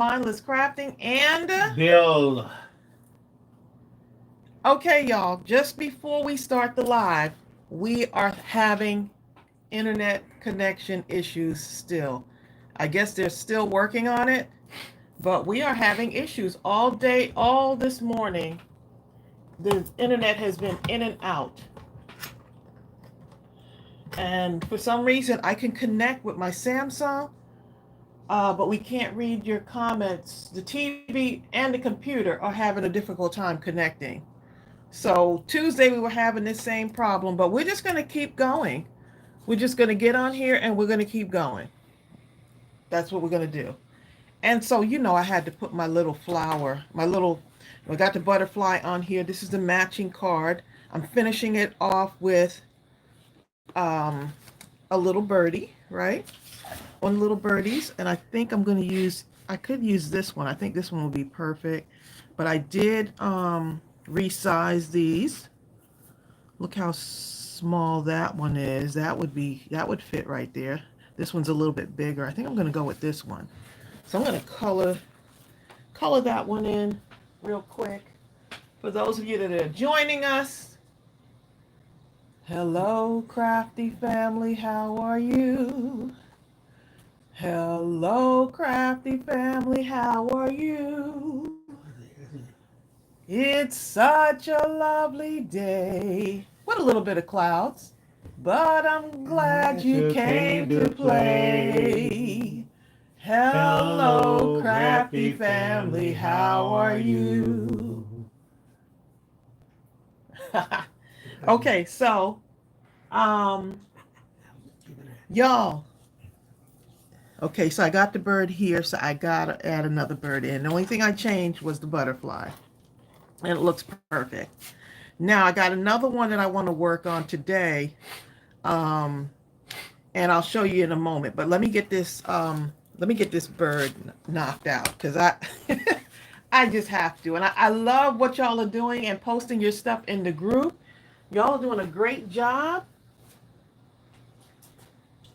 Mindless Crafting and Bill. okay, y'all, just before we start the live, we are having internet connection issues still. I guess they're still working on it, but we are having issues all day, all this morning. The internet has been in and out. And for some reason, I can connect with my Samsung, but we can't read your comments. The TV and the computer are having a difficult time connecting. So Tuesday we were having this same problem, but we're just going to keep going. We're just going to get on here and we're going to keep going. That's what we're going to do. And so, I had to put my little flower, I got the butterfly on here. This is the matching card. I'm finishing it off with a little birdie, right? One little birdies. And I think I could use this one. I think this one will be perfect. But I did resize these. Look how small that one is. That would fit right there. This one's a little bit bigger. I think I'm going to go with this one. So I'm going to color that one in real quick. For those of you that are joining us, hello, crafty family, how are you? Hello, crafty family, how are you? It's such a lovely day. With a little bit of clouds, but I'm glad you came to play. Hello, crafty family, how are you? Okay, so, y'all. Okay, so I got the bird here, so I gotta add another bird in. The only thing I changed was the butterfly, and it looks perfect. Now I got another one that I want to work on today, and I'll show you in a moment. But let me get this bird knocked out because I just have to. And I love what y'all are doing and posting your stuff in the group. Y'all are doing a great job.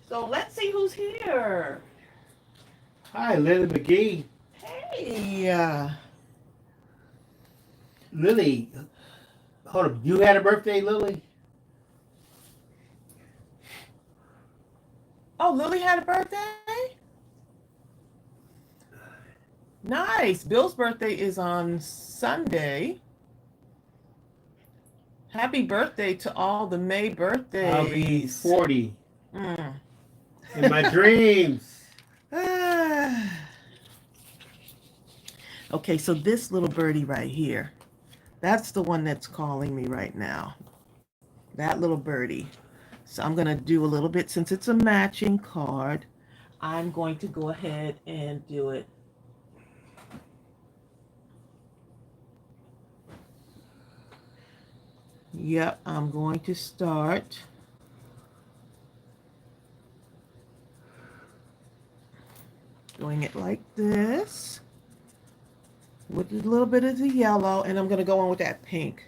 So let's see who's here. Hi, Lily McGee. Hey. Lily, hold up. You had a birthday, Lily? Oh, Lily had a birthday? Nice. Bill's birthday is on Sunday. Happy birthday to all the May birthdays. I'll be 40. Mm. In my dreams. Okay, so this little birdie right here, that's the one that's calling me right now. That little birdie. So I'm going to do a little bit, since it's a matching card, I'm going to go ahead and do it. Yep, I'm going to start. Doing it like this. With a little bit of the yellow, and I'm going to go in with that pink.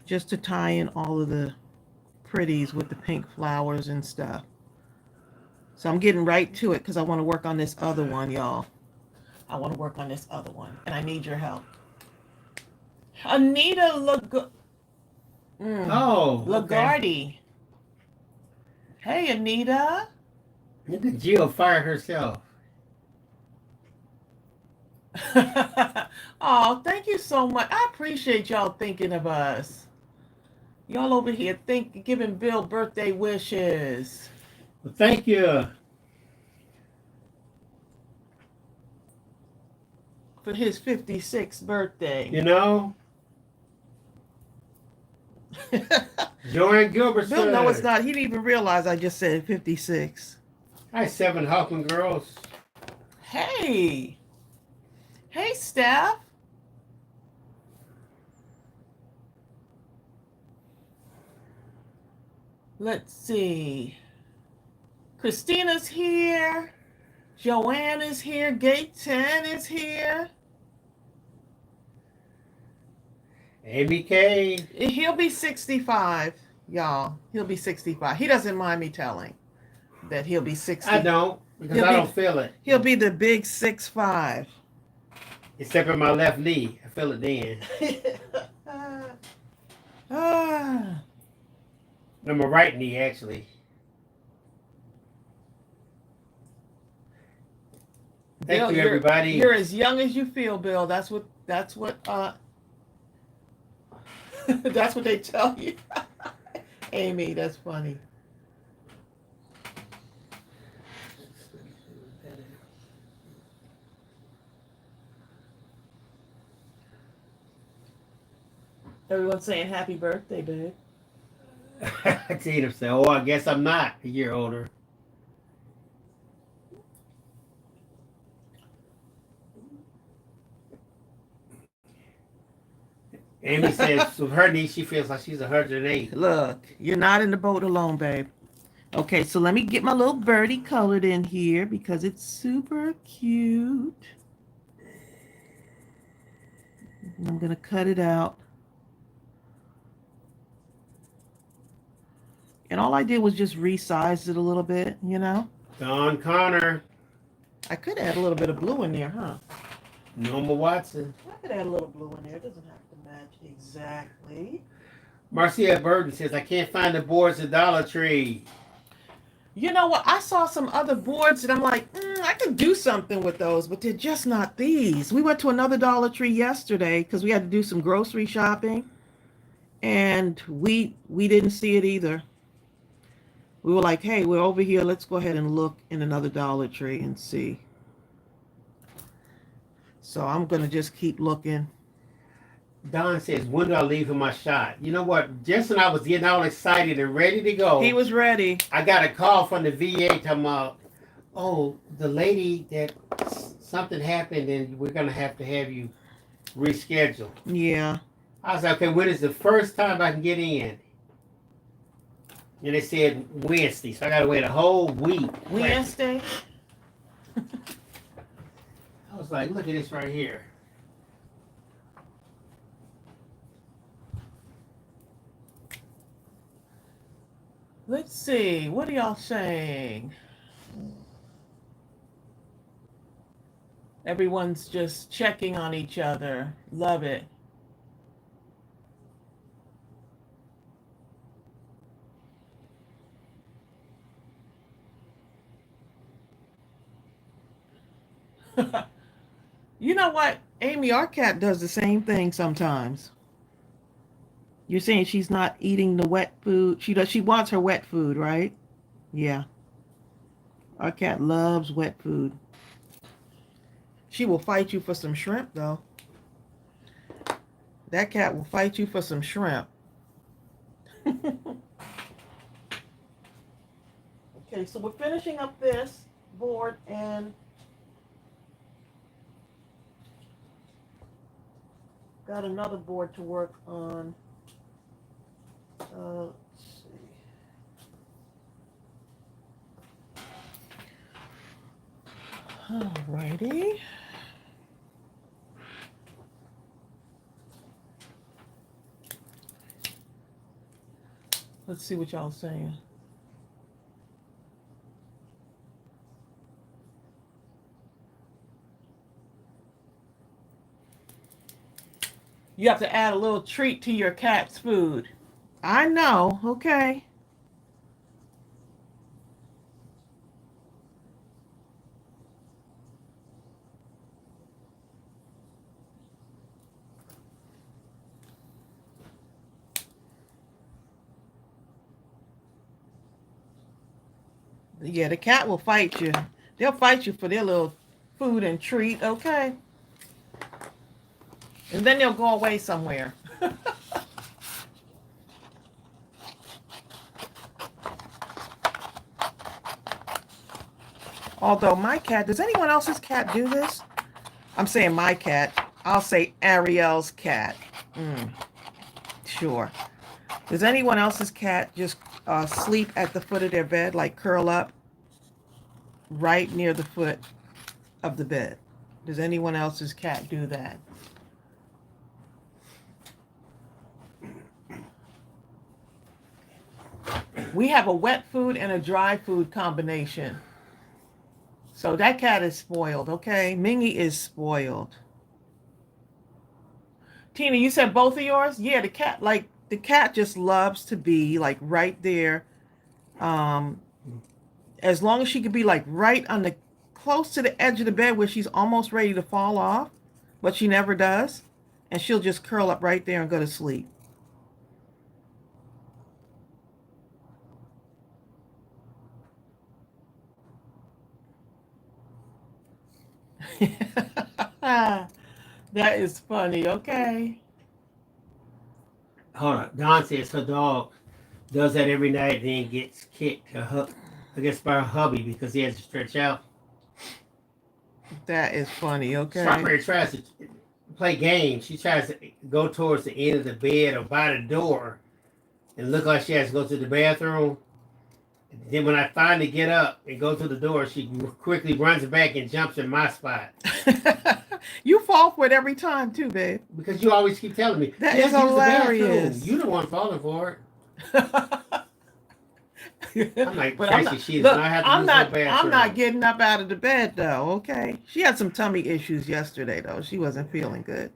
Just to tie in all of the pretties with the pink flowers and stuff. So I'm getting right to it because I want to work on this other one, y'all. I want to work on this other one, and I need your help. Anita Lagarde. Hey, Anita. Look at Jill fire herself. Oh, thank you so much. I appreciate y'all thinking of us. Y'all over here giving Bill birthday wishes. Well, thank you. For his 56th birthday. You know? Joanne Gilbert said. Bill, no, it's not. He didn't even realize I just said 56. Hi, 7 Hoffman girls. Hey. Hey, Steph. Let's see. Christina's here. Joanne is here. Gate 10 is here. ABK. He'll be 65, y'all. He'll be 65. He doesn't mind me telling that he'll be 60. I don't. because I don't feel it. He'll be the big 6'5". Except in my left knee. I feel it then. In my right knee, actually. Thank Bill, you, everybody. You're as young as you feel, Bill. That's what that's what they tell you. Amy, that's funny. Everyone's saying happy birthday, babe. Tatum said, "Oh, I guess I'm not a year older." Amy says, with her niece, she feels like she's 108. Look, you're not in the boat alone, babe. Okay, so let me get my little birdie colored in here because it's super cute. And I'm going to cut it out. And all I did was just resize it a little bit, you know? Don Connor. I could add a little bit of blue in there, huh? Norma Watson. I could add a little blue in there. It doesn't have to match exactly. Marcia Burton says, I can't find the boards at Dollar Tree. You know what? I saw some other boards and I'm like, I could do something with those, but they're just not these. We went to another Dollar Tree yesterday because we had to do some grocery shopping, and we didn't see it either. We were like, hey, we're over here. Let's go ahead and look in another Dollar Tree and see. So I'm going to just keep looking. Don says, when do I leave for my shot? You know what? Just when I was getting all excited and ready to go. He was ready. I got a call from the VA talking about, oh, the lady that something happened and we're going to have you reschedule. Yeah. I was like, okay, when is the first time I can get in? And they said Wednesday, so I got to wait a whole week. Wednesday? I was like, look at this right here. Let's see. What are y'all saying? Everyone's just checking on each other. Love it. You know what? Amy, our cat does the same thing sometimes. You're saying she's not eating the wet food. She wants her wet food, right? Yeah. Our cat loves wet food. She will fight you for some shrimp, though. That cat will fight you for some shrimp. Okay, so we're finishing up this board and got another board to work on. Let's see. Alrighty. Let's see what y'all saying. You have to add a little treat to your cat's food. I know, okay. Yeah, the cat will fight you. They'll fight you for their little food and treat, okay? And then they'll go away somewhere. Although my cat, does anyone else's cat do this? I'm saying my cat. I'll say Ariel's cat. Sure. Does anyone else's cat just sleep at the foot of their bed, like curl up right near the foot of the bed? Does anyone else's cat do that? We have a wet food and a dry food combination. So that cat is spoiled, okay? Mingy is spoiled. Tina, you said both of yours? Yeah, the cat just loves to be like right there. Um, as long as she could be like right on the close to the edge of the bed where she's almost ready to fall off, but she never does. And she'll just curl up right there and go to sleep. That is funny, okay? Hold on. Don says her dog does that every night and then gets kicked, I guess, by her hubby because he has to stretch out. That is funny, okay? Strawberry tries to play games. She tries to go towards the end of the bed or by the door and look like she has to go to the bathroom. Then when I finally get up and go to the door, she quickly runs back and jumps in my spot. You fall for it every time too, babe. Because you always keep telling me, that is hilarious. You the one falling for it. I'm like, but Tracey, she does not have to use her bathroom. I'm not getting up out of the bed though, okay? She had some tummy issues yesterday though. She wasn't feeling good.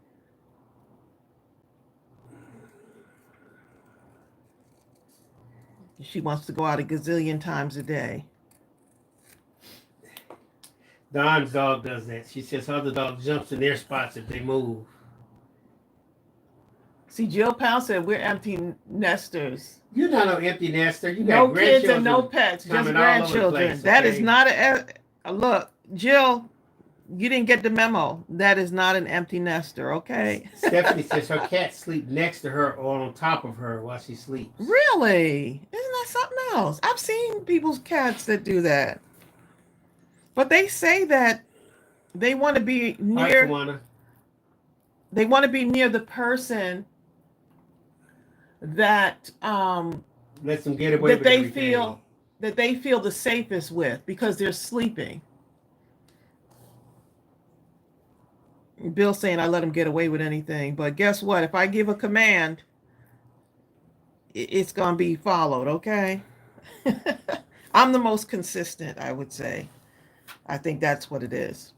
She wants to go out a gazillion times a day. Don's dog does that. She says other dog jumps in their spots if they move. See, Jill Powell said we're empty nesters. You're not no empty nester. You got no kids and no pets, just grandchildren. Place, that is not a look, Jill. You didn't get the memo. That is not an empty nester, okay? Stephanie says her cats sleep next to her or on top of her while she sleeps. Really? Isn't that something else? I've seen people's cats that do that. But they say that they want to be near. Right, they want to be near the person that lets them get away that they feel the safest with because they're sleeping. Bill's saying I let him get away with anything, but guess what? If I give a command, it's gonna be followed. Okay. I'm the most consistent, I would say. I think that's what it is.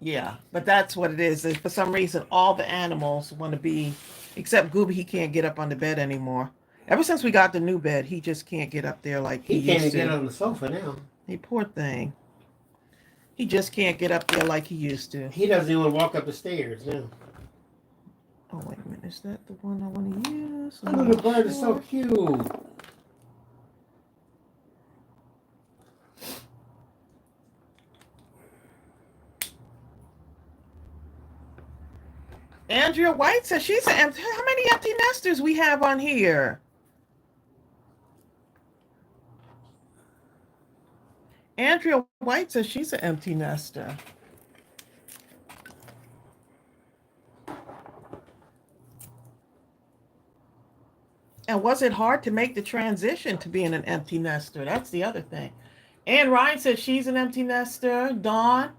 Yeah, but that's what it is. For some reason, all the animals want to be, except Gooby, he can't get up on the bed anymore. Ever since we got the new bed, he just can't get up there like he used to. He can't even get on the sofa now. Hey, poor thing. He just can't get up there like he used to. He doesn't even walk up the stairs now. Oh, wait a minute. Is that the one I want to use? Oh, the bird is so cute. Andrea White says she's an empty. How many empty nesters we have on here? Andrea White says she's an empty nester. And was it hard to make the transition to being an empty nester? That's the other thing. Ann Ryan says she's an empty nester. Dawn,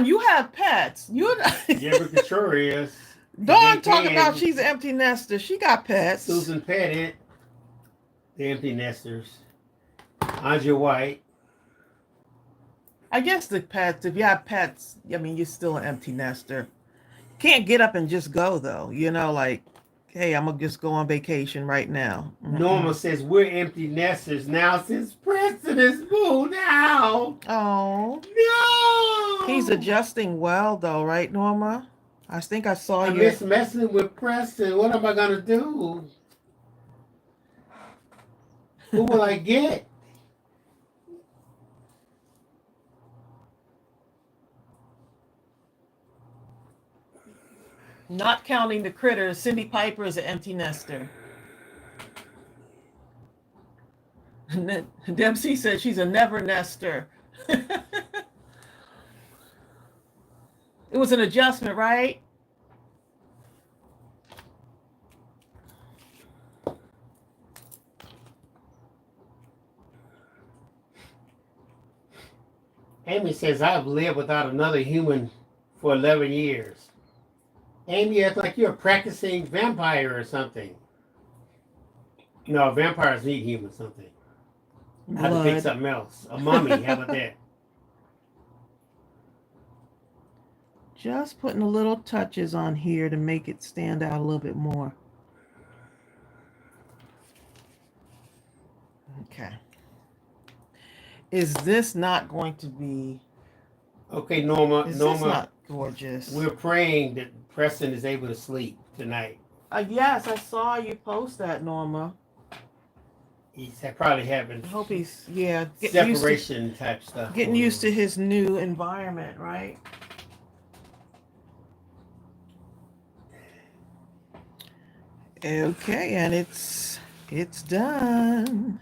you have pets. Yeah, but sure is. Dawn talking about she's an empty nester. She got pets. Susan Pettit, the empty nesters. Andrea White. I guess the pets, if you have pets, I mean, you're still an empty nester. Can't get up and just go, though. You know, like, hey, I'm going to just go on vacation right now. Mm-hmm. Norma says we're empty nesters now since Preston is moved out. Oh. No. He's adjusting well, though, right, Norma? I think I saw you. I miss messing with Preston. What am I going to do? Who will I get? Not counting the critters, Cindy Piper is an empty nester. Dempsey said she's a never nester. It was an adjustment, right? Amy says I've lived without another human for 11 years. Amy, it's like you're a practicing vampire or something. No, vampires need human something. I have to pick Blood. something else. A mummy. How about that? Just putting a little touches on here to make it stand out a little bit more. Okay. Is this not going to be... Okay, Norma. Is this Norma, not gorgeous? we're praying that Preston is able to sleep tonight. Yes, I saw you post that, Norma. He's probably having I hope he's, yeah, separation type stuff. getting used to his new environment, right? Okay, and it's done.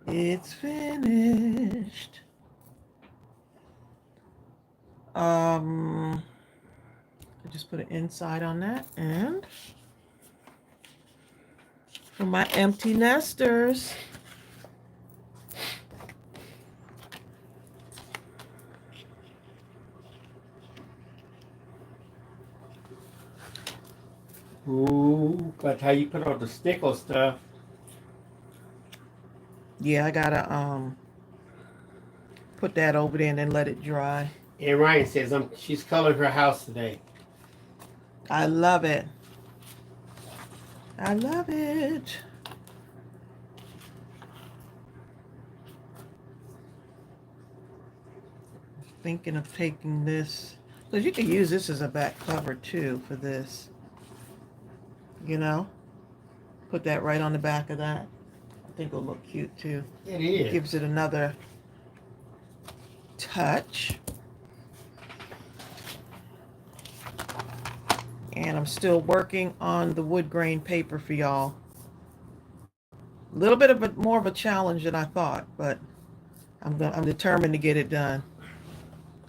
It's finished. I just put an inside on that, and for my empty nesters, ooh, but how you put all the stickle stuff. yeah, I gotta put that over there and then let it dry. And Ryan says she's coloring her house today. I love it. I love it. Thinking of taking this, because you can use this as a back cover too for this. You know, put that right on the back of that. I think it'll look cute too. It is. Gives it another touch. And I'm still working on the wood grain paper for y'all. A little bit of more of a challenge than I thought, but I'm determined to get it done.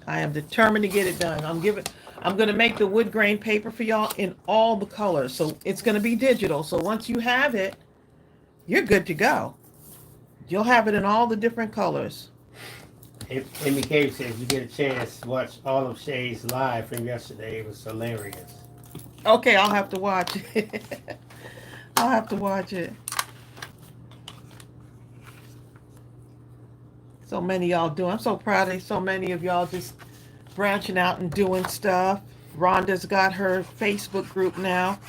I am determined to get it done. I'm gonna make the wood grain paper for y'all in all the colors. So it's gonna be digital. So once you have it, you're good to go. You'll have it in all the different colors. Amy Cave says you get a chance to watch all of Shay's live from yesterday. It was hilarious. Okay, I'll have to watch it. I'll have to watch it. So many y'all doing. I'm so proud of so many of y'all just branching out and doing stuff. Rhonda's got her Facebook group now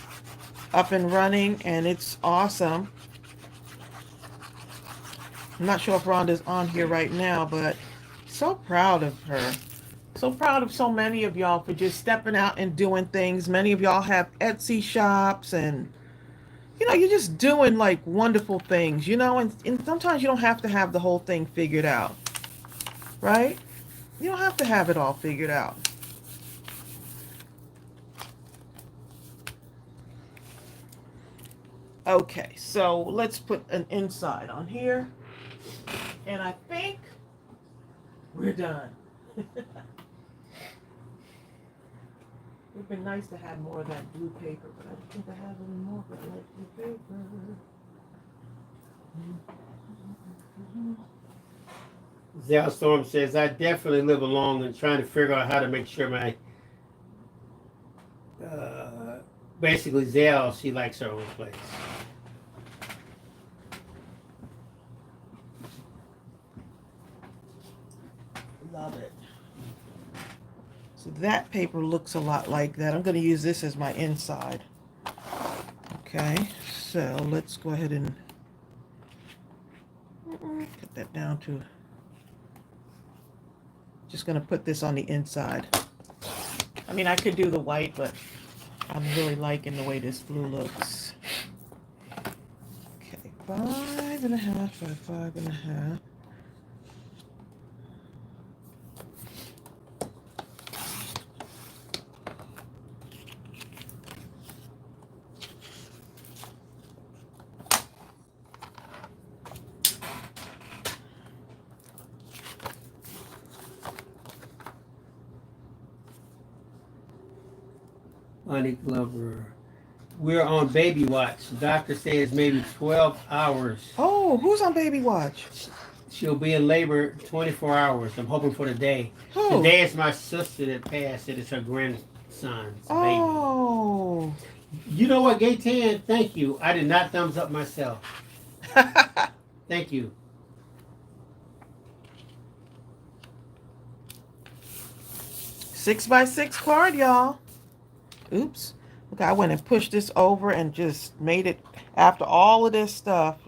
up and running, and it's awesome. I'm not sure if Rhonda's on here right now, but so proud of her. So proud of so many of y'all for just stepping out and doing things. Many of y'all have Etsy shops, and you know, you're just doing like wonderful things, you know, and sometimes you don't have to have the whole thing figured out, right? You don't have to have it all figured out. Okay, so let's put an inside on here, and I think we're done. It would be nice to have more of that blue paper, but I don't think I have any more of that light blue paper. Zell Storm says, I definitely live along and trying to figure out how to make sure my basically Zell, she likes her own place. Love it. So that paper looks a lot like that. I'm going to use this as my inside. Okay, so let's go ahead and put that down to, just going to put this on the inside. I mean, I could do the white, but I'm really liking the way this blue looks. Okay, 5.5 by 5.5. Honey Glover. We're on baby watch. The doctor says maybe 12 hours. Oh, who's on baby watch? She'll be in labor 24 hours. I'm hoping for the day. Who? Today is my sister that passed. It is her grandson. son's baby. Oh. You know what, Gay 10? Thank you. I did not thumbs up myself. Thank you. Six by six card, y'all. Oops. Look, I went and pushed this over and just made it, after all of this stuff,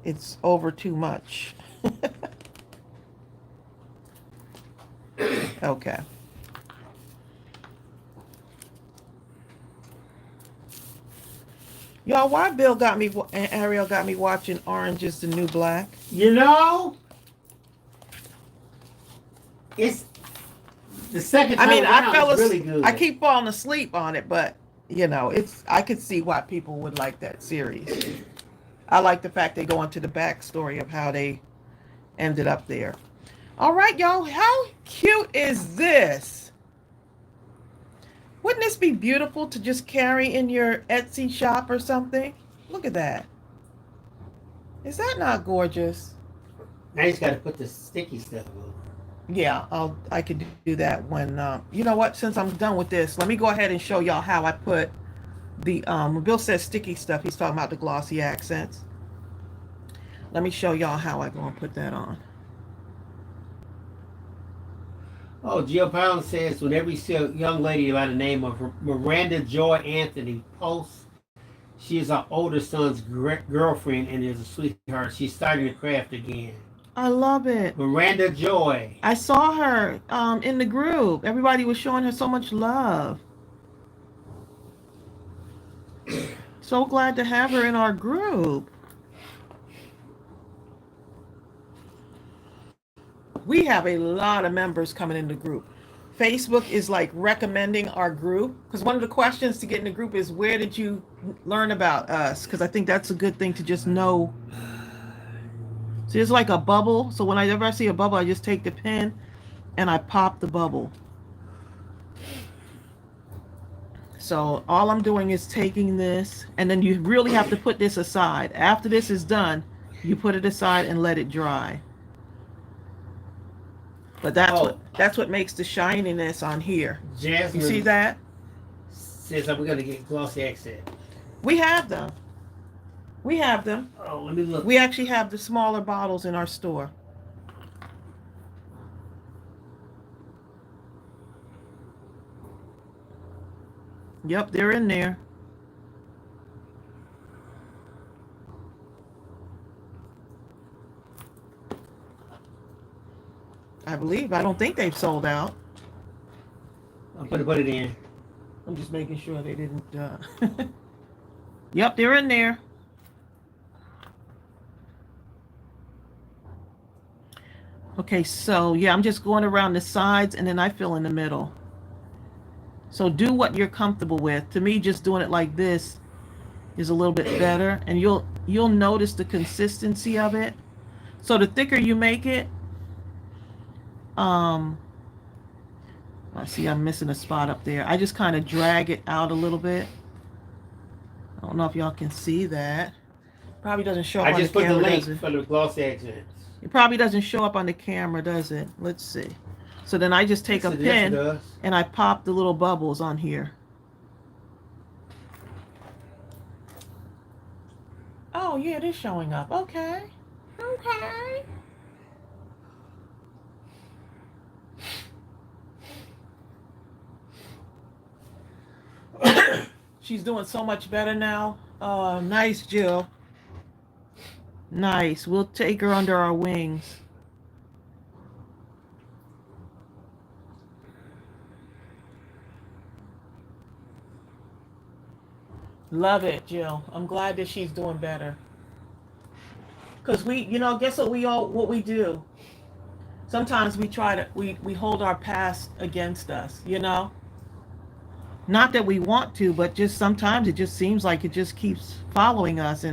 it's over too much. Okay. Y'all, why Bill got me and Ariel got me watching Orange is the New Black? You know, it's the second time I around, fell it's really asleep. good. I keep falling asleep on it, but you know, I could see why people would like that series. I like the fact they go into the backstory of how they ended up there. All right, y'all, how cute is this? Wouldn't this be beautiful to just carry in your Etsy shop or something? Look at that. Is that not gorgeous? Now you just got to put the sticky stuff on. Yeah, I could do that when, you know what, since I'm done with this, let me go ahead and show y'all how I put the, when Bill says sticky stuff, he's talking about the glossy accents. Let me show y'all how I'm going to put that on. Oh, Jill Pound says, whenever you see a young lady by the name of Miranda Joy Anthony posts, she is our older son's girlfriend and is a sweetheart. She's starting to craft again. I love it. Miranda Joy. I saw her in the group. Everybody was showing her so much love. So glad to have her in our group. We have a lot of members coming in the group. Facebook is like recommending our group, because one of the questions to get in the group is, where did you learn about us? Because I think that's a good thing to just know. So it's like a bubble. So whenever I see a bubble, I just take the pen and I pop the bubble. So all I'm doing is taking this, and then you really have to put this aside. After this is done, you put it aside and let it dry. But that's what makes the shininess on here. Jasmine, you see that? Says we're gonna get glossy accent. We have them. We have them. Oh, let me look. We actually have the smaller bottles in our store. Yep, they're in there. I believe. I don't think they've sold out. I'm gonna put it in. I'm just making sure they didn't. Yep, they're in there. Okay, so yeah, I'm just going around the sides and then I fill in the middle. So do what you're comfortable with. To me, just doing it like this is a little bit better, and you'll notice the consistency of it. So the thicker you make it, I see I'm missing a spot up there. I just kind of drag it out a little bit. I don't know if y'all can see that. Probably doesn't show up on the camera. I just put the link for the glossy accents. It probably doesn't show up on the camera, does it? Let's see. So then I just take a pen and I pop the little bubbles on here. Oh, yeah, it is showing up. Okay. Okay. She's doing so much better now. Nice, Jill. Nice. We'll take her under our wings. Love it, Jill. I'm glad that she's doing better. Because guess what we do? Sometimes we hold our past against us, Not that we want to, but just sometimes it just seems like it just keeps following us.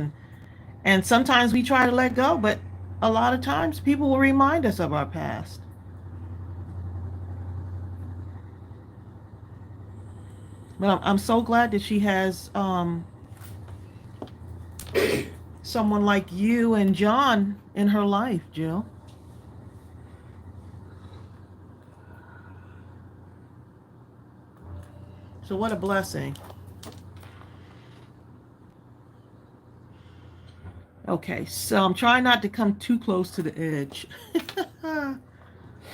And sometimes we try to let go, but a lot of times people will remind us of our past. But I'm so glad that she has someone like you and John in her life, Jill. So what a blessing. Okay, so I'm trying not to come too close to the edge.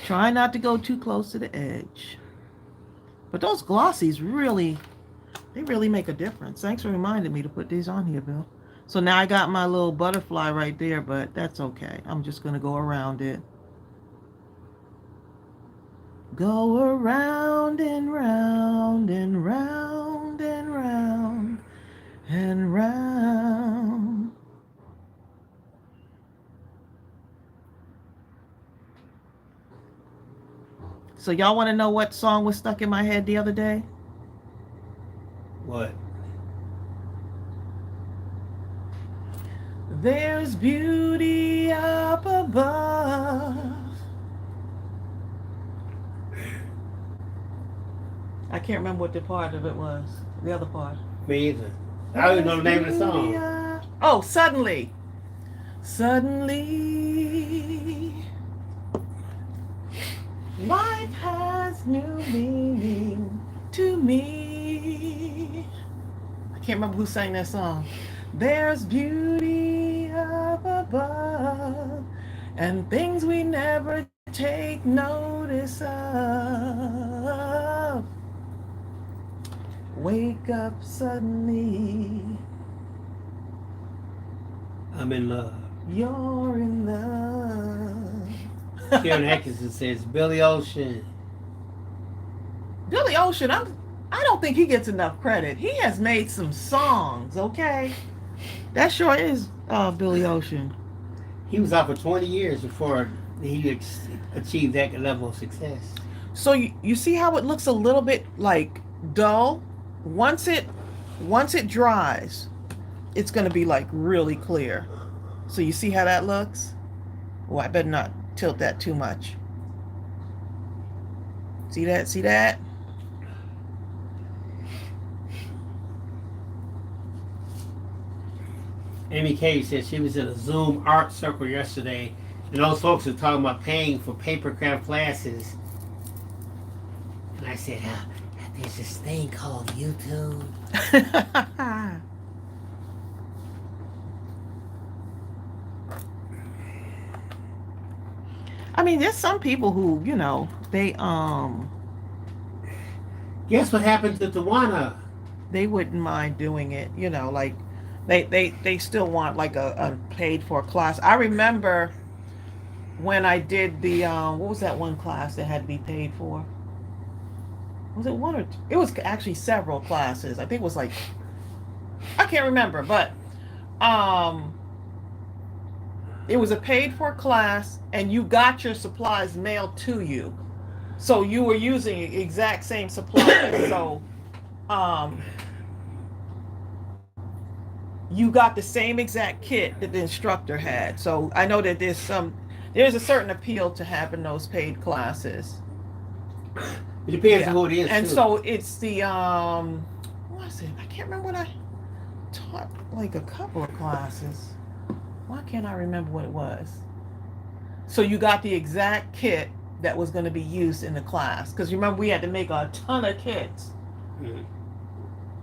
Try not to go too close to the edge. But those glossies really, they really make a difference. Thanks for reminding me to put these on here, Bill. So now I got my little butterfly right there, but that's okay. I'm just going to go around it. Go around and round and round and round and round. So y'all want to know what song was stuck in my head the other day? What? There's beauty up above. I can't remember what the part of it was. The other part. Me either. I don't even know the name of the song. Oh, Suddenly. Suddenly. Life has new meaning to me. I can't remember who sang that song. There's beauty up above and things we never take notice of. Wake up suddenly. I'm in love. You're in love. Karen Atkinson says Billy Ocean. Billy Ocean, I don't think he gets enough credit. He has made some songs, okay? That sure is Billy Ocean. He was out for 20 years before he achieved that level of success. So you see how it looks a little bit like dull? Once it dries, it's going to be like really clear. So you see how that looks? Oh, I better not tilt that too much. See that? See that? Amy Kay said she was in a Zoom art circle yesterday, and those folks were talking about paying for paper craft classes. And I said, there's this thing called YouTube. I mean, there's some people who, you know, they Guess what happened to Tawana? they wouldn't mind doing it, you know, like they still want like a paid for class. I remember when I did the what was that one class that had to be paid for? Was it one or two? It was actually several classes. I think it was like, I can't remember, but it was a paid for class and you got your supplies mailed to you. So you were using the exact same supplies. So you got the same exact kit that the instructor had. So I know that there's a certain appeal to having those paid classes. It depends on who it is. And too. so it's the what was it? I can't remember what I taught, like a couple of classes. Why can't I remember what it was? So you got the exact kit that was going to be used in the class, because remember we had to make a ton of kits. Mm-hmm.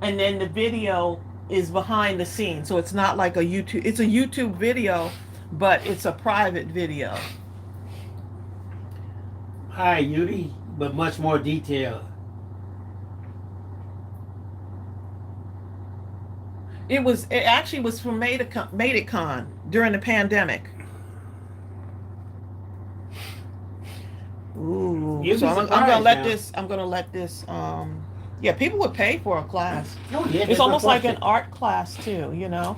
And then the video is behind the scenes, so it's not like a YouTube. It's a YouTube video, but it's a private video. Hi, Yudi, but much more detailed. It actually was from MadeItCon during the pandemic. Ooh, so I'm gonna let this. Yeah, people would pay for a class. Oh, yeah, it's almost like an art class too, you know.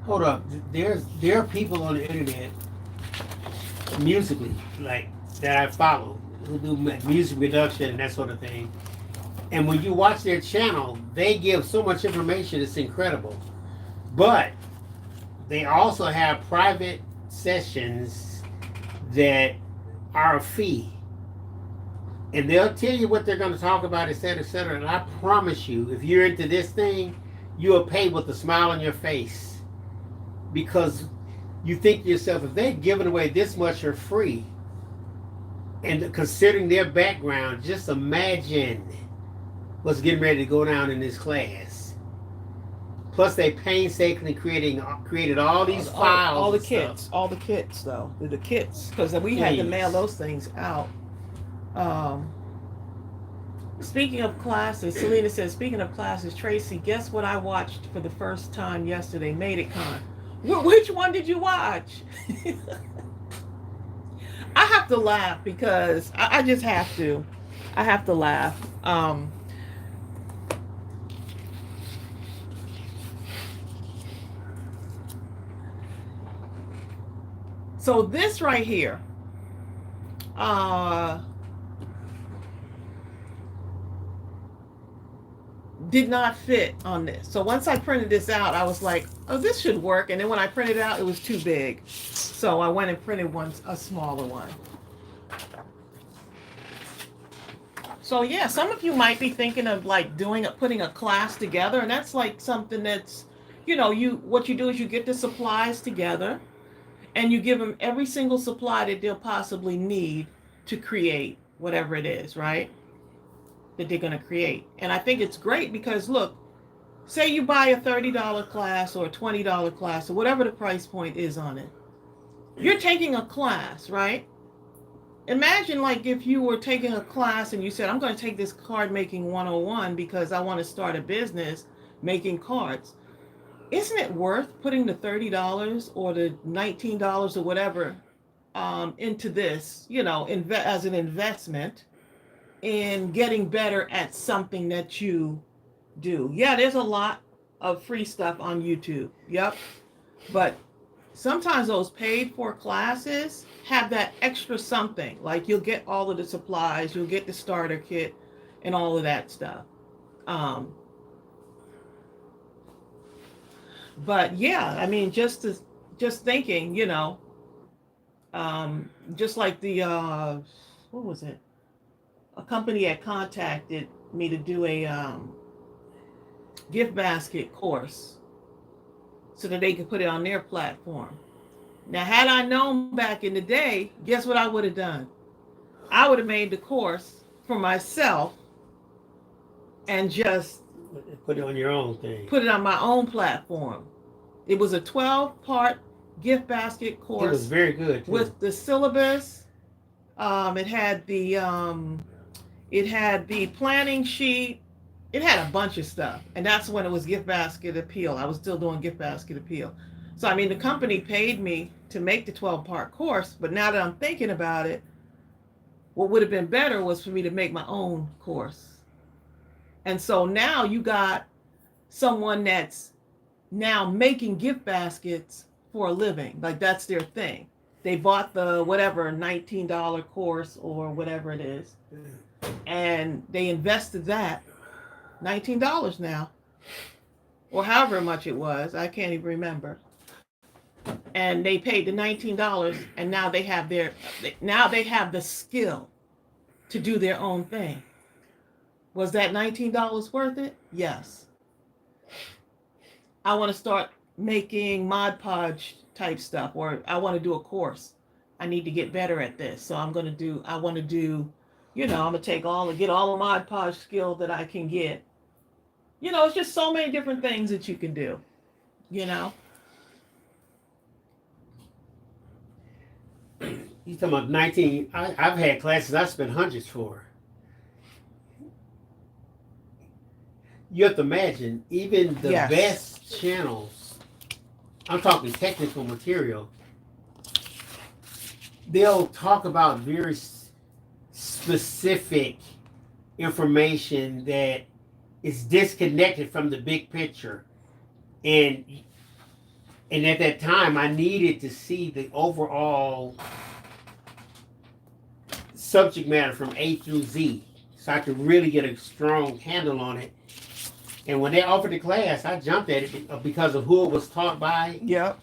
Hold up, there are people on the internet, musically, like that I follow, who do music production and that sort of thing. And when you watch their channel, they give so much information, it's incredible. But they also have private sessions that are a fee. And they'll tell you what they're going to talk about, et cetera, et cetera. And I promise you, if you're into this thing, you'll pay with a smile on your face. Because you think to yourself, if they're giving away this much for free, and considering their background, just imagine what's getting ready to go down in this class. Plus, they painstakingly created all these files. All the and kits, stuff. all the kits though, the kits, because we had to mail those things out. Speaking of classes, Selena says, speaking of classes, Tracy, guess what I watched for the first time yesterday? Made it con. Which one did you watch? I have to laugh because I just have to. I have to laugh. So this right here, did not fit on this. So once I printed this out, I was like, oh, this should work. And then when I printed it out, it was too big. So I went and printed a smaller one. So yeah, some of you might be thinking of like putting a class together, and that's like something that's, what you do is you get the supplies together and you give them every single supply that they'll possibly need to create whatever it is, right? That they're going to create. And I think it's great because look, say you buy a $30 class or a $20 class or whatever the price point is on it. You're taking a class, right? Imagine like if you were taking a class and you said, I'm going to take this card making 101 because I want to start a business making cards. Isn't it worth putting the $30 or the $19 or whatever into this, as an investment in getting better at something that you do? Yeah, there's a lot of free stuff on YouTube. Yep. But sometimes those paid for classes have that extra something. Like you'll get all of the supplies, you'll get the starter kit and all of that stuff. But yeah, I mean, just thinking, just like the, what was it? A company had contacted me to do a gift basket course so that they could put it on their platform. Now, had I known back in the day, guess what I would have done? I would have made the course for myself and just put it on your own thing. Put it on my own platform. It was a 12-part gift basket course. It was very good too. With the syllabus. It had the planning sheet. It had a bunch of stuff. And that's when it was GiftBasketAppeal. I was still doing GiftBasketAppeal. So, I mean, the company paid me to make the 12-part course. But now that I'm thinking about it, what would have been better was for me to make my own course. And so now you got someone that's now making gift baskets for a living. Like that's their thing. They bought the whatever $19 course or whatever it is. And they invested that $19 now. Or however much it was. I can't even remember. And they paid the $19 and now they have the skill to do their own thing. Was that $19 worth it? Yes. I want to start making Mod Podge type stuff, or I want to do a course. I need to get better at this. So I want to do, I'm going to get all the Mod Podge skill that I can get. It's just so many different things that you can do, You talking about 19, I've had classes I spent hundreds for. You have to imagine, even the best channels, I'm talking technical material, they'll talk about very specific information that is disconnected from the big picture. And at that time, I needed to see the overall subject matter from A through Z so I could really get a strong handle on it. And when they offered the class, I jumped at it because of who it was taught by. Yep.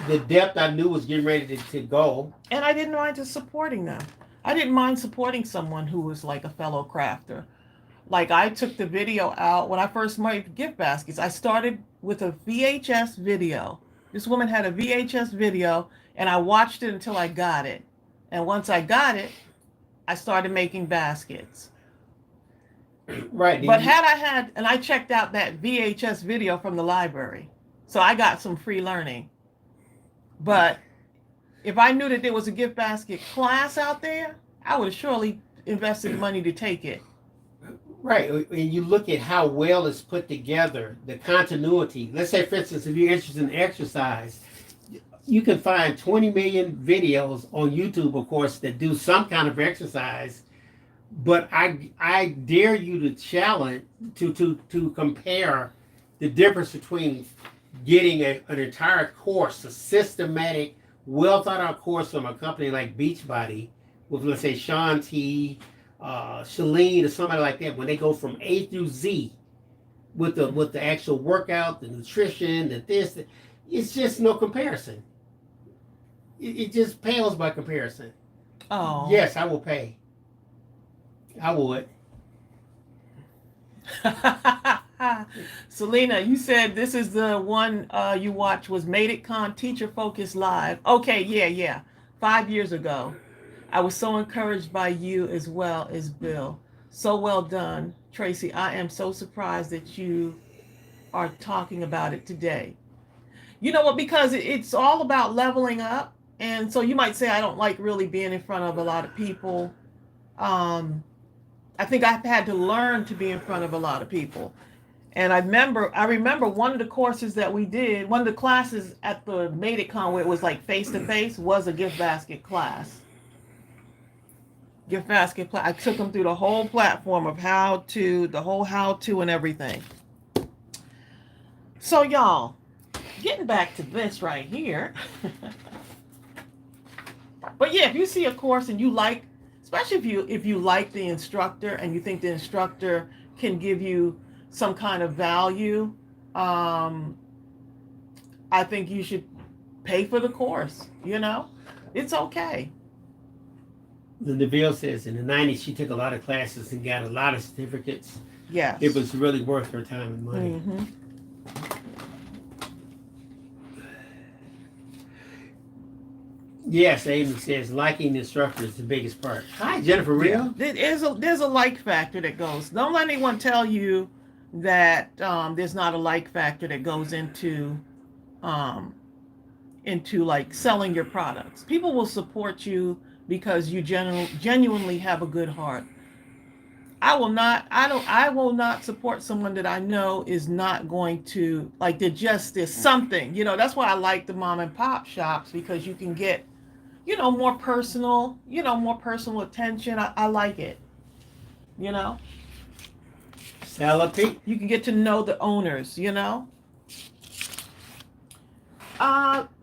The depth I knew was getting ready to go. And I didn't mind just supporting them. I didn't mind supporting someone who was like a fellow crafter. Like I took the video out when I first made gift baskets. I started with a VHS video. This woman had a VHS video and I watched it until I got it. And once I got it, I started making baskets. Right. But and I checked out that VHS video from the library, so I got some free learning. But if I knew that there was a gift basket class out there, I would have surely invested the money to take it. Right. And you look at how well it's put together, the continuity. Let's say, for instance, if you're interested in exercise, you can find 20 million videos on YouTube, of course, that do some kind of exercise. But I dare you to challenge to compare the difference between getting an entire course, a systematic, well thought out course from a company like Beachbody, with, let's say, Sean T, Shalene, or somebody like that, when they go from A through Z with the actual workout, the nutrition, it's just no comparison. It just pales by comparison. Oh. Yes, I will pay. I would. Selena, you said this is the one you watched was Made It Con Teacher Focus Live. Okay, yeah. 5 years ago. I was so encouraged by you as well as Bill. So well done, Tracey. I am so surprised that you are talking about it today. You know what? Because it's all about leveling up. And so you might say, I don't like really being in front of a lot of people. I think I've had to learn to be in front of a lot of people. And I remember one of the courses that we did, one of the classes at the Made It Con where it was like face to face was a gift basket class. Gift basket class. I took them through the whole platform of how to and everything. So y'all, getting back to this right here. But yeah, if you see a course and you like, especially if you like the instructor and you think the instructor can give you some kind of value, I think you should pay for the course. It's okay. Linda Bill says in the 90s she took a lot of classes and got a lot of certificates. Yes. It was really worth her time and money. Mm-hmm. Yes, Amy says liking the instructor is the biggest part. Hi, Jennifer Real. There's a like factor that goes. Don't let anyone tell you that there's not a like factor that goes into like selling your products. People will support you because you genuinely have a good heart. I will not support someone that I know is not going to, like, there's something, that's why I like the mom and pop shops, because you can get, more personal attention. I like it, Salapi. You can get to know the owners,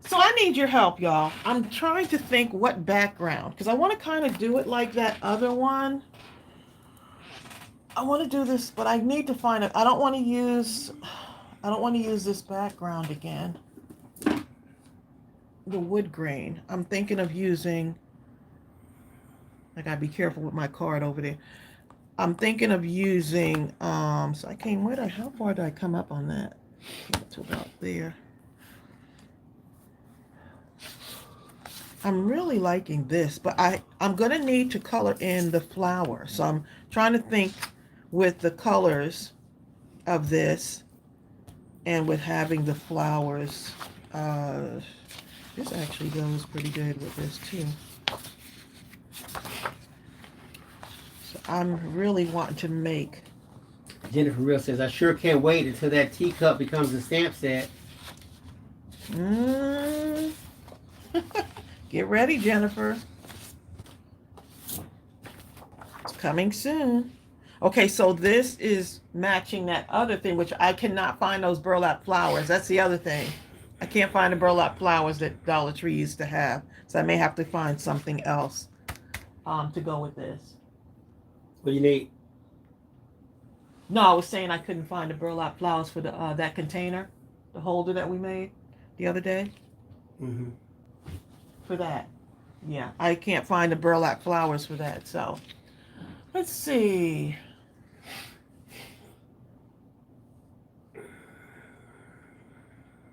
So I need your help, y'all. I'm trying to think what background, because I want to kind of do it like that other one. I want to do this, but I need to find it. I don't want to use this background again. The wood grain. I'm thinking of using, I gotta be careful with my card over there. I'm thinking of using, so I came, how far did I come up on that? Came to about there. I'm really liking this, but I'm gonna need to color in the flower. So I'm trying to think with the colors of this and with having the flowers. This actually goes pretty good with this too. So I'm really wanting to make. Jennifer Real says, I sure can't wait until that teacup becomes a stamp set. Get ready, Jennifer. It's coming soon. Okay, so this is matching that other thing, which I cannot find those burlap flowers. That's the other thing. I can't find the burlap flowers that Dollar Tree used to have. So I may have to find something else to go with this. What do you need? No, I was saying I couldn't find the burlap flowers for the that container, the holder that we made the other day. Mm-hmm. For that. Yeah, I can't find the burlap flowers for that. So let's see.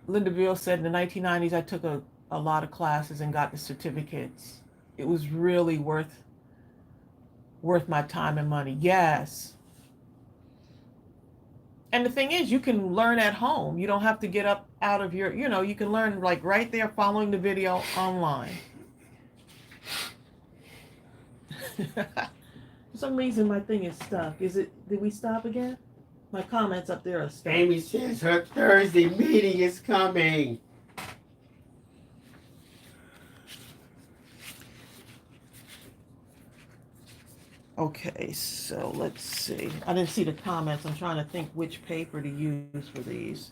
Linda Bill said in the 1990s, I took a lot of classes and got the certificates. It was really worth my time and money. Yes. And the thing is, you can learn at home. You don't have to get up out of your, you can learn like right there following the video online. For some reason, my thing is stuck. Did we stop again? My comments up there are stuck. Amy says her Thursday meeting is coming. Okay, so let's see. I didn't see the comments. I'm trying to think which paper to use for these.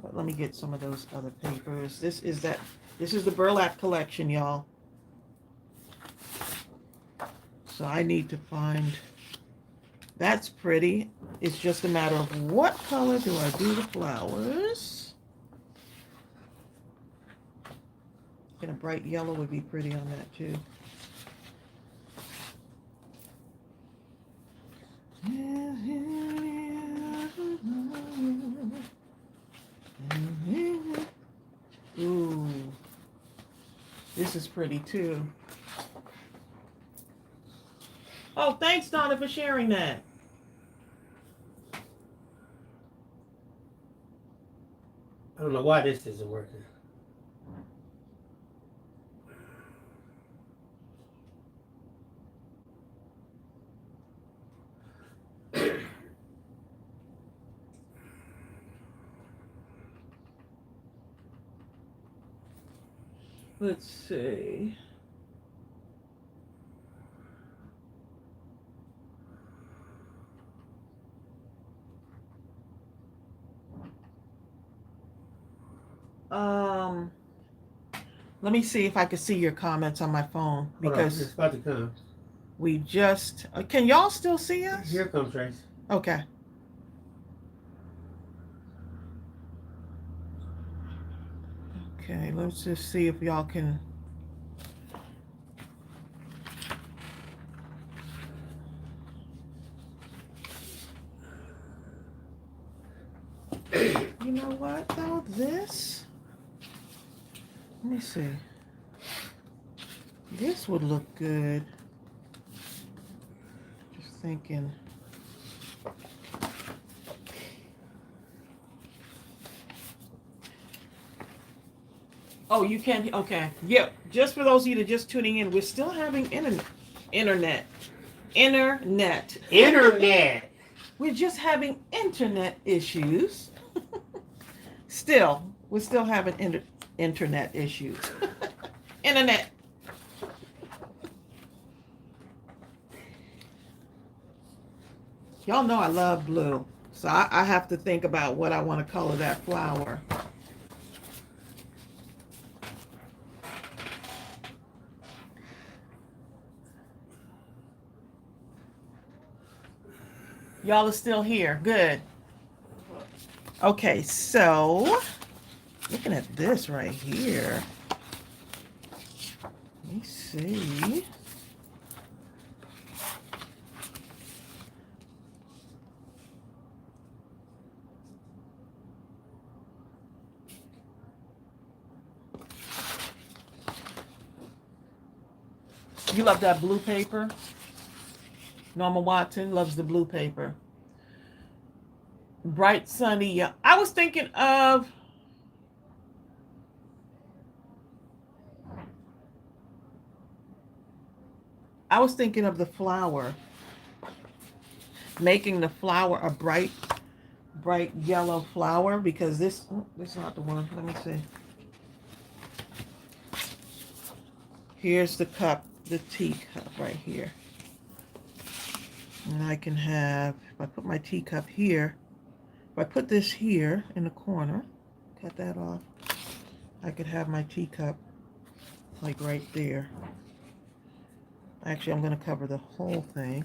But let me get some of those other papers. This is the burlap collection, y'all. So I need to find, that's pretty. It's just a matter of what color do I do the flowers. And a bright yellow would be pretty on that too. Ooh, this is pretty too. Oh, thanks, Donna, for sharing that. I don't know why this isn't working. Let's see. Let me see if I can see your comments on my phone because it's about to come. We just can y'all still see us? Here comes Trace. Okay. Okay, let's just see if y'all can. You know what though? Let me see. This would look good. Just thinking. Oh, you can. Okay. Yep. Just for those of you that are just tuning in, we're still having internet. We're just having internet issues. Still, we're still having internet issues. Internet. Y'all know I love blue, so I have to think about what I want to color that flower. Y'all are still here. Good. Okay, so looking at this right here. Let me see. You love that blue paper? Norma Watson loves the blue paper. Bright sunny. Yeah. I was thinking of the flower. Making the flower a bright yellow flower because this is not the one. Let me see. Here's the cup, the teacup right here. And I can have, if I put my teacup here, if I put this here in the corner, cut that off, I could have my teacup like right there. Actually, I'm going to cover the whole thing.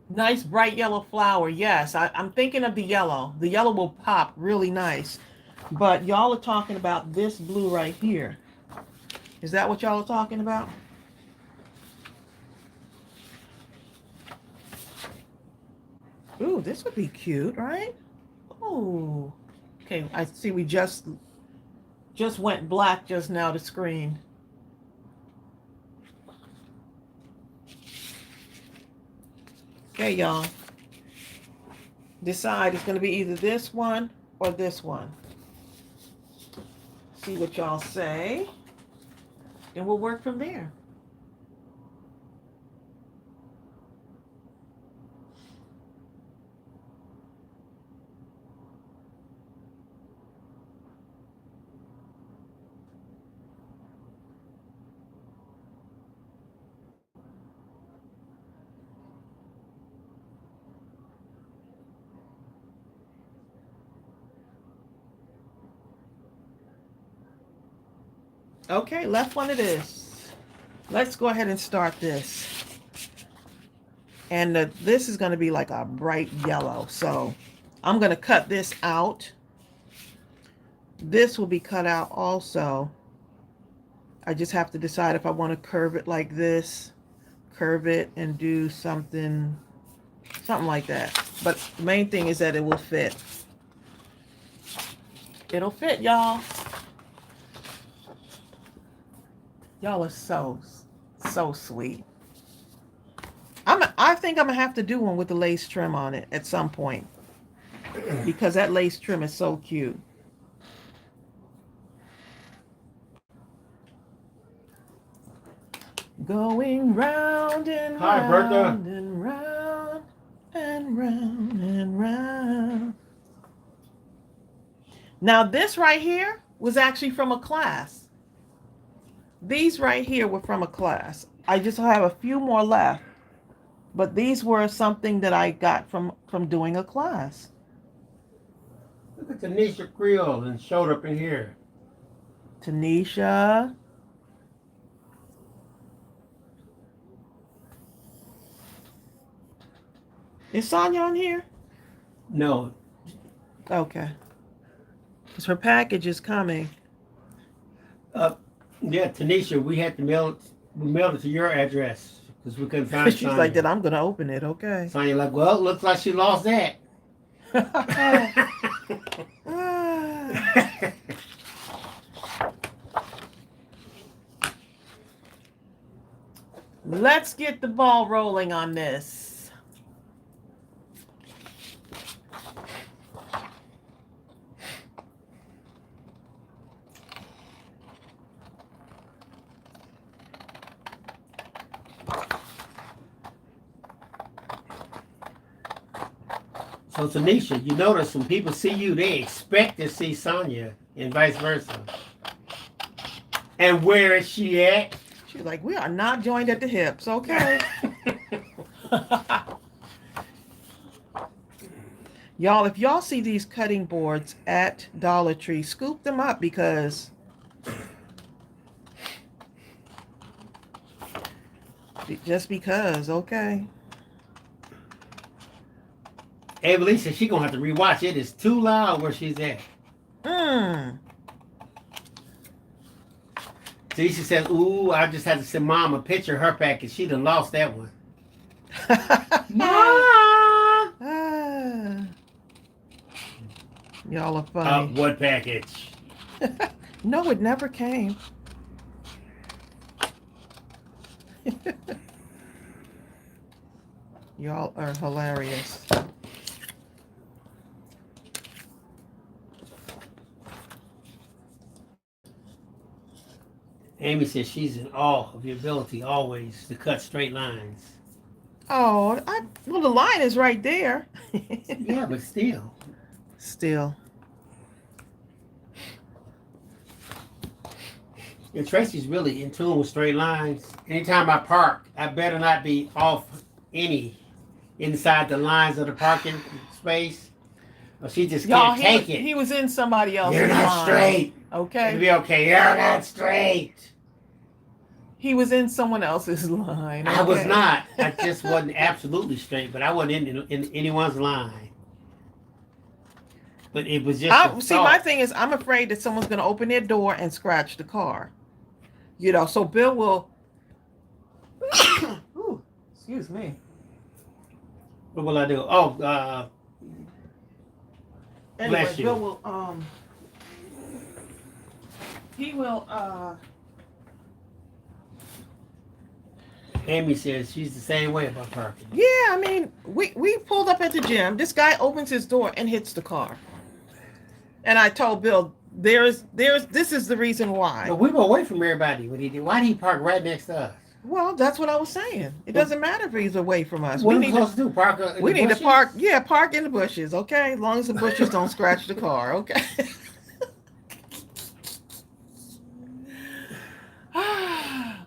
Nice bright yellow flower. Yes, I'm thinking of the yellow. The yellow will pop really nice. But y'all are talking about this blue right here. Is that what y'all are talking about? Ooh, this would be cute, right? Oh, okay. I see. We just went black just now. The screen. Okay, y'all. Decide. It's going to be either this one or this one. See what y'all say, and we'll work from there. Okay, left one it is. Let's go ahead and start this. And this is going to be like a bright yellow. So I'm going to cut this out. This will be cut out also. I just have to decide if I want to curve it like this. Curve it and do something like that. But the main thing is that it will fit. It'll fit, y'all. Y'all are so sweet. I think I'm gonna have to do one with the lace trim on it at some point, because that lace trim is so cute. Going round and round and round and round and round. Now this right here was actually from a class. These right here were from a class. I just have a few more left. But these were something that I got from doing a class. Look at Tanisha Creole and showed up in here. Tanisha. Is Sonia on here? No. Okay. Because her package is coming. Yeah, Tanisha, we had to mailed it to your address because we couldn't find She's Sonia. like, that I'm going to open it, okay. Sonia like, well, looks like she lost that. Let's get the ball rolling on this. So Tanisha, you notice when people see you, they expect to see Sonia and vice versa. And where is she at? She's like, we are not joined at the hips, okay? Y'all, if y'all see these cutting boards at Dollar Tree, scoop them up because just because, okay? Evelyn said she's going to have to rewatch it. It's too loud where she's at. See, she said, ooh, I just had to send Mom a picture of her package. She done lost that one. Mom! Y'all are funny. What package? No, it never came. Y'all are hilarious. Amy says she's in awe of your ability always to cut straight lines. Oh, well, the line is right there. Yeah, but still. Still. Yeah, Tracy's really in tune with straight lines. Anytime I park, I better not be off any inside the lines of the parking space, or she just can't take it. He was in somebody else's You're not line. straight. Okay. It'll be okay. You're not straight. He was in someone else's line. Okay? I was not. I just wasn't absolutely straight, but I wasn't in anyone's line. But it was just. See, my thing is, I'm afraid that someone's going to open their door and scratch the car. You know, so Bill will. Ooh, excuse me. What will I do? Oh, Anyway, bless you. Bill will he will Amy says she's the same way about parking. yeah, I mean, we pulled up at the gym. This guy opens his door and hits the car. And I told Bill, this is the reason why. But we were away from everybody when he did. Why did he park right next to us? Well, that's what I was saying. It doesn't matter if he's away from us. What we are we need supposed to do? Park in we the need bushes? to park, yeah, park in the bushes, okay? As long as the bushes don't scratch the car, okay?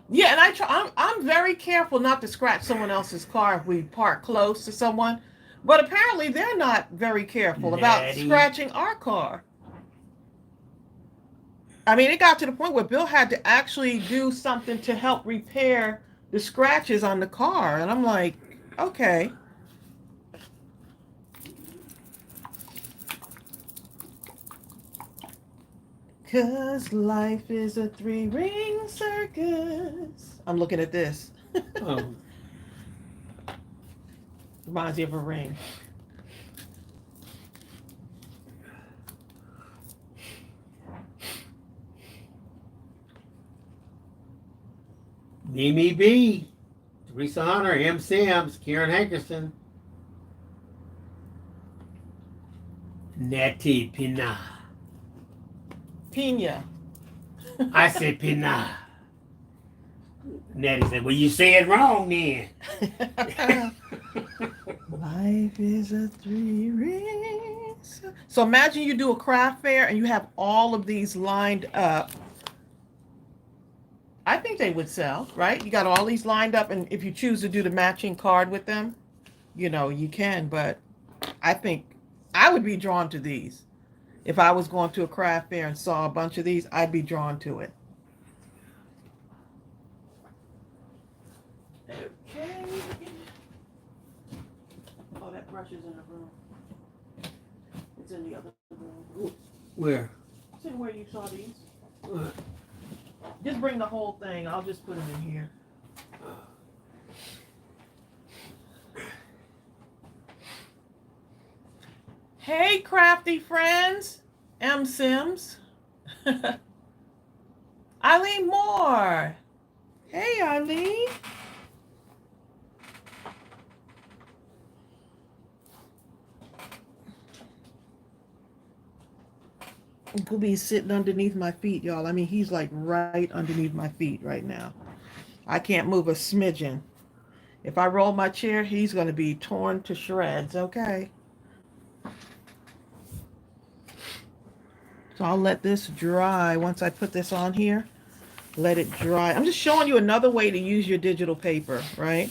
Yeah, and I'm very careful not to scratch someone else's car if we park close to someone. But apparently they're not very careful about Natty. scratching our car. I mean, it got to the point where Bill had to actually do something to help repair the scratches on the car. And I'm like, okay. Cause life is a 3-ring circus. I'm looking at this. Oh. Reminds you of a ring. Mimi B, Teresa Hunter, M. Sims, Karen Hankerson, Natty Pina. Pina. I said Pina. Natty said, well, you say it wrong then. Life is a 3-ring circus. So imagine you do a craft fair and you have all of these lined up. I think they would sell, right? You got all these lined up, and if you choose to do the matching card with them, you can, but I think I would be drawn to these. If I was going to a craft fair and saw a bunch of these, I'd be drawn to it. Okay. Oh, that brush is in the room. It's in the other room. Where? It's in where you saw these. What? Just bring the whole thing. I'll just put them in here. Hey, crafty friends. M. Sims. Eileen Moore. Hey, Eileen. Could be sitting underneath my feet, y'all. I mean, he's like right underneath my feet right now. I can't move a smidgen. If I roll my chair, he's going to be torn to shreds, okay? So I'll let this dry. Once I put this on here, let it dry. I'm just showing you another way to use your digital paper, right?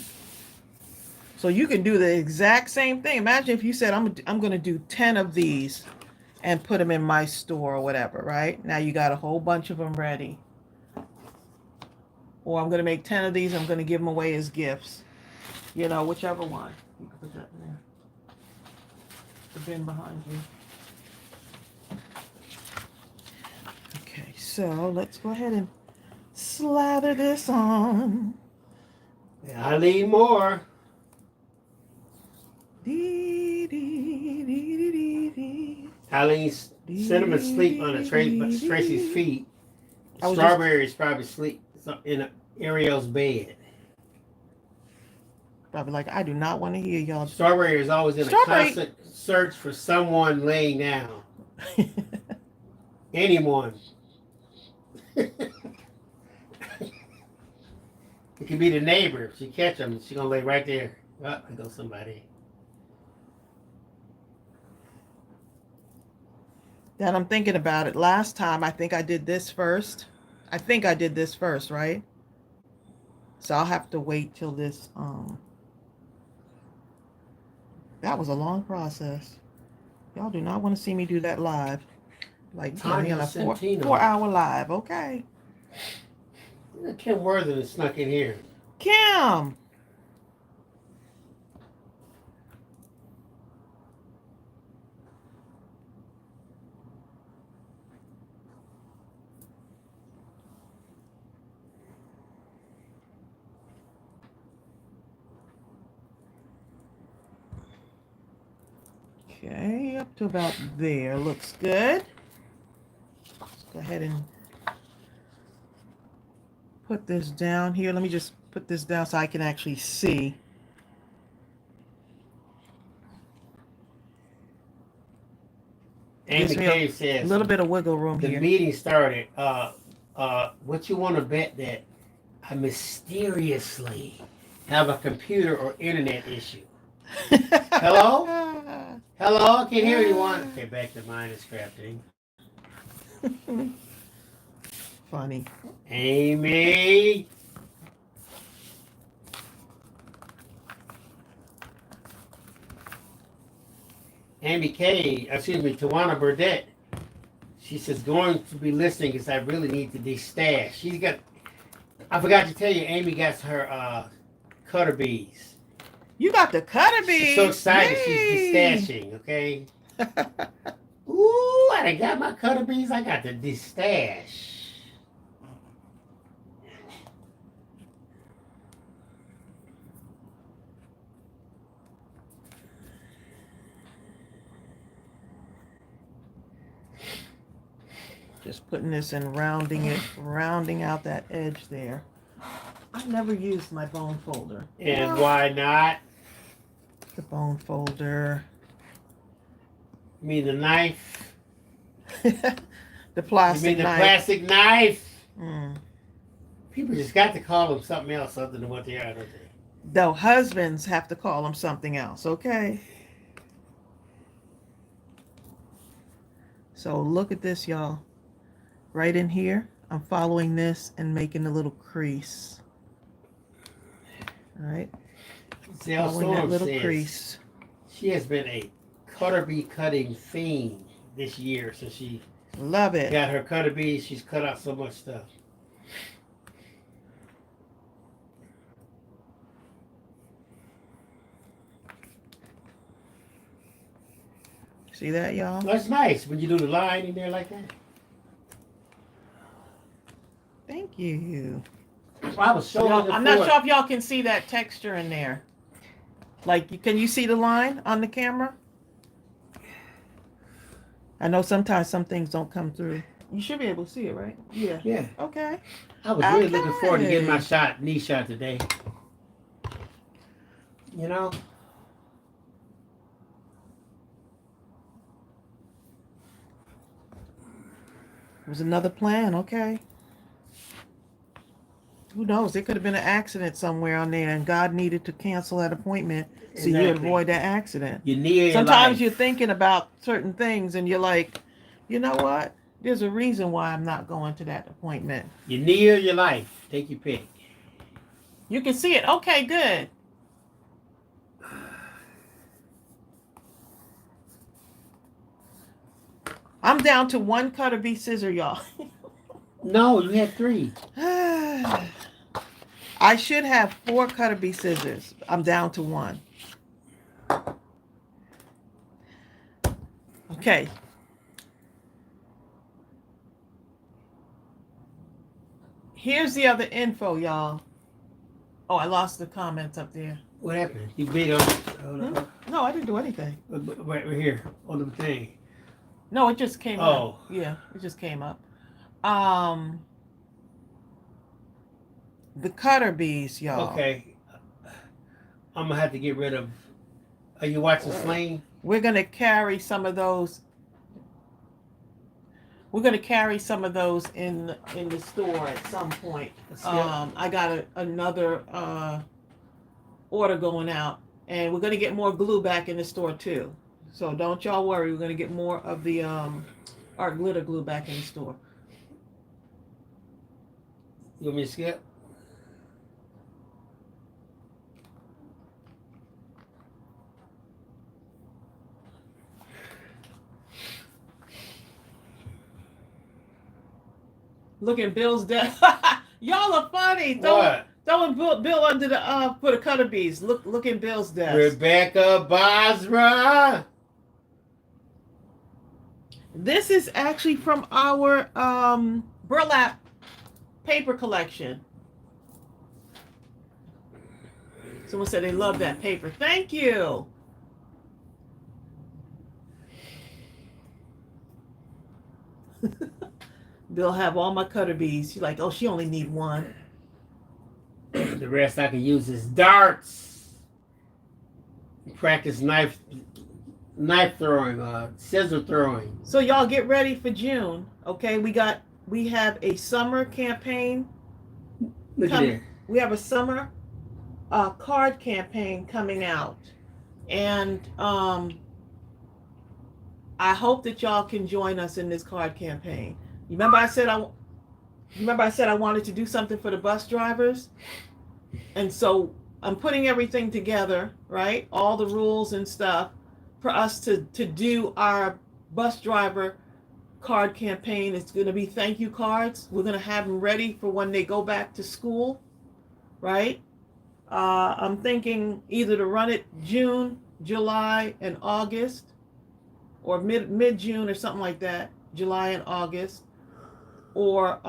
So you can do the exact same thing. Imagine if you said, I'm going to do 10 of these and put them in my store or whatever, right? Now you got a whole bunch of them ready. Or I'm going to make 10 of these. I'm going to give them away as gifts. Whichever one. You can put that in there. The bin behind you. Okay, so let's go ahead and slather this on. Eileen Moore. Dee, dee, dee, dee, dee, dee. Eileen's cinnamon sleep on Tracy's feet. Strawberries probably sleep in Ariel's bed. Probably like, I do not want to hear y'all. Strawberry is always in a constant search for someone laying down. Anyone. It could be the neighbor. If she catch them, she's going to lay right there. Oh, there goes somebody. Then I'm thinking about it. Last time, I think I did this first. Right? So I'll have to wait till this, that was a long process. Y'all do not want to see me do that live. Like, me on a 4-hour live, okay? Kim Worthing is snuck in here. Kim! up to about there. Looks good. Let's go ahead and put this down here. Let me just put this down so I can actually see. Amy Gives me Cave says a little bit of wiggle room the here. meeting started. What you want to bet that I mysteriously have a computer or internet issue? Hello? Hello? I can't hear anyone. Okay, back to Mindless Crafting. Funny. Amy. Amy K, Tawana Burdette. She says, going to be listening because I really need to de-stash. I forgot to tell you, Amy got her cutter bees. You got the cutter bees. She's so excited. Yay. She's de-stashing, okay? Ooh, I done got my cutter bees. I got the de-stash. Just putting this and rounding out that edge there. I've never used my bone folder. And why not? The bone folder. You mean the knife? The plastic You mean the knife. plastic knife? Mm. People just got to call them something else other than what they are, don't they? Though husbands have to call them something else, okay? So look at this, y'all. Right in here, I'm following this and making a little crease. All right. Following that little crease. She has been a cutter bee cutting fiend this year since she Love it. got her cutter bees. She's cut out so much stuff. See that, y'all? That's nice when you do the line in there like that. Thank you. Well, I was showing I'm not sure if y'all can see that texture in there. Like, can you see the line on the camera? I know sometimes some things don't come through. You should be able to see it, right? Yeah. Yeah. Okay. I was really looking forward to getting my knee shot today. You know? It was another plan, okay. Who knows? There could have been an accident somewhere on there, and God needed to cancel that appointment so you avoid that accident. Sometimes you're thinking about certain things, and you're like, you know what? There's a reason why I'm not going to that appointment. Your knee or your life. Take your pick. You can see it. Okay, good. I'm down to one cutter bee scissor, y'all. No, you had 3. I should have 4 cutter bee scissors. I'm down to 1. Okay. Here's the other info, y'all. Oh, I lost the comments up there. What happened? You beat on. No, I didn't do anything. Right here on the thing. No, it just came up. Yeah, it just came up. The cutter bees, y'all. Okay. I'm gonna have to get rid of. Are you watching Sling? We're gonna carry some of those. We're gonna carry some of those in the store at some point. I got another order going out, and we're gonna get more glue back in the store too. So don't y'all worry. We're gonna get more of the art glitter glue back in the store. You want me to skip? Look at Bill's desk. Y'all are funny. What? Throwing Bill under the for the cutter bees. Look at Bill's desk. Rebecca Basra. This is actually from our burlap paper collection. Someone said they love that paper. Thank you. They'll have all my cutter beads. She's like, oh, she only need one. The rest I can use is darts. Practice knife throwing, scissor throwing. So y'all get ready for June. Okay, we have a summer campaign. Look at there. We have a summer card campaign coming out, and I hope that y'all can join us in this card campaign. Remember I said I wanted to do something for the bus drivers, and so I'm putting everything together, right? All the rules and stuff for us to do our bus driver card campaign. It's going to be thank you cards. We're going to have them ready for when they go back to school, right? I'm thinking either to run it June, July, and August, or mid-June or something like that, July and August, or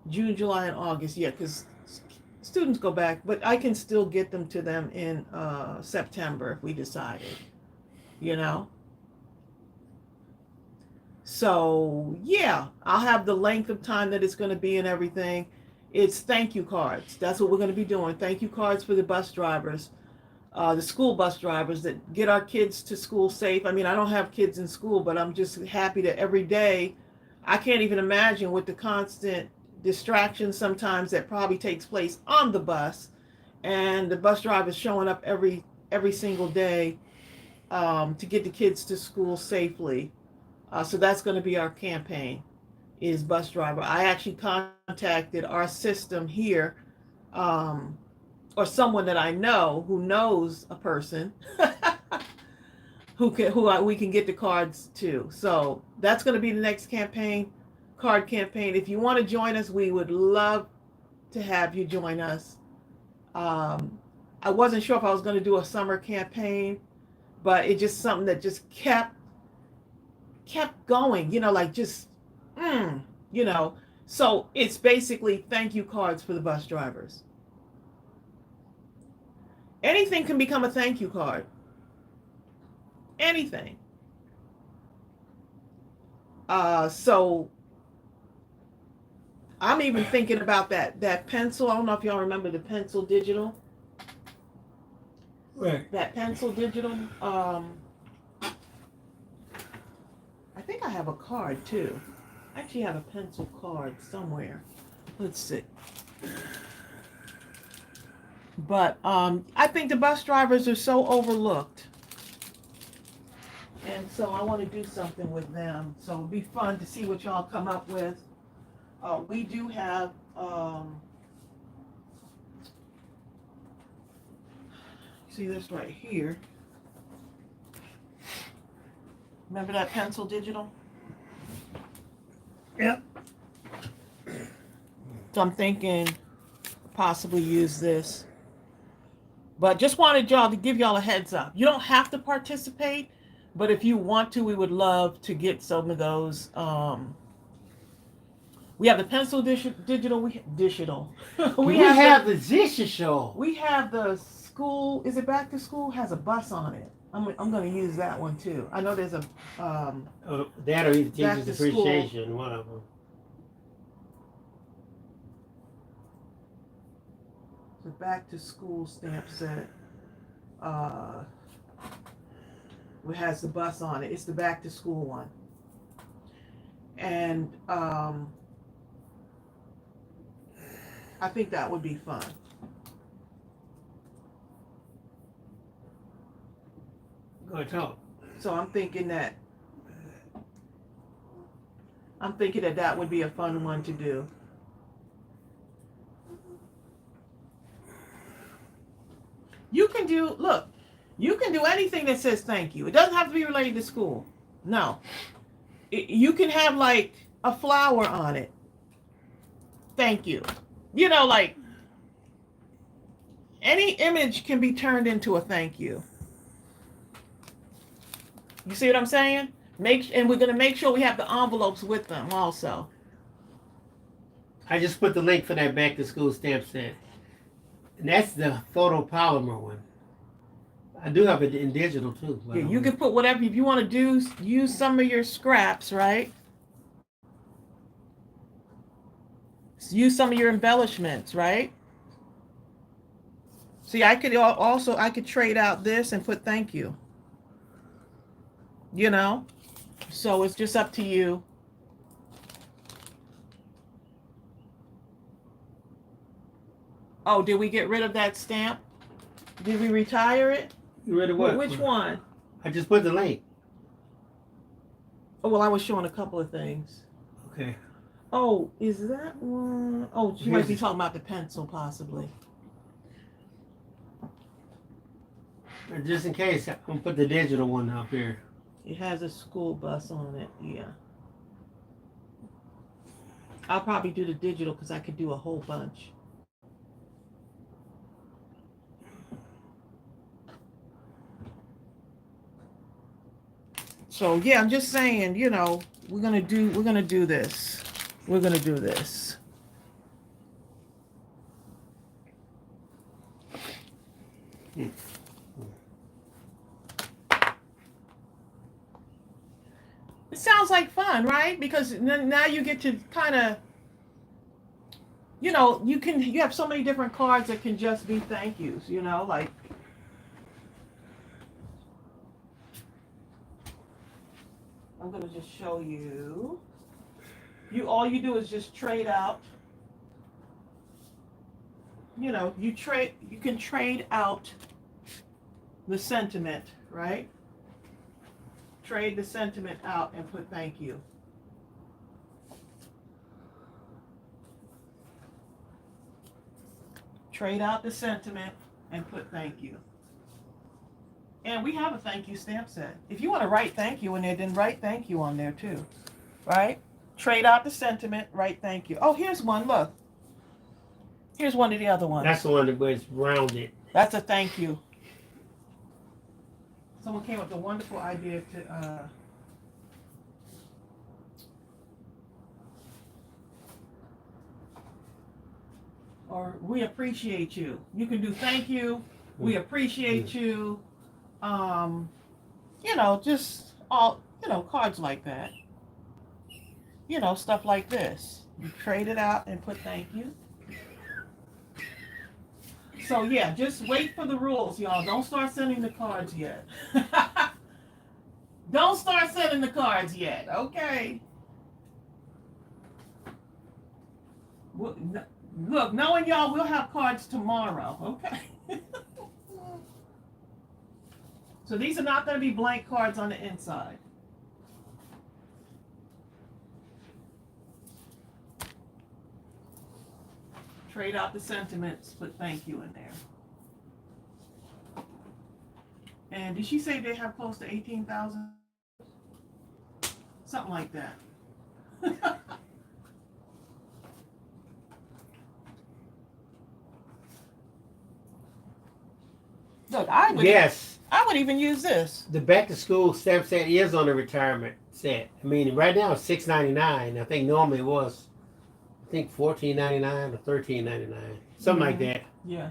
June, July, and August. Yeah, because students go back, but I can still get them to them in September if we decided, you know. So yeah, I'll have the length of time that it's going to be and everything. It's thank you cards. That's what we're going to be doing. Thank you cards for the bus drivers, the school bus drivers that get our kids to school safe. I mean, I don't have kids in school, but I'm just happy that every day, I can't even imagine with the constant distraction sometimes that probably takes place on the bus, and the bus drivers showing up every single day to get the kids to school safely. So that's going to be our campaign, is bus driver. I actually contacted our system here, or someone that I know who knows a person who we can get the cards to. So that's going to be the next card campaign. If you want to join us, we would love to have you join us. I wasn't sure if I was going to do a summer campaign, but it's just something that just kept going, like just, so it's basically thank you cards for the bus drivers. Anything can become a thank you card. Anything. So I'm even thinking about that pencil. I don't know if y'all remember the pencil digital. Right. That pencil digital. I think I have a card too. I actually have a pencil card somewhere. Let's see. But I think the bus drivers are so overlooked. And so I want to do something with them. So it'll be fun to see what y'all come up with. We do have, see this right here. Remember that pencil digital? Yep. So I'm thinking possibly use this. But just wanted y'all to give y'all a heads up. You don't have to participate, but if you want to, we would love to get some of those. We have the pencil digital. Digital. we have the digital. We have the school. Is it back to school? Has a bus on it. I'm going to use that one too. I know there's a that or Teachers Appreciation, school. One of them. The back to school stamp set. It has the bus on it. It's the back to school one. And I think that would be fun. Go talk. So I'm thinking that that would be a fun one to do. You can do anything that says thank you. It doesn't have to be related to school. No. You can have like a flower on it. Thank you. Like any image can be turned into a thank you. You see what I'm saying? And we're going to make sure we have the envelopes with them also. I just put the link for that back to school stamp set. And that's the photopolymer one. I do have it in digital too. Yeah, you can put whatever, if you want to do, use some of your scraps, right? Use some of your embellishments, right? See, I could also, I could trade out this and put thank you. You know? So it's just up to you. Oh, did we get rid of that stamp? Did we retire it? You ready? What? Which one? I just put the link. Oh, well, I was showing a couple of things. Okay. Oh, is that one? Oh, she might be talking about the pencil, possibly. Just in case, I'm gonna put the digital one up here. It has a school bus on it, yeah. I'll probably do the digital because I could do a whole bunch. So yeah, I'm just saying, you know, we're gonna do this. We're gonna do this. It sounds like fun, right? Because now you get to kind of, you know, you have so many different cards that can just be thank yous, you know, like. I'm gonna just show you. All you do is just trade out. You know, you can trade out the sentiment, right? Trade the sentiment out and put thank you. Trade out the sentiment and put thank you. And we have a thank you stamp set. If you want to write thank you in there, then write thank you on there too. Right? Trade out the sentiment, write thank you. Oh, here's one, look. Here's one of the other ones. That's the one that was rounded. That's a thank you. Someone came up with a wonderful idea to or we appreciate you. You can do thank you, we appreciate you. You know, just all, you know, cards like that. You know, stuff like this. You trade it out and put thank you. So yeah, just wait for the rules, y'all. Don't start sending the cards yet. Don't start sending the cards yet, okay? Look, knowing y'all, we'll have cards tomorrow, okay? So these are not going to be blank cards on the inside. Trade out the sentiments, put thank you in there. And did she say they have close to 18,000? Something like that. Look, I would even use this. The back to school stamp set is on the retirement set. I mean, right now it's $6.99. I think normally it was, I think $14.99 or $13.99, something like that. Yeah.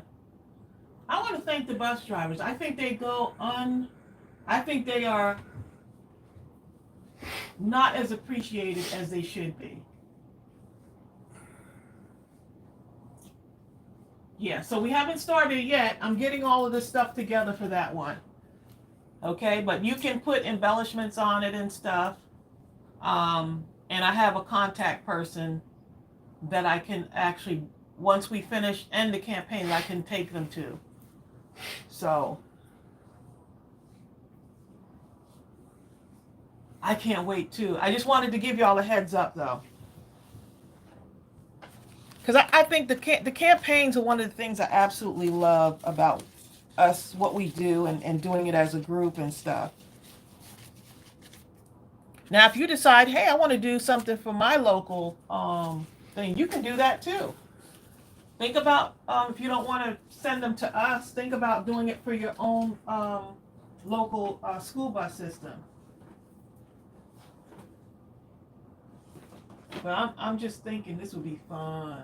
I want to thank the bus drivers. I think they I think they are not as appreciated as they should be. Yeah, so we haven't started yet. I'm getting all of this stuff together for that one. Okay, but you can put embellishments on it and stuff. And I have a contact person that I can actually, once we finish end the campaign, I can take them to. So I can't wait too. I just wanted to give y'all a heads up though. Because I think the campaigns are one of the things I absolutely love about us, what we do, and doing it as a group and stuff. Now, if you decide, hey, I want to do something for my local thing, you can do that too. Think about, if you don't want to send them to us, think about doing it for your own local school bus system. But I'm just thinking this would be fun.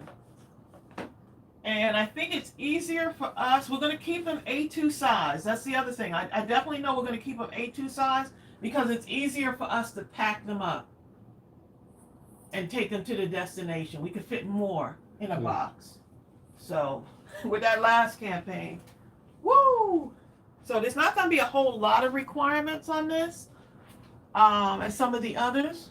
And I think it's easier for us. We're going to keep them A2 size. That's the other thing. I definitely know we're going to keep them A2 size because it's easier for us to pack them up and take them to the destination. We could fit more in a box. So with that last campaign, woo! So there's not going to be a whole lot of requirements on this, as some of the others.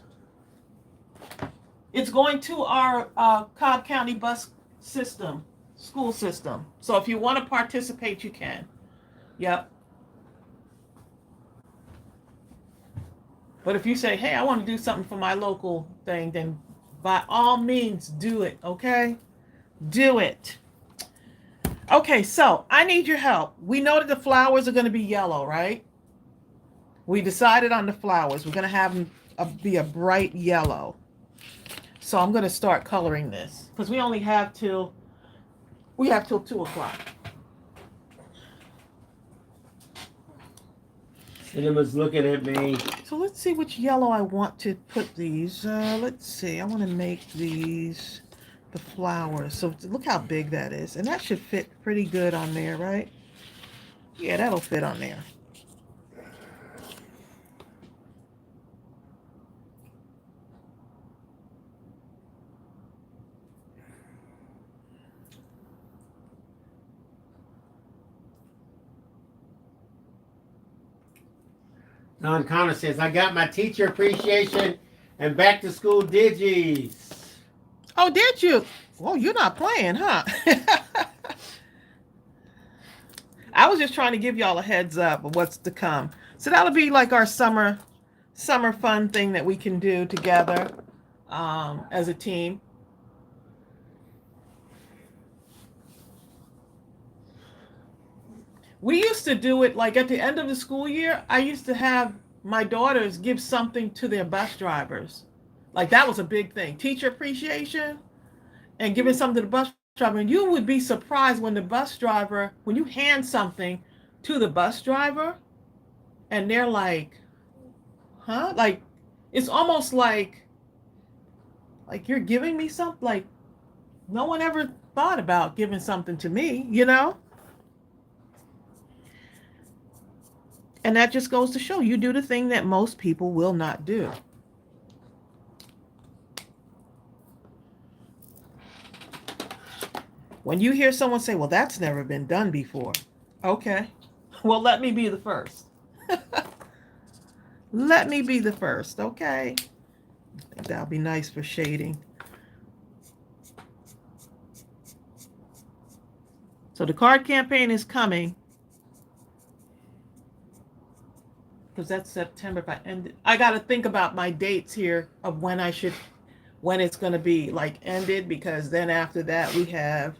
It's going to our Cobb County bus system, school system. So if you want to participate, you can. Yep. But if you say, hey, I want to do something for my local thing, then by all means, do it, okay? Do it. Okay, so I need your help. We know that the flowers are going to be yellow, right? We decided on the flowers. We're going to have them be a bright yellow. So I'm going to start coloring this because we only have till 2 o'clock. Cinema's looking at me. So let's see which yellow I want to put these. Let's see. I want to make these the flowers. So look how big that is. And that should fit pretty good on there, right? Yeah, that'll fit on there. Don Connor says, I got my teacher appreciation and back to school digis. Oh, did you? Oh, you're not playing, huh? I was just trying to give y'all a heads up of what's to come. So that'll be like our summer fun thing that we can do together as a team. We used to do it like at the end of the school year. I used to have my daughters give something to their bus drivers. Like that was a big thing. Teacher appreciation and giving something to the bus driver. And you would be surprised when you hand something to the bus driver and they're like, huh? Like, it's almost like you're giving me something. Like, no one ever thought about giving something to me, you know? And that just goes to show you do the thing that most people will not do. When you hear someone say, well, that's never been done before. Okay. Well, let me be the first. Let me be the first, okay? I think that'll be nice for shading. So the card campaign is coming. Because that's September. I got to think about my dates here of when it's going to be like ended, because then after that we have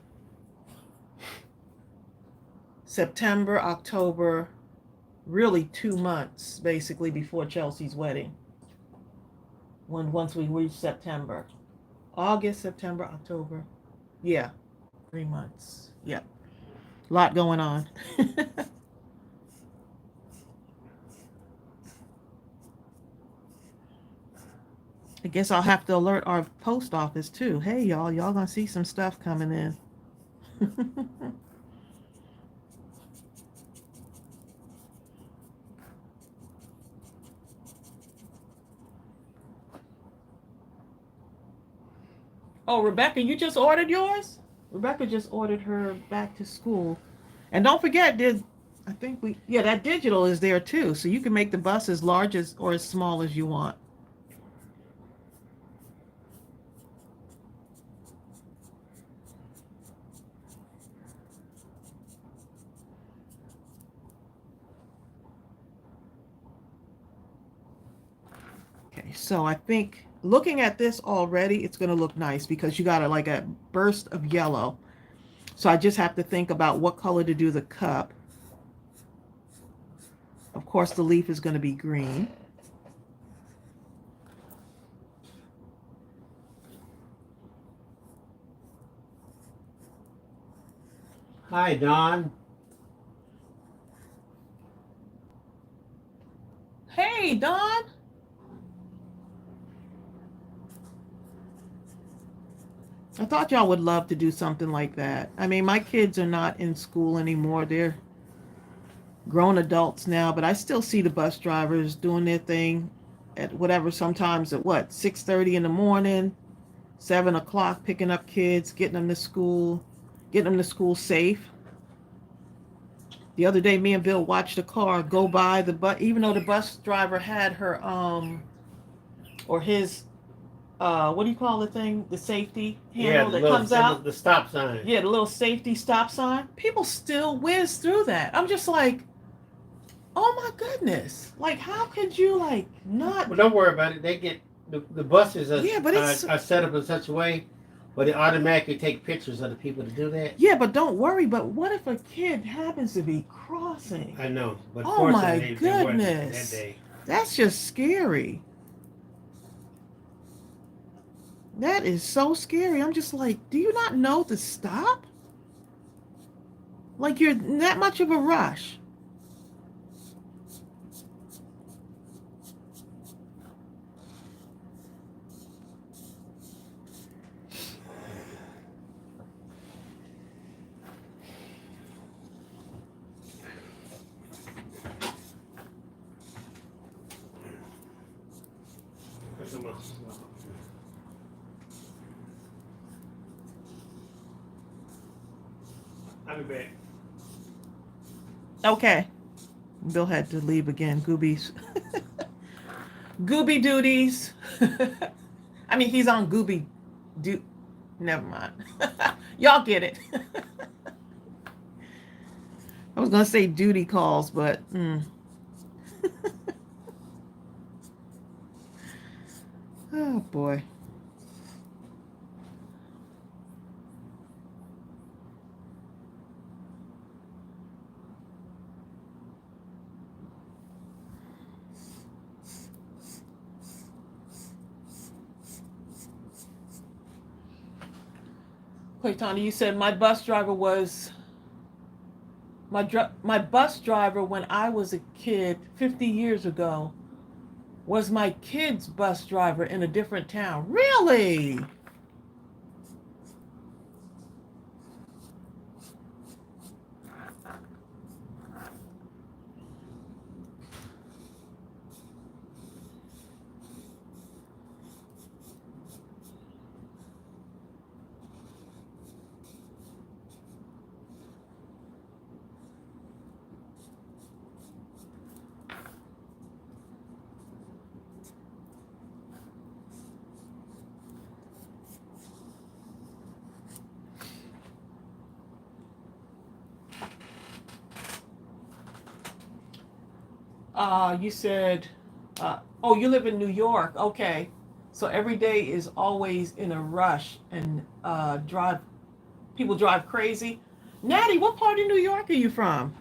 September, October, really 2 months basically before Chelsea's wedding. Once we reach September, August, September, October, yeah, 3 months. Yeah, a lot going on. I guess I'll have to alert our post office too. Hey, y'all gonna see some stuff coming in. Oh, Rebecca, you just ordered yours? Rebecca just ordered her back to school. And don't forget, that digital is there too. So you can make the bus as large as or as small as you want. Okay, so I think looking at this already, it's going to look nice because you got a burst of yellow. So I just have to think about what color to do the cup. Of course, the leaf is going to be green. Hi, Don. Hey, Don. I thought y'all would love to do something like that. I mean, my kids are not in school anymore. They're grown adults now, but I still see the bus drivers doing their thing at whatever, sometimes at what, 6:30 in the morning, 7 o'clock, picking up kids, getting them to school safe. The other day, me and Bill watched a car go by the bus, even though the bus driver had her, or his, what do you call the thing? The safety handle that comes out? The stop sign. Yeah, the little safety stop sign. People still whiz through that. I'm just like, oh my goodness. Like, how could you, like, not? Well, don't worry about it. They get, the buses Yeah, but are set up in such a way where they automatically take pictures of the people to do that. Yeah, but don't worry. But what if a kid happens to be crossing? I know, but Oh my they goodness. that day. That's just scary. That is so scary. I'm just like, do you not know to stop? Like, you're in that much of a rush. I'll be back. Okay. Bill had to leave again. Goobies. Gooby duties. I mean, he's on Gooby. Never mind. Y'all get it. I was going to say duty calls, but... Oh, boy. Tony, you said my bus driver when I was a kid 50 years ago was my kid's bus driver in a different town. Really? You said, oh, you live in New York. Okay. So every day is always in a rush and people drive crazy. Natty, what part of New York are you from?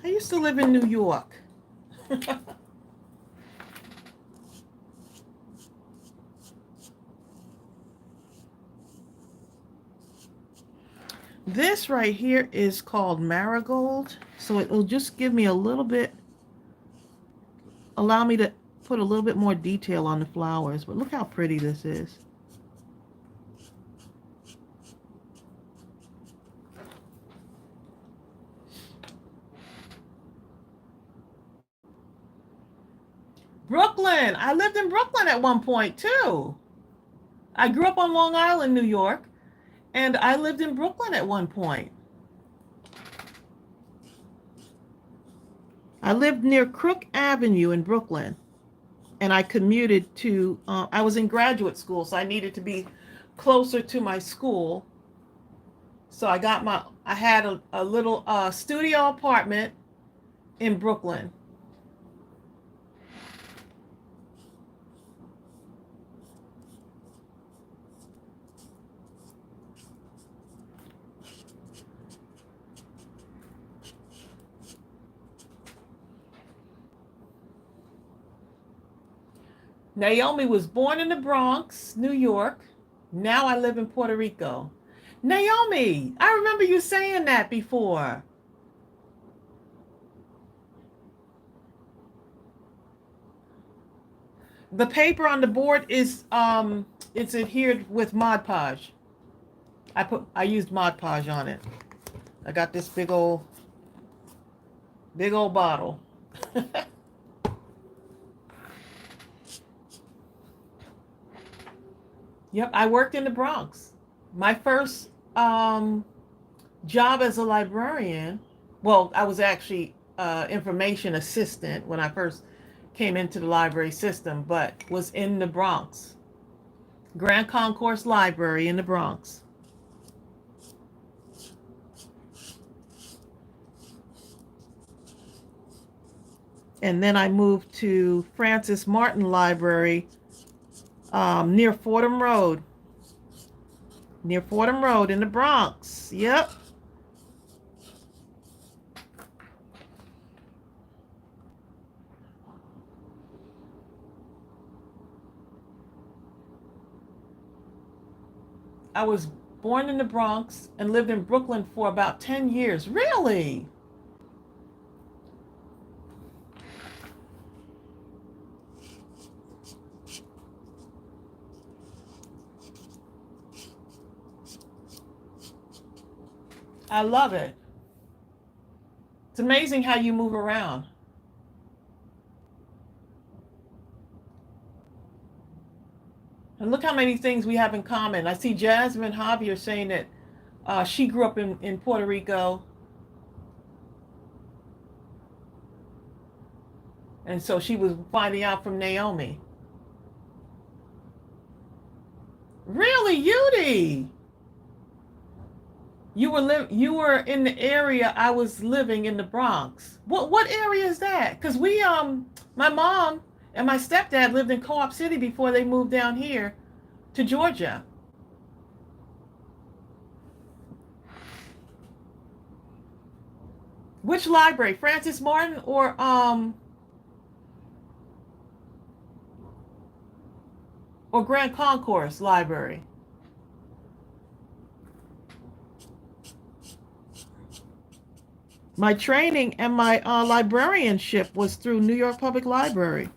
I used to live in New York. This right here is called marigold, so it will just give me a little bit, allow me to put a little bit more detail on the flowers, but look how pretty this is. Brooklyn. I lived in Brooklyn at one point too. I grew up on Long Island, New York, and I lived in Brooklyn at one point. I lived near Crook Avenue in Brooklyn, and I commuted to, I was in graduate school, so I needed to be closer to my school. So I had a little studio apartment in Brooklyn. Naomi was born in the Bronx, New York, Now I live in Puerto Rico. Naomi, I remember you saying that before. The paper on the board is it's adhered with Mod Podge. I used Mod Podge on it. I got this big old bottle. Yep, I worked in the Bronx. My first job as a librarian, well, I was actually information assistant when I first came into the library system, but was in the Bronx. Grand Concourse Library in the Bronx. And then I moved to Francis Martin Library near Fordham Road. Near Fordham Road in the Bronx. Yep. I was born in the Bronx and lived in Brooklyn for about 10 years. Really? I love it. It's amazing how you move around. And look how many things we have in common. I see Jasmine Javier saying that she grew up in Puerto Rico. And so she was finding out from Naomi. Really, Yudi? You were in the area I was living in the Bronx. What area is that? Because my mom and my stepdad lived in Co-op City before they moved down here to Georgia. Which library? Francis Martin or Grand Concourse Library? My training and my librarianship was through New York Public Library.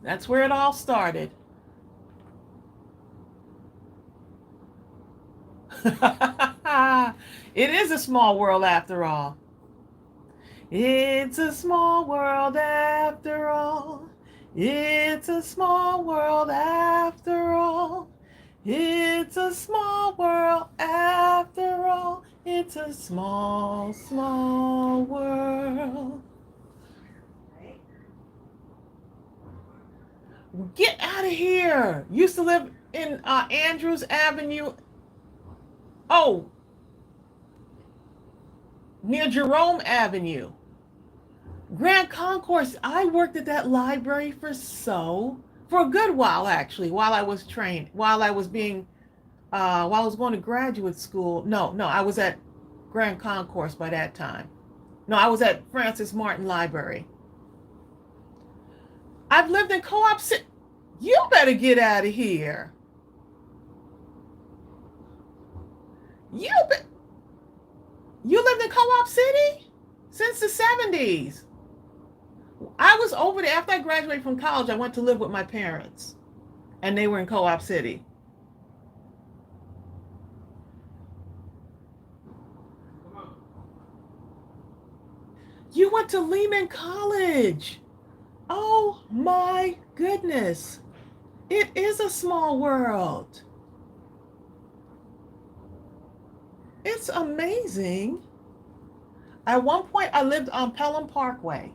That's where it all started. It is a small world after all. It's a small world after all. It's a small world after all. It's a small world after all. It's a small, small world. Get out of here. Used to live in Andrews Avenue. Oh, near Jerome Avenue. Grand Concourse. I worked at that library for a good while, actually, while I was going to graduate school. No, I was at Grand Concourse by that time. No, I was at Francis Martin Library. I've lived in Co-op City. You better get out of here. You lived in Co-op City since the 70s. I was over there after I graduated from college. I went to live with my parents, and they were in Co-op City. You went to Lehman College. Oh my goodness. It is a small world. It's amazing. At one point, I lived on Pelham Parkway.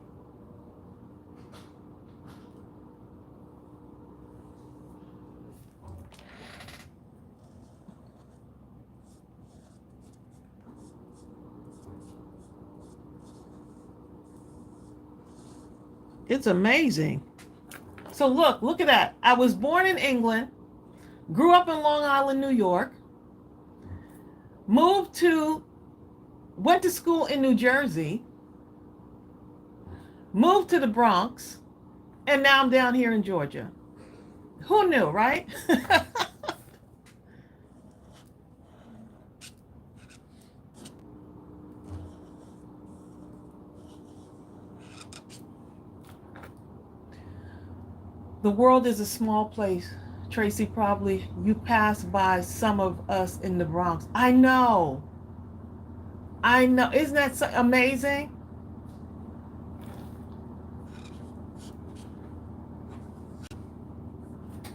It's amazing. So look at that. I was born in England, grew up in Long Island, New York, went to school in New Jersey, moved to the Bronx, and now I'm down here in Georgia. Who knew, right? The world is a small place. Tracey, probably you pass by some of us in the Bronx. I know. I know. Isn't that so amazing?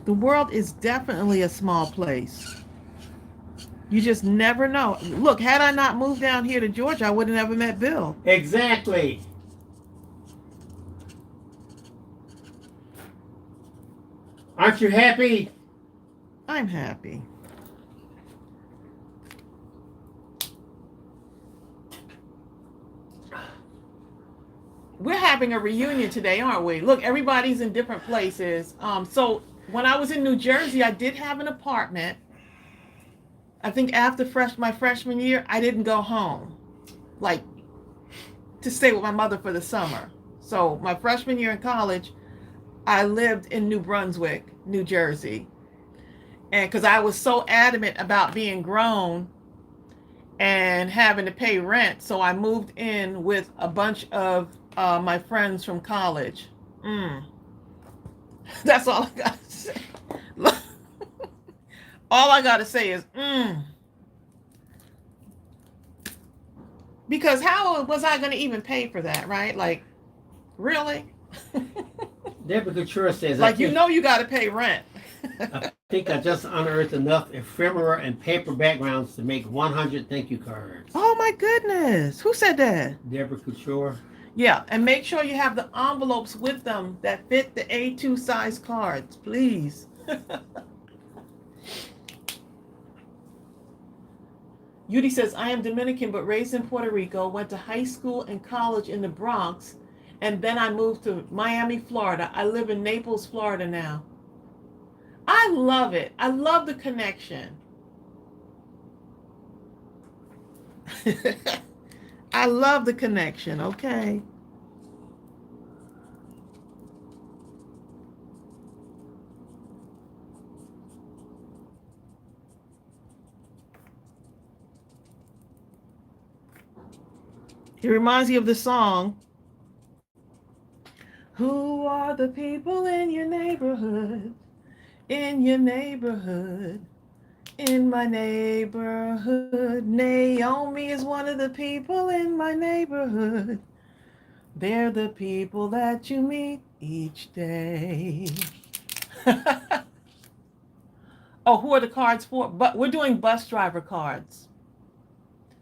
The world is definitely a small place. You just never know. Look, had I not moved down here to Georgia, I would have never met Bill. Exactly. Aren't you happy? I'm happy. We're having a reunion today, aren't we? Look, everybody's in different places. So when I was in New Jersey, I did have an apartment. I think after my freshman year, I didn't go home, like to stay with my mother for the summer. So my freshman year in college, I lived in New Brunswick, New Jersey. And because I was so adamant about being grown and having to pay rent, so I moved in with a bunch of my friends from college. That's all I got to say. All I got to say is, because how was I going to even pay for that, right? Like, really? Deborah Couture says, like, you know you got to pay rent. I think I just unearthed enough ephemera and paper backgrounds to make 100 thank you cards. Oh, my goodness. Who said that? Deborah Couture. Yeah, and make sure you have the envelopes with them that fit the A2 size cards, please. Yudi says, I am Dominican but raised in Puerto Rico, went to high school and college in the Bronx, and then I moved to Miami, Florida. I live in Naples, Florida now. I love it. I love the connection. I love the connection, okay? It reminds me of the song, who are the people in your neighborhood? In your neighborhood? In my neighborhood, Naomi is one of the people in my neighborhood. They're the people that you meet each day. Oh, who are the cards for? But we're doing bus driver cards.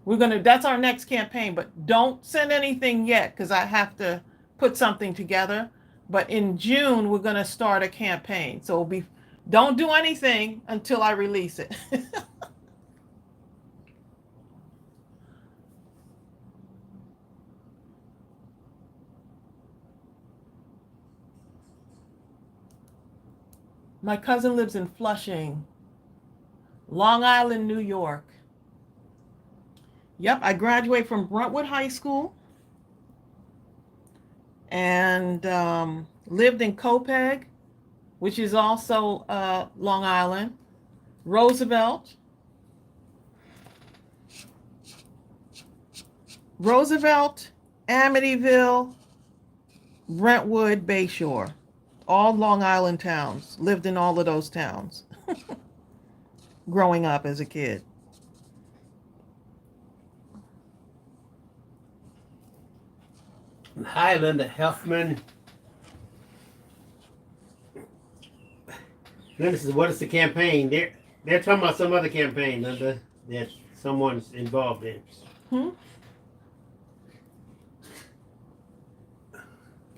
That's our next campaign, but don't send anything yet because I have to put something together. But in June, we're going to start a campaign. So don't do anything until I release it. My cousin lives in Flushing, Long Island, New York. Yep, I graduated from Brentwood High School and lived in Copeg, which is also Long Island, Roosevelt, Amityville, Brentwood, Bayshore, all Long Island towns. Lived in all of those towns growing up as a kid. Hi, Linda Helfman. Linda says, what is the campaign? They're talking about some other campaign, Linda, that someone's involved in.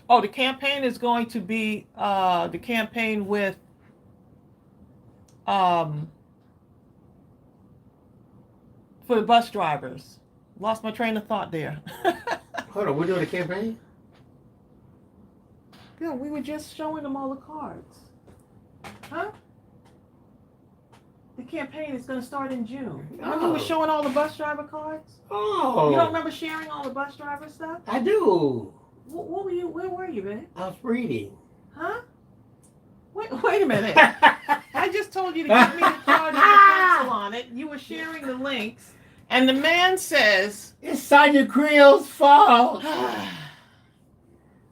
Oh, the campaign is going to be the campaign with for the bus drivers. Lost my train of thought there. Hold on, we're doing a campaign? Yeah, we were just showing them all the cards. Huh? The campaign is going to start in June. Remember we were showing all the bus driver cards? Oh. You don't remember sharing all the bus driver stuff? I do. What were you? Where were you, man? I was reading. Huh? Wait a minute. I just told you to give me the card with the pencil on it. You were sharing the links, and the man says, It's Sonia Creel's fault.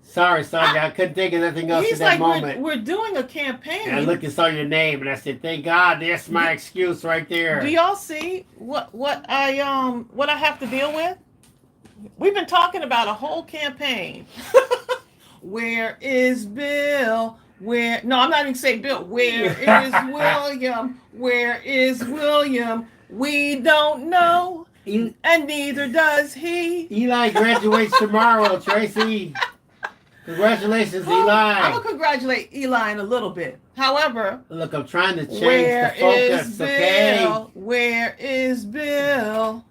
Sorry, Sonia. I couldn't think of nothing else he's at that like, moment. we're doing a campaign. And I looked and saw your name, and I said, "Thank God, that's my excuse right there." Do y'all see what I have to deal with? We've been talking about a whole campaign. Where is Bill? Where? No, I'm not even saying Bill. Where is William? Where is William? We don't know, and neither does he. Eli graduates tomorrow, Tracy. Congratulations, Eli. I'm gonna congratulate Eli in a little bit. However, look, I'm trying to change where the focus. Is Bill? Okay. Where is Bill?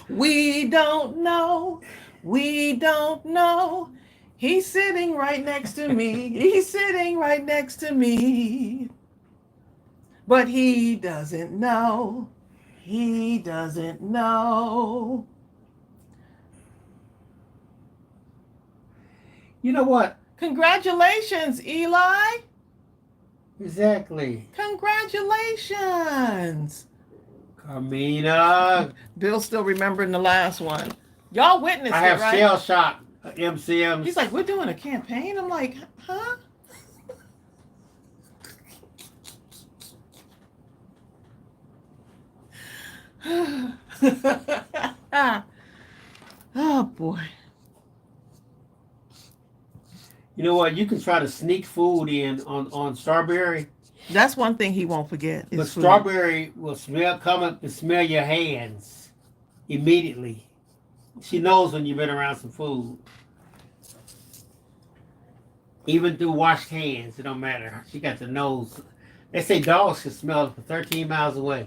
We don't know. We don't know. He's sitting right next to me. He's sitting right next to me. But he doesn't know. He doesn't know. You know what? Congratulations, Eli. Exactly. Congratulations. Carmina. Bill's still remembering the last one. Y'all witnessed I have it, right? shell shock. MCM. He's like, we're doing a campaign? I'm like, huh? Oh, boy. You know what? You can try to sneak food in on Strawberry. That's one thing he won't forget. But Is food. Strawberry will come up and smell your hands immediately. She knows when you've been around some food. Even through washed hands, it don't matter. She got the nose. They say dogs can smell it from 13 miles away.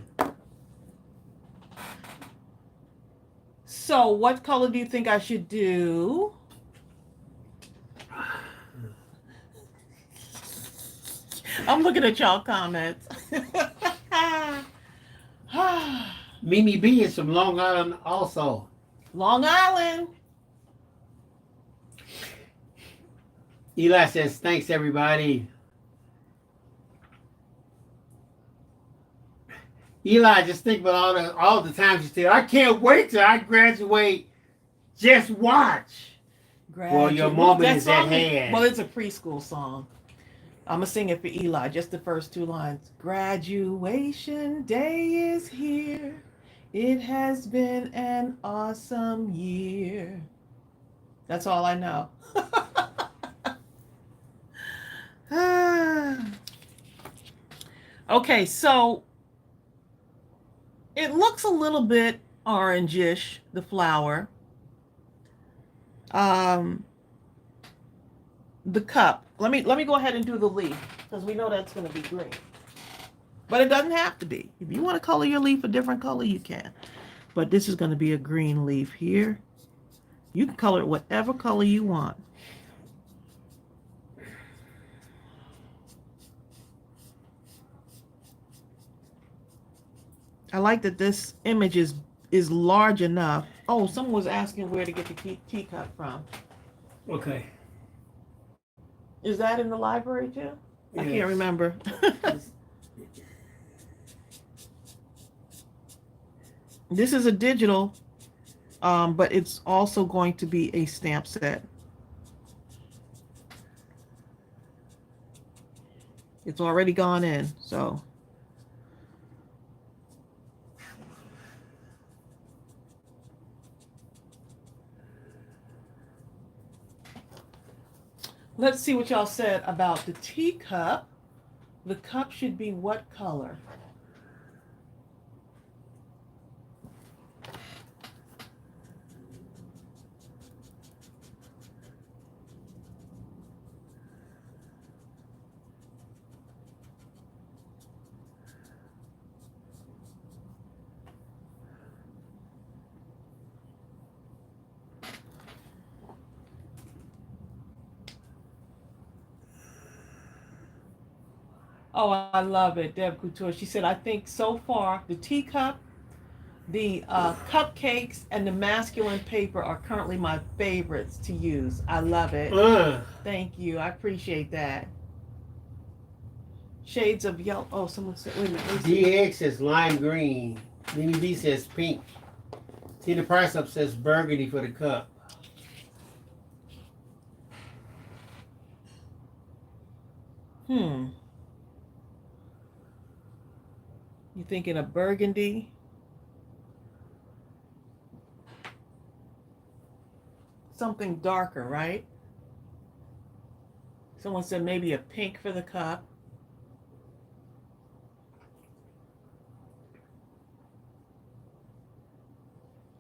So, what color do you think I should do? I'm looking at y'all comments. Mimi B is from Long Island also. Long Island. Eli says, thanks everybody. Eli, just think about all the times you said, I can't wait till I graduate. Just watch. Well, your moment is at hand. Well, it's a preschool song. I'm going to sing it for Eli, just the first two lines. Graduation day is here. It has been an awesome year. That's all I know. Okay, so it looks a little bit orangish, the flower. The cup. Let me go ahead and do the leaf, because we know that's going to be green. But it doesn't have to be. If you want to color your leaf a different color, you can. But this is going to be a green leaf here. You can color it whatever color you want. I like that this image is large enough. Oh, someone was asking where to get the teacup from. Okay. Is that in the library too? Yes. I can't remember. This is a digital, but it's also going to be a stamp set. It's already gone in, so. Let's see what y'all said about the teacup. The cup should be what color? Oh, I love it, Deb Couture. She said, I think so far the teacup The cupcakes and the masculine paper are currently my favorites to use. I love it. Thank you. I appreciate that. Shades of yellow. Oh, someone said, wait a minute. DX says lime green. Mimi B says pink. Tina Price Up says burgundy for the cup. You thinking of burgundy? Something darker, right? Someone said maybe a pink for the cup.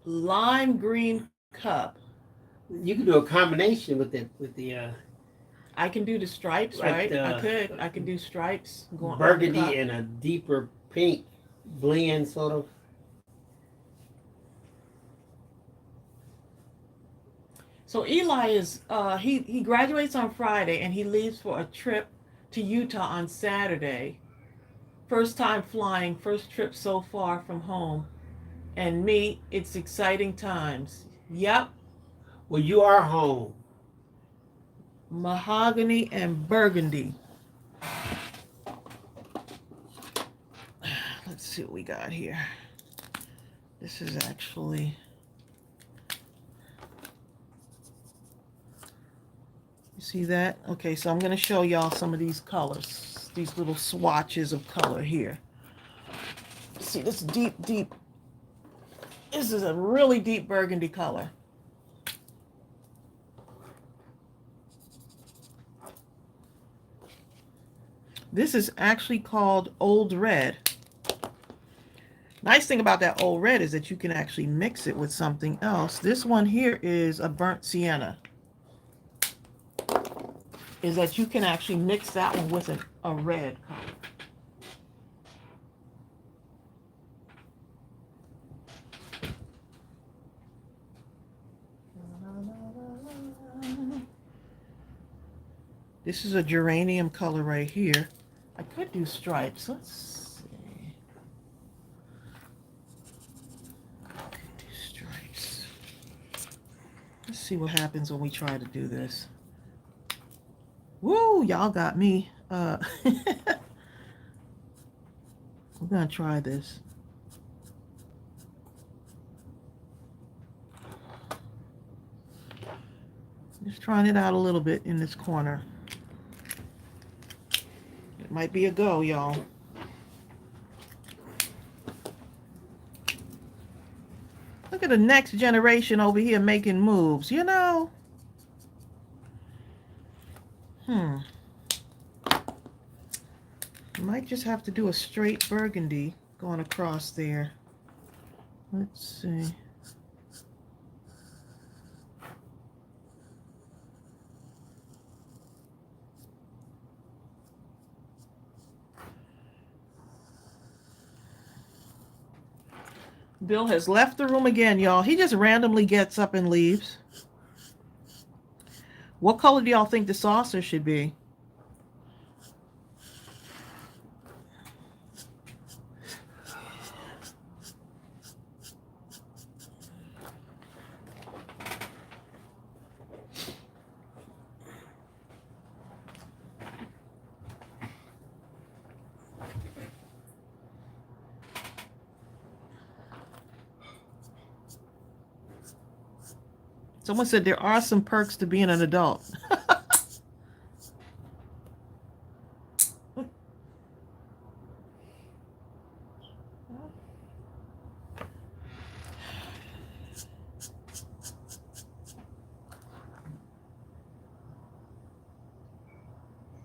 Lime green cup. You can do a combination with the I can do the stripes, like right? the I could do stripes. Going burgundy and a deeper pink blend, sort of. So Eli is he graduates on Friday and he leaves for a trip to Utah on Saturday. First time flying, first trip so far from home. And me, it's exciting times. Yep. Well, you are home. Mahogany and burgundy. Let's see what we got here. This is actually... You see that? Okay, so I'm going to show y'all some of these colors. These little swatches of color here. See, this deep... This is a really deep burgundy color. This is actually called Old Red. Nice thing about that Old Red is that you can actually mix it with something else. This one here is a burnt sienna. Is that you can actually mix that one with a red color. This is a geranium color right here. I could do stripes. Let's see. I could do stripes. Let's see what happens when we try to do this. Woo, y'all got me. We're gonna try this. Just trying it out a little bit in this corner. It might be a go, y'all. Look at the next generation over here making moves, you know? Might just have to do a straight burgundy going across there. Let's see. Bill has left the room again, y'all. He just randomly gets up and leaves. What color do y'all think the saucer should be? Someone said there are some perks to being an adult.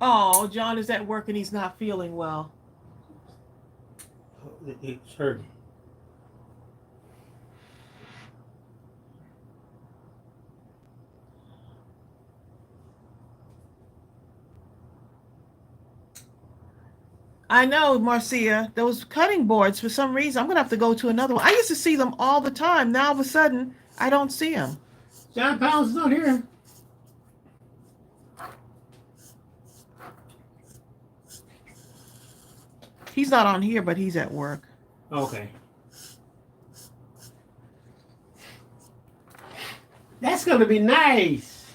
Oh, John is at work and he's not feeling well. It's hurting. I know, Marcia, those cutting boards, for some reason, I'm going to have to go to another one. I used to see them all the time. Now, all of a sudden, I don't see them. John Pounds is not here. He's not on here, but he's at work. Okay. That's going to be nice.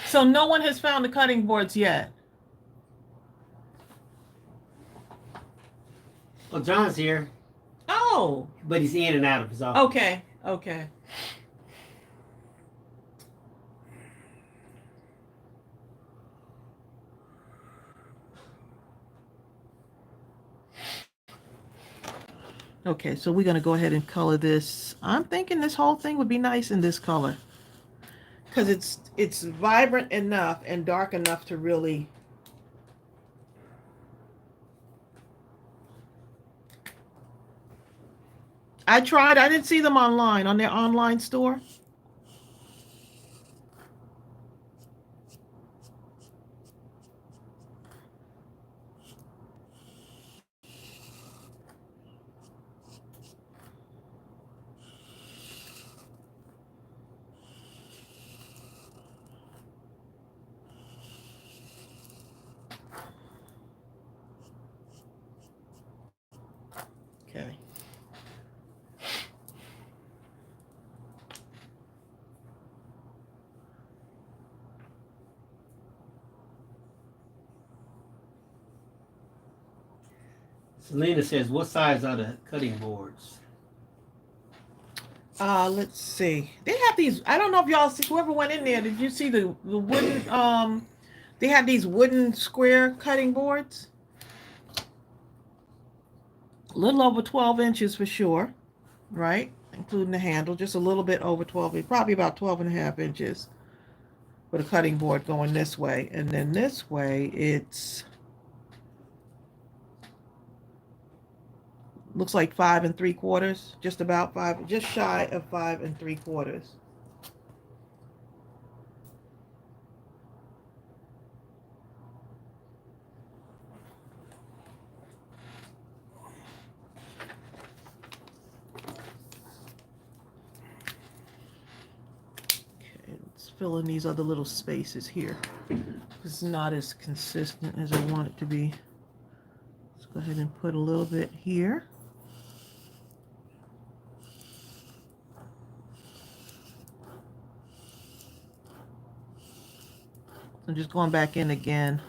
So no one has found the cutting boards yet. Well, John's here. Oh. But he's in and out of his office. Okay. Okay. Okay, so we're going to go ahead and color this. I'm thinking this whole thing would be nice in this color. Because it's vibrant enough and dark enough to really... I tried. I didn't see them online, on their online store. Okay. Selena says, what size are the cutting boards? Let's see. They have these, I don't know if y'all see, whoever went in there, did you see the wooden, they have these wooden square cutting boards? A little over 12 inches for sure, right? Including the handle, just a little bit over 12, probably about 12 and a half inches for the cutting board going this way. And then this way, it's, looks like 5 3/4, just about 5, just shy of 5 3/4. Fill in these other little spaces here. It's not as consistent as I want it to be. Let's go ahead and put a little bit here. I'm just going back in again.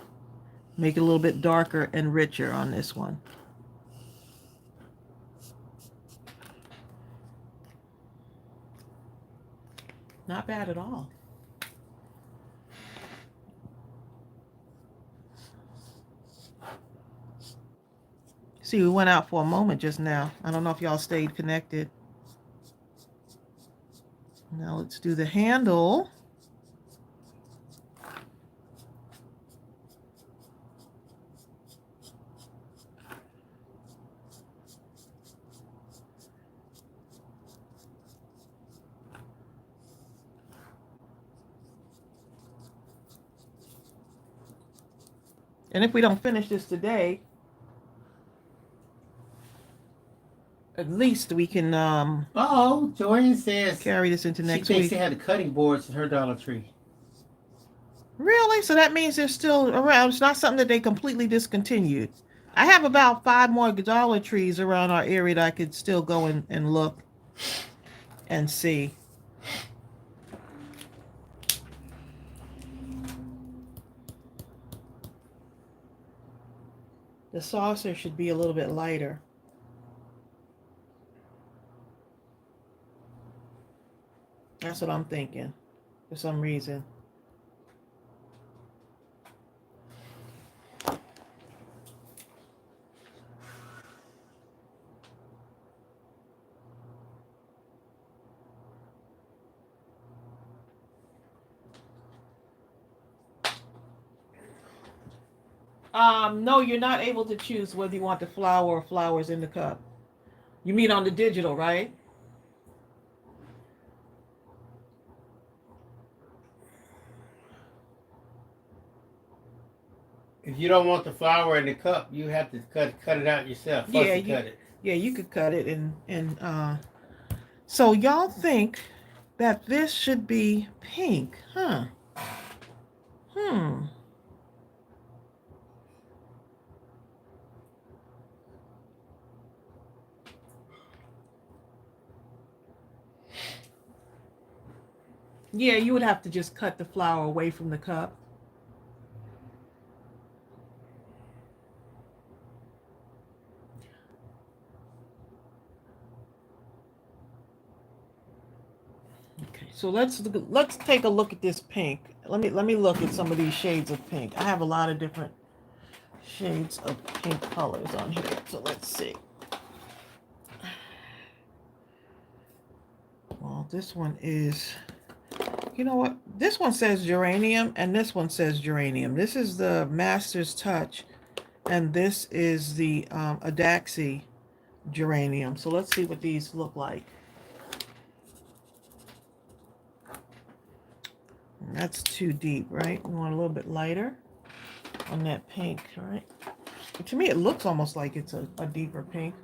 Make it a little bit darker and richer on this one. Not bad at all. See, we went out for a moment just now. I don't know if y'all stayed connected. Now let's do the handle. And if we don't finish this today, at least we can Joanne says carry this into next she thinks week. they had the cutting boards at her Dollar Tree. Really? So that means they're still around. It's not something that they completely discontinued. I have about 5 more Dollar Trees around our area that I could still go and look and see. The saucer should be a little bit lighter. That's what I'm thinking, for some reason. No, you're not able to choose whether you want the flower or flowers in the cup. You mean on the digital, right? If you don't want the flower in the cup, you have to cut it out yourself. Cut it. Yeah, you could cut it so y'all think that this should be pink, huh? Yeah, you would have to just cut the flower away from the cup. Okay, so let's take a look at this pink. Let me look at some of these shades of pink. I have a lot of different shades of pink colors on here. So let's see. Well, this one is, you know what? This one says geranium and this one says geranium. This is the Master's Touch and this is the Adaxi geranium. So let's see what these look like. That's too deep, right? We want a little bit lighter on that pink, right? To me, it looks almost like it's a deeper pink.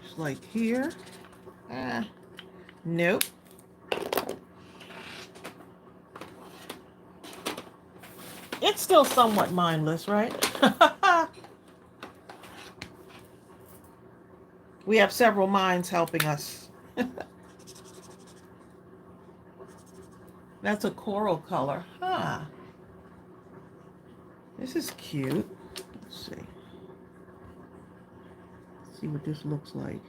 Just like here. Nope. It's still somewhat mindless, right? We have several minds helping us. That's a coral color. Huh. This is cute. Let's see. Let's see what this looks like.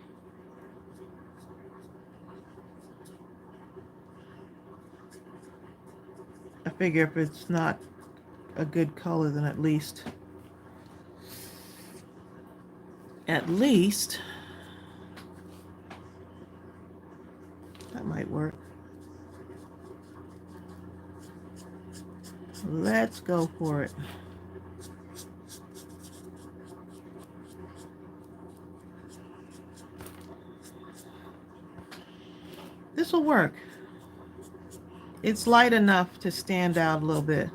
I figure if it's not a good color, then at least that might work. Let's go for it. This will work. It's light enough to stand out a little bit.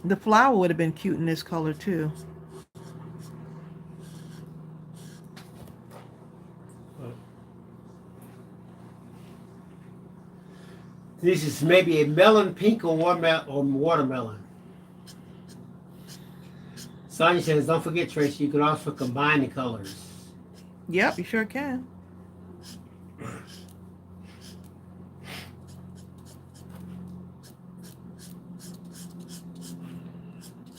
The flower would have been cute in this color too. This is maybe a melon pink or watermelon. Sonia says, don't forget, Tracy, you can also combine the colors. Yep, you sure can.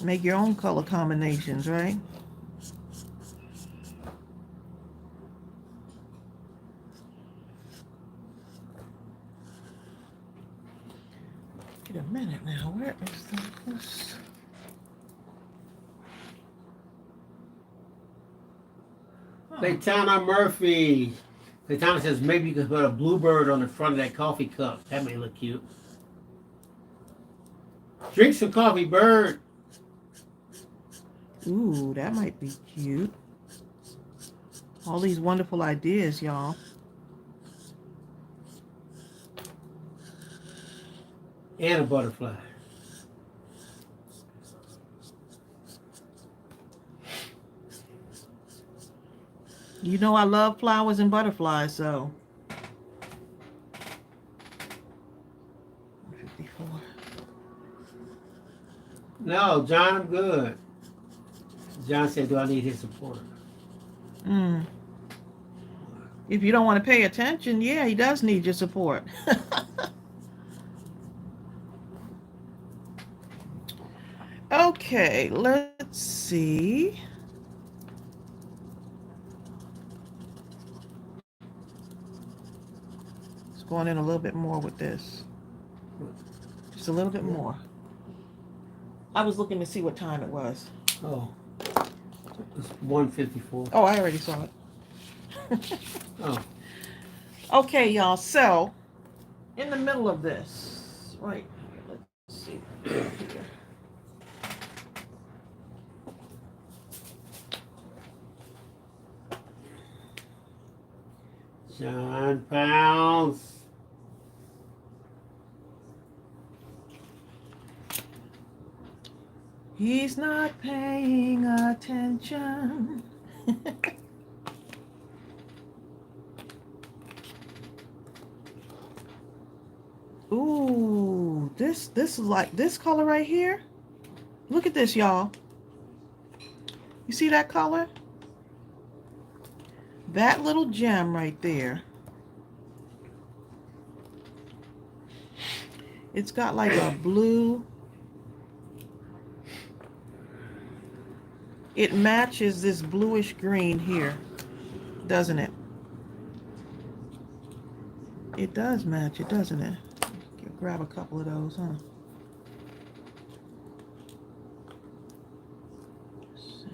Make your own color combinations, right? Wait a minute now. Where is this? Latana Murphy. Latana says maybe you could put a bluebird on the front of that coffee cup. That may look cute. Drink some coffee, bird. Ooh, that might be cute. All these wonderful ideas, y'all. And a butterfly. You know I love flowers and butterflies, so. 54. No, John, I'm good. John said, do I need his support? If you don't want to pay attention, yeah, he does need your support. Okay, let's see. It's going in a little bit more with this. Just a little bit more. I was looking to see what time it was. Oh, it's 1:54. Oh, I already saw it. Oh. Okay, y'all. So, in the middle of this, right? Let's see. Here. John Pounds. He's not paying attention. Ooh, this like this color right here. Look at this, y'all. You see that color? That little gem right there. It's got like a blue. It matches this bluish green here, doesn't it? It does match it, doesn't it? Grab a couple of those, huh? Let's see.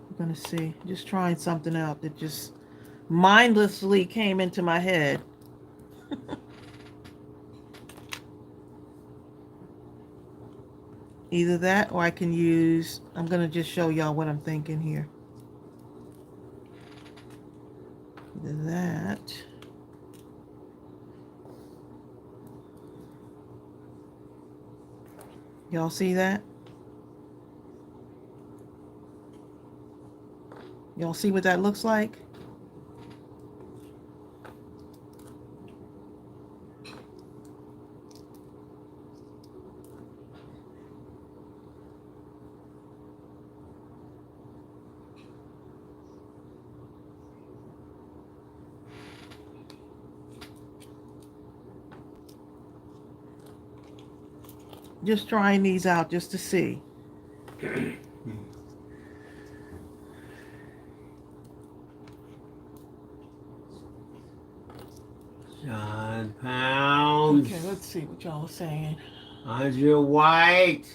I'm gonna see. Just trying something out that just mindlessly came into my head. Either that or I can use, I'm going to just show y'all what I'm thinking here. Either that. Y'all see that? Y'all see what that looks like? Just trying these out just to see. John Pounds. Okay, let's see what y'all are saying. 100 white.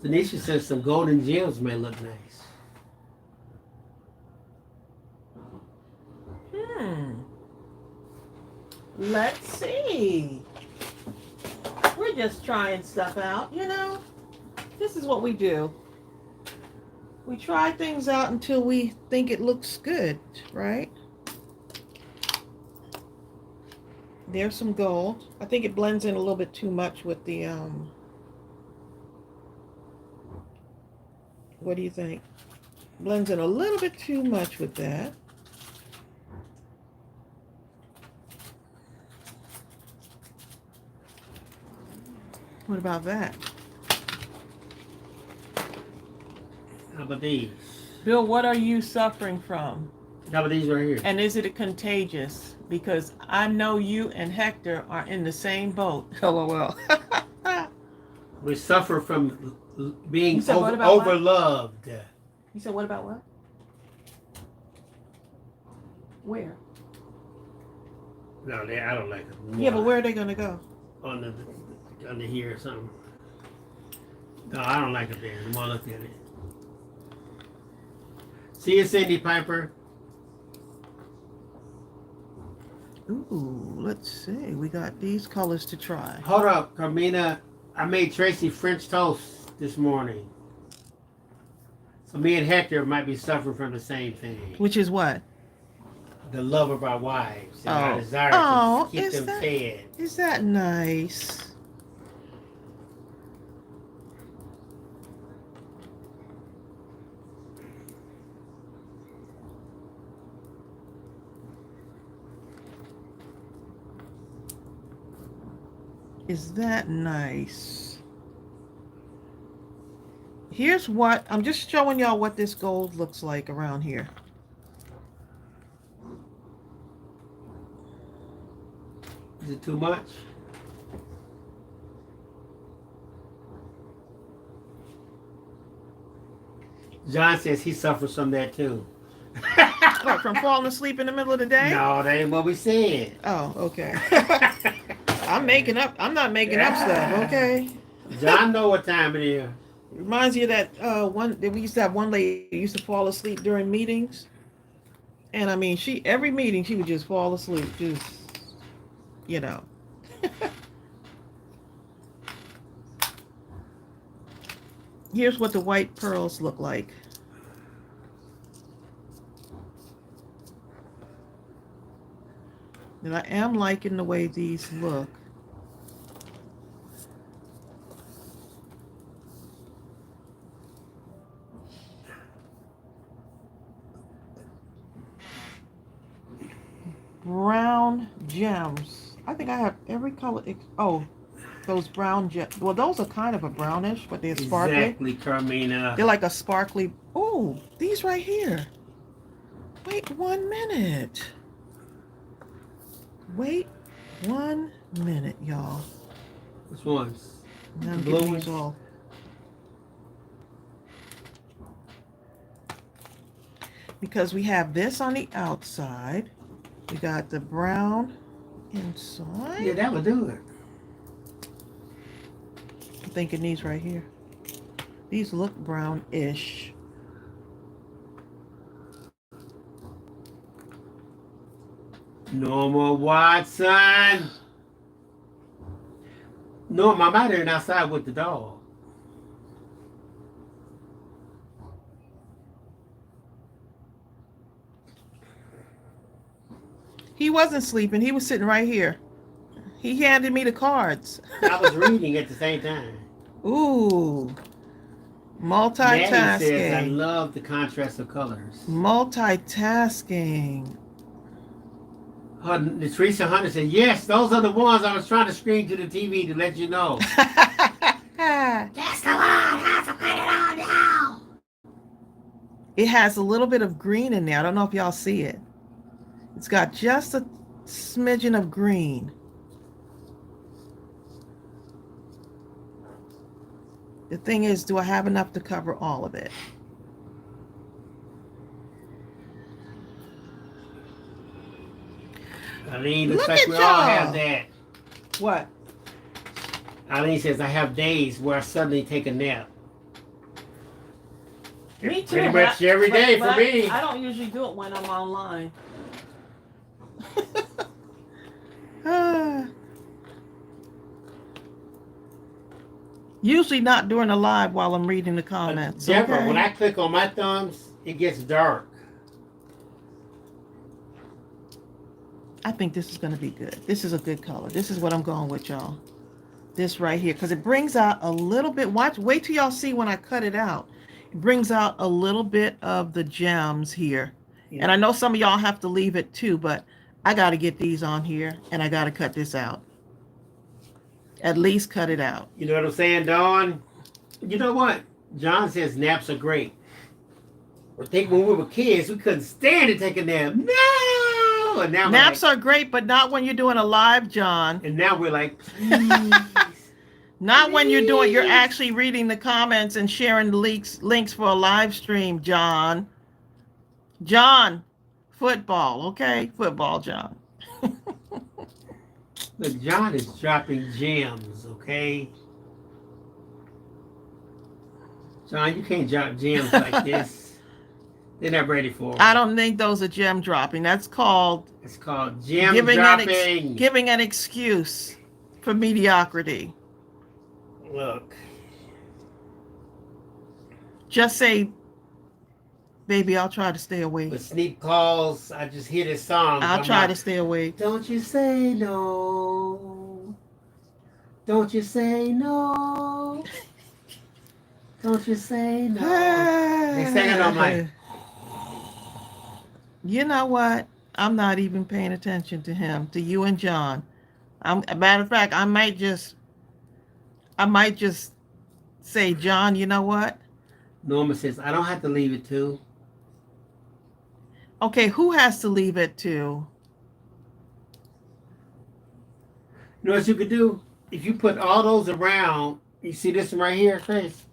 Tanisha says some golden gems may look nice. Let's see. We're just trying stuff out, you know? This is what we do. We try things out until we think it looks good, right? There's some gold. I think it blends in a little bit too much with the, what do you think? Blends in a little bit too much with that. What about that? How about these? Bill, what are you suffering from? How about these right here? And is it contagious? Because I know you and Hector are in the same boat. LOL. We suffer from being overloved. What? You said what about what? Where? No, I don't like them. Yeah, but where are they going to go? Under here or something. No, I don't like it there. The more I look at it. See you, Cindy Piper. Ooh, let's see. We got these colors to try. Hold up, Carmina. I made Tracey French toast this morning. So me and Hector might be suffering from the same thing. Which is what? The love of our wives. And our Oh. desire Oh, to keep them fed. Is that nice? Is that nice? Here's what, I'm just showing y'all what this gold looks like around here. Is it too much? John says he suffers from that too. What, from falling asleep in the middle of the day? No, that ain't what we said. Oh, okay. I'm not making up stuff, okay? John know what time it is. Reminds you of that one that we used to have one lady who used to fall asleep during meetings. And I mean, every meeting she would just fall asleep, just, you know. Here's what the white pearls look like. And I am liking the way these look. brown gems. I think I have every color. Oh, those brown gems. Well, those are kind of a brownish, but they're sparkly. Exactly, Carmina. They're like a sparkly. Oh, these right here. Wait 1 minute. Wait 1 minute, y'all. Which ones? Now I'm The getting blue these ones? all. Because we have this on the outside. We got the brown inside. Yeah, that would do it. I'm thinking these right here. These look brownish. Norma Watson. Norma, I'm out there outside with the dog. He wasn't sleeping. He was sitting right here. He handed me the cards. I was reading at the same time. Ooh. Maddie says, I Multitasking. love the contrast of colors. Multitasking. Teresa Hunter said, yes, those are the ones I was trying to screen to the TV to let you know. That's the one. That's put it on now. It has a little bit of green in there. I don't know if y'all see it. It's got just a smidgen of green. The thing is, do I have enough to cover all of it? Eileen, looks Look like at we all y'all. have that. What? Eileen says, I have days where I suddenly take a nap. Me too. Pretty much every day for me. I don't usually do it when I'm online. Usually not during a live while I'm reading the comments. Deborah, Okay? when I click on my thumbs, it gets dark. I think this is going to be good. This is a good color. This is what I'm going with, y'all. This right here, because it brings out a little bit. Wait till y'all see when I cut it out. It brings out a little bit of the gems here. Yeah. And I know some of y'all have to leave it too, but I got to get these on here, and I got to cut this out. At least cut it out. You know what I'm saying, Dawn? You know what? John says naps are great. I think when we were kids, we couldn't stand to take a nap. No! And now naps are great, but not when you're doing a live, John. And now we're like, please. Not when you're actually reading the comments and sharing the links for a live stream, John. John, football, okay? Football, John. Look, John is dropping gems, okay? John, you can't drop gems like this. They're not ready for it. I don't think those are gem dropping. That's called... It's called gem dropping. Giving an excuse for mediocrity. Look. Just say, baby, I'll try to stay awake. With Sneak calls, I just hear this song. I'll try to stay awake. Don't you say no. Don't you say no. Don't you say no. Next thing I know, I'm like, you know what? I'm not even paying attention to him, to you and John. Matter of fact, I might just say, John, you know what? Norma says, I don't have to leave it too. Okay, who has to leave it to? You know what you could do? If you put all those around, you see this one right here, Chris?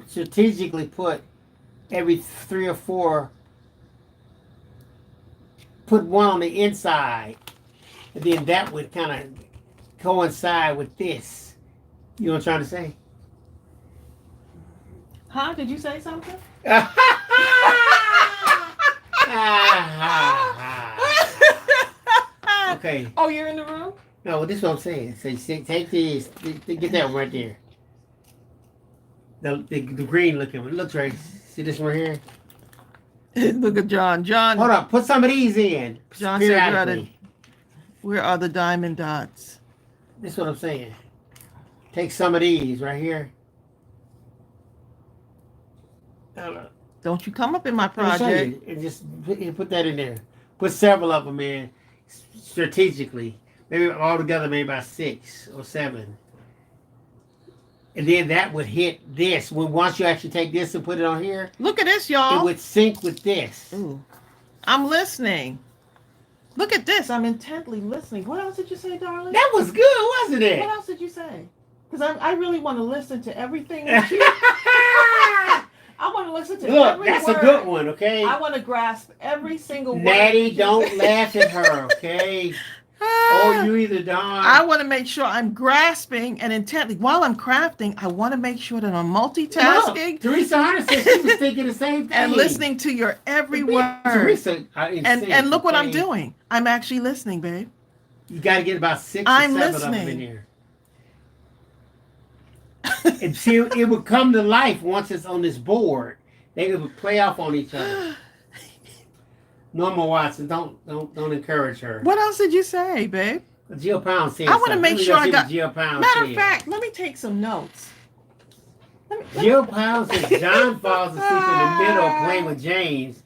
Strategically put every 3 or 4, put one on the inside, and then that would kind of coincide with this. You know what I'm trying to say? Huh? Did you say something? Okay. Oh, you're in the room? No, this is what I'm saying. So take these. Get that one right there. The green looking one. Look, Trace. See this one here? Look at John. John. Hold up. Put some of these in. John said, where are the diamond dots? This is what I'm saying. Take some of these right here. Don't you come up in my project. And just put that in there. Put several of them in strategically. Maybe all together, maybe about 6 or 7. And then that would hit this. When once you actually take this and put it on here, Look at this, y'all. it would sync with this. Ooh. I'm listening. Look at this. I'm intently listening. What else did you say, darling? That was good, wasn't it? What else did you say? Because I really want to listen to everything that you... I want to listen to every that's word. a good one, okay? I want to grasp every single word. Natty, don't laugh at her, okay? Oh, you either Don. I want to make sure I'm grasping and intently. While I'm crafting, I want to make sure that I'm multitasking. No, Teresa Hunter said she was thinking the same thing. And listening to your every word. Teresa, and look what I'm doing. I'm actually listening, babe. You got to get about 6 or 7 of them in here. And see, it would come to life once it's on this board. They would play off on each other. Norma Watson, don't encourage her. What else did you say, babe? Jill Pound said I want to make sure I got. Jill Pound Matter said. of fact, let me take some notes. Jill Pound said John falls asleep in the middle playing with James.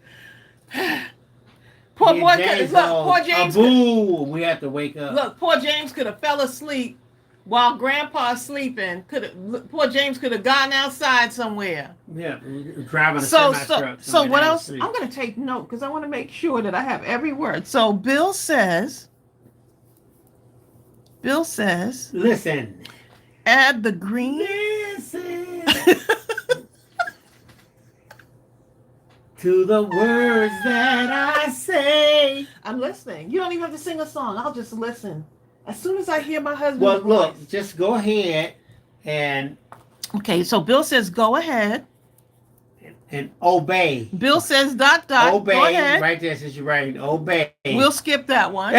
Poor boy, look, poor James. Boo! We have to wake up. Look, poor James could have fell asleep while Grandpa's sleeping. Poor James could have gone outside somewhere. Yeah, driving a semi-truck. So what else? I'm going to take note because I want to make sure that I have every word. So Bill says, listen. Add the green. Listen. To the words that I say. I'm listening. You don't even have to sing a song. I'll just listen. As soon as I hear my husband's voice. Look, just go ahead and... Okay, so Bill says go ahead. And obey. Bill says ... Obey. Go ahead. Right there since you're writing. Obey. We'll skip that one.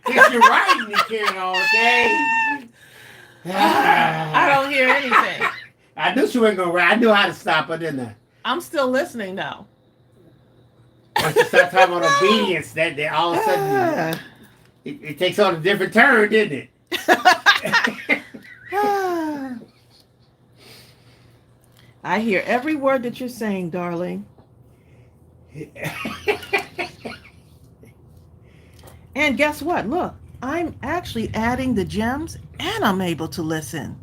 If you're writing, you can't all okay? I don't hear anything. I knew she wasn't going to write. I knew how to stop her, didn't I? I'm still listening now. Once you start talking about obedience, that all of a sudden it takes on a different turn, didn't it? I hear every word that you're saying, darling. And guess what? Look, I'm actually adding the gems and I'm able to listen.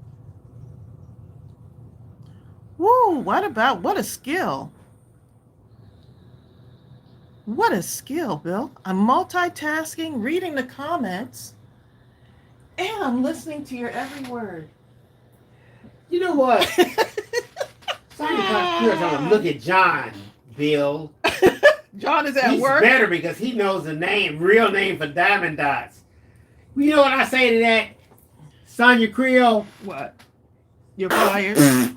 Woo, what a skill. What a skill, Bill. I'm multitasking, reading the comments, and I'm listening to your every word. You know what? Sometimes look at John, Bill. John is at work. He's better because he knows the real name for diamond dots. You know what I say to that? Sonia Creole? What? You're fired.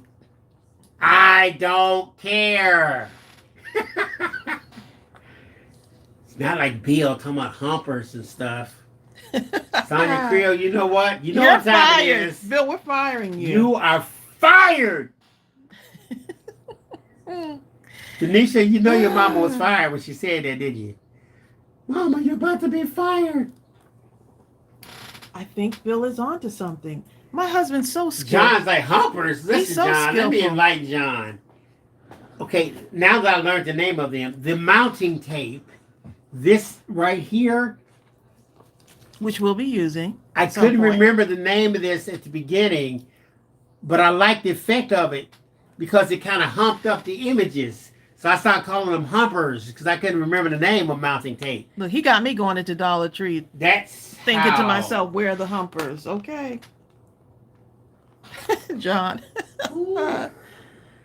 I don't care. It's not like Bill talking about humpers and stuff. Sonia Creole, you know what? You know You're what time fired. it is. Bill, we're firing you. You are fired. Tanisha, you know your mama was fired when she said that, didn't you? Mama, you're about to be fired. I think Bill is onto something. My husband's so skilled. John's like humpers. Listen, so John, let me skillful. enlighten John. Okay, now that I learned the name of them, the mounting tape, this right here, which we'll be using. I couldn't remember the name of this at the beginning, but I liked the effect of it because it kind of humped up the images. So I started calling them humpers because I couldn't remember the name of mounting tape. Look, he got me going into Dollar Tree. That's thinking to myself, where are the humpers? Okay. John.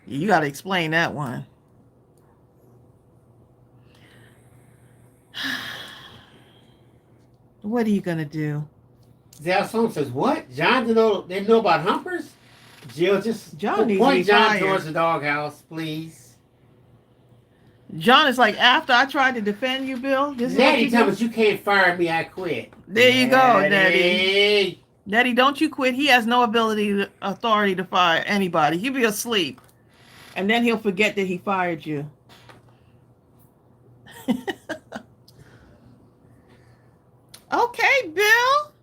You got to explain that one. What are you going to do? Zell Song says, what? John didn't know about humpers? Jill, just John point John fired. towards the doghouse, please. John is like, after I tried to defend you, Bill, this Daddy, is tell us you can't fire me, I quit. There you go, Daddy. Daddy, don't you quit. He has no authority to fire anybody. He'll be asleep. And then he'll forget that he fired you. Okay, Bill.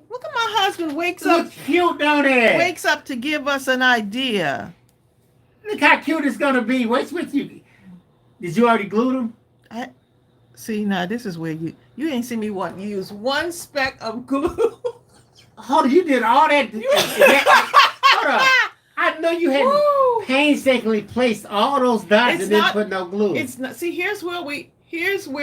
Look at my husband wakes up. Looks cute, don't it? Wakes up to give us an idea. Look how cute it's gonna be. What's with you? Did you already glue them? See, now this is where you ain't see me use one speck of glue. Hold on, you did all that. Hold on. I know you had painstakingly placed all those dots and didn't put no glue. It's not. See, here's where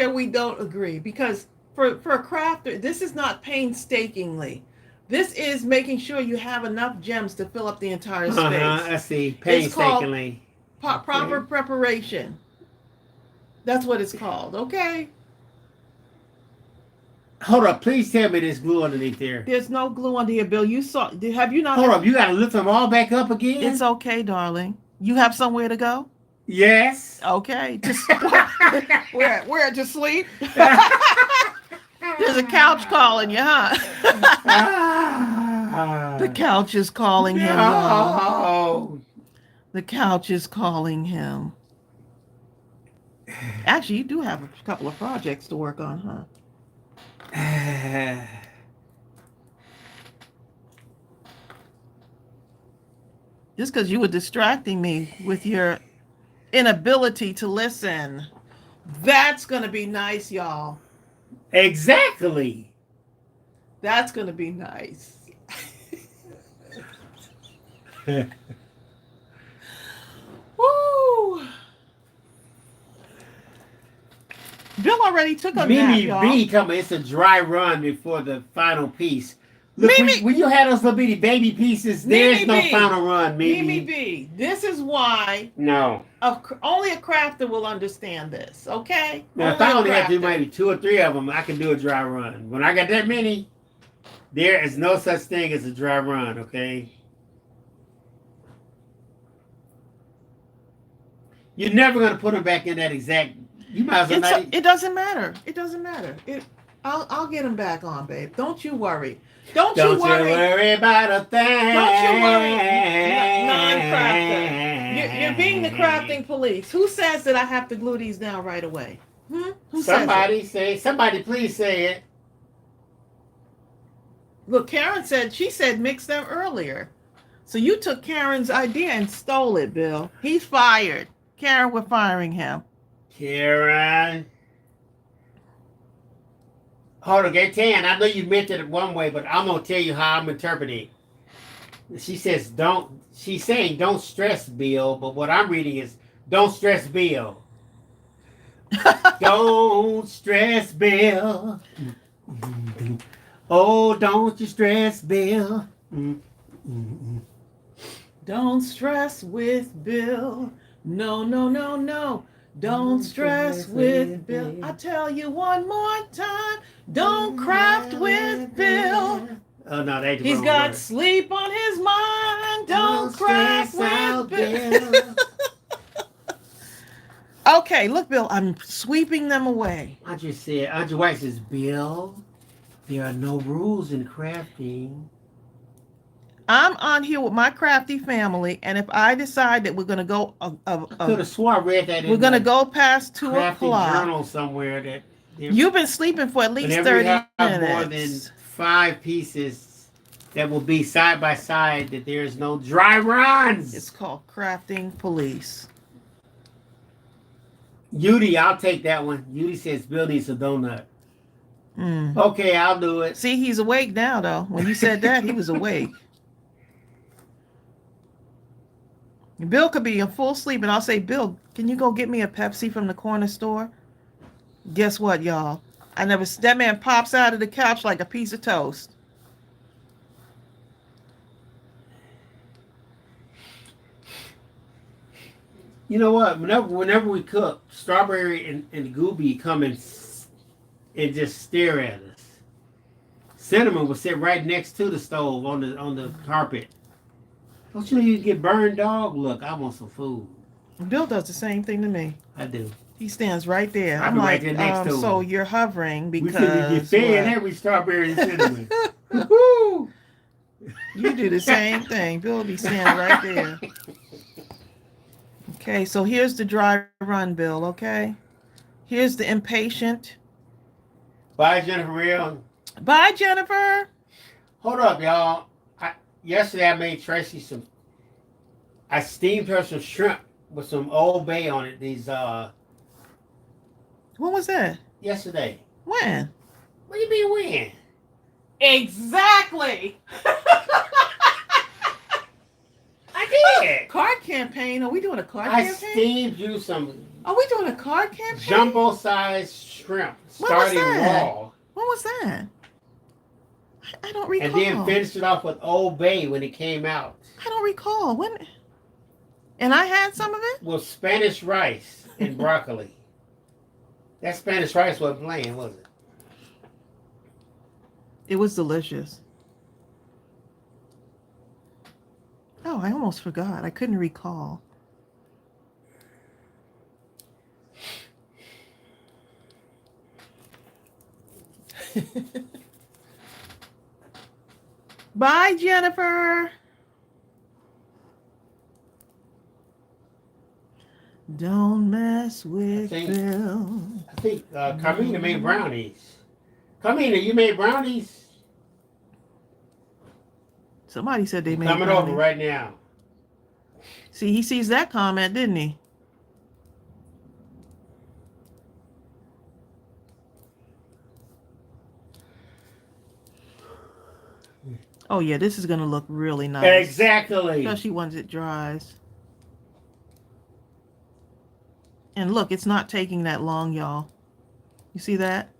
we don't agree, because for a crafter, this is not painstakingly. This is making sure you have enough gems to fill up the entire space. I see. Painstakingly. Proper preparation. That's what it's called. Okay. Hold up, please tell me there's glue underneath there. There's no glue under here, Bill. You saw? Have you not? Hold up, you got to lift them all back up again. It's okay, darling. You have somewhere to go? Yes. Okay. Just where to sleep? There's a couch calling you, huh? The couch is calling him. No. The couch is calling him. Actually, you do have a couple of projects to work on, huh? Just because you were distracting me with your inability to listen. That's going to be nice, y'all. Exactly. That's going to be nice. Woo! Bill already took a nap, y'all. Mimi B coming. It's a dry run before the final piece. Look, when you had those little bitty baby pieces, there's no final run, Mimi. Mimi B. This is why only a crafter will understand this, okay? Now, if I only had to do maybe 2 or 3 of them, I can do a dry run. When I got that many, there is no such thing as a dry run, okay? You're never going to put them back in that exact... You might as well not... It doesn't matter. It doesn't matter. I'll get them back on, babe. Don't you worry. Don't you worry about a thing. Don't you worry, non-crafter. You're being the crafting police. Who says that I have to glue these down right away? Who somebody says it? Somebody please say it. Look, Karen said mix them earlier. So you took Karen's idea and stole it, Bill. He's fired. Karen, we're firing him. Karen. Hold on, Gaetan, I know you meant it one way, but I'm going to tell you how I'm interpreting it. She says, she's saying don't stress, Bill, but what I'm reading is don't stress, Bill. Don't stress, Bill. Oh, don't you stress, Bill. Don't stress with Bill. No, no, no, no. Don't stress with Bill. I tell you one more time. Don't craft with Bill. Oh no, they He's got word. Sleep on his mind. Don't craft with Bill. Okay, look, Bill, I'm sweeping them away. Auntie White says, Bill, there are no rules in crafting. I'm on here with my crafty family, and if I decide that we're going to go, I could have swore I read that. We're going to go past 2 o'clock. Journal somewhere that you've been sleeping for at least 30 minutes. More than 5 pieces that will be side by side. That there's no dry runs. It's called crafting police. Yudi, I'll take that one. Yudi says Bill needs a donut. Okay, I'll do it. See, he's awake now, though. When you said that, he was awake. Bill could be in full sleep, and I'll say, Bill, can you go get me a Pepsi from the corner store? Guess what, y'all? That man pops out of the couch like a piece of toast. You know what? Whenever we cook, Strawberry and Gooby come and just stare at us. Cinnamon will sit right next to the stove on the carpet. Don't you get burned, dog? Look, I want some food. Bill does the same thing to me. I do. He stands right there. I'm like, right there next to so him. You're hovering because... We get fed every strawberry and cinnamon. You do the same thing. Bill will be standing right there. Okay, so here's the dry run, Bill, okay? Here's the impatient. Bye, Jennifer Real. Bye, Jennifer. Hold up, y'all. Yesterday I made Tracey I steamed her some shrimp with some Old Bay on it. These When was that? Yesterday. When? What do you mean when? Exactly. I did. Card campaign. Are we doing a card I campaign? steamed you some Are we doing a card campaign? jumbo-sized shrimp When was starting that? raw. When was that? I don't recall. And then finished it off with Old Bay when it came out. I don't recall. When? And I had some of it? With Spanish rice and broccoli. That Spanish rice wasn't plain, was it? It was delicious. Oh, I almost forgot. I couldn't recall. Bye, Jennifer. Don't mess with Bill. I think Carmina made brownies. Carmina, you made brownies? Somebody said they made Coming brownies. over right now. See, he sees that comment, didn't he? Oh, yeah, this is going to look really nice. Exactly. Especially once it dries. And look, it's not taking that long, y'all. You see that?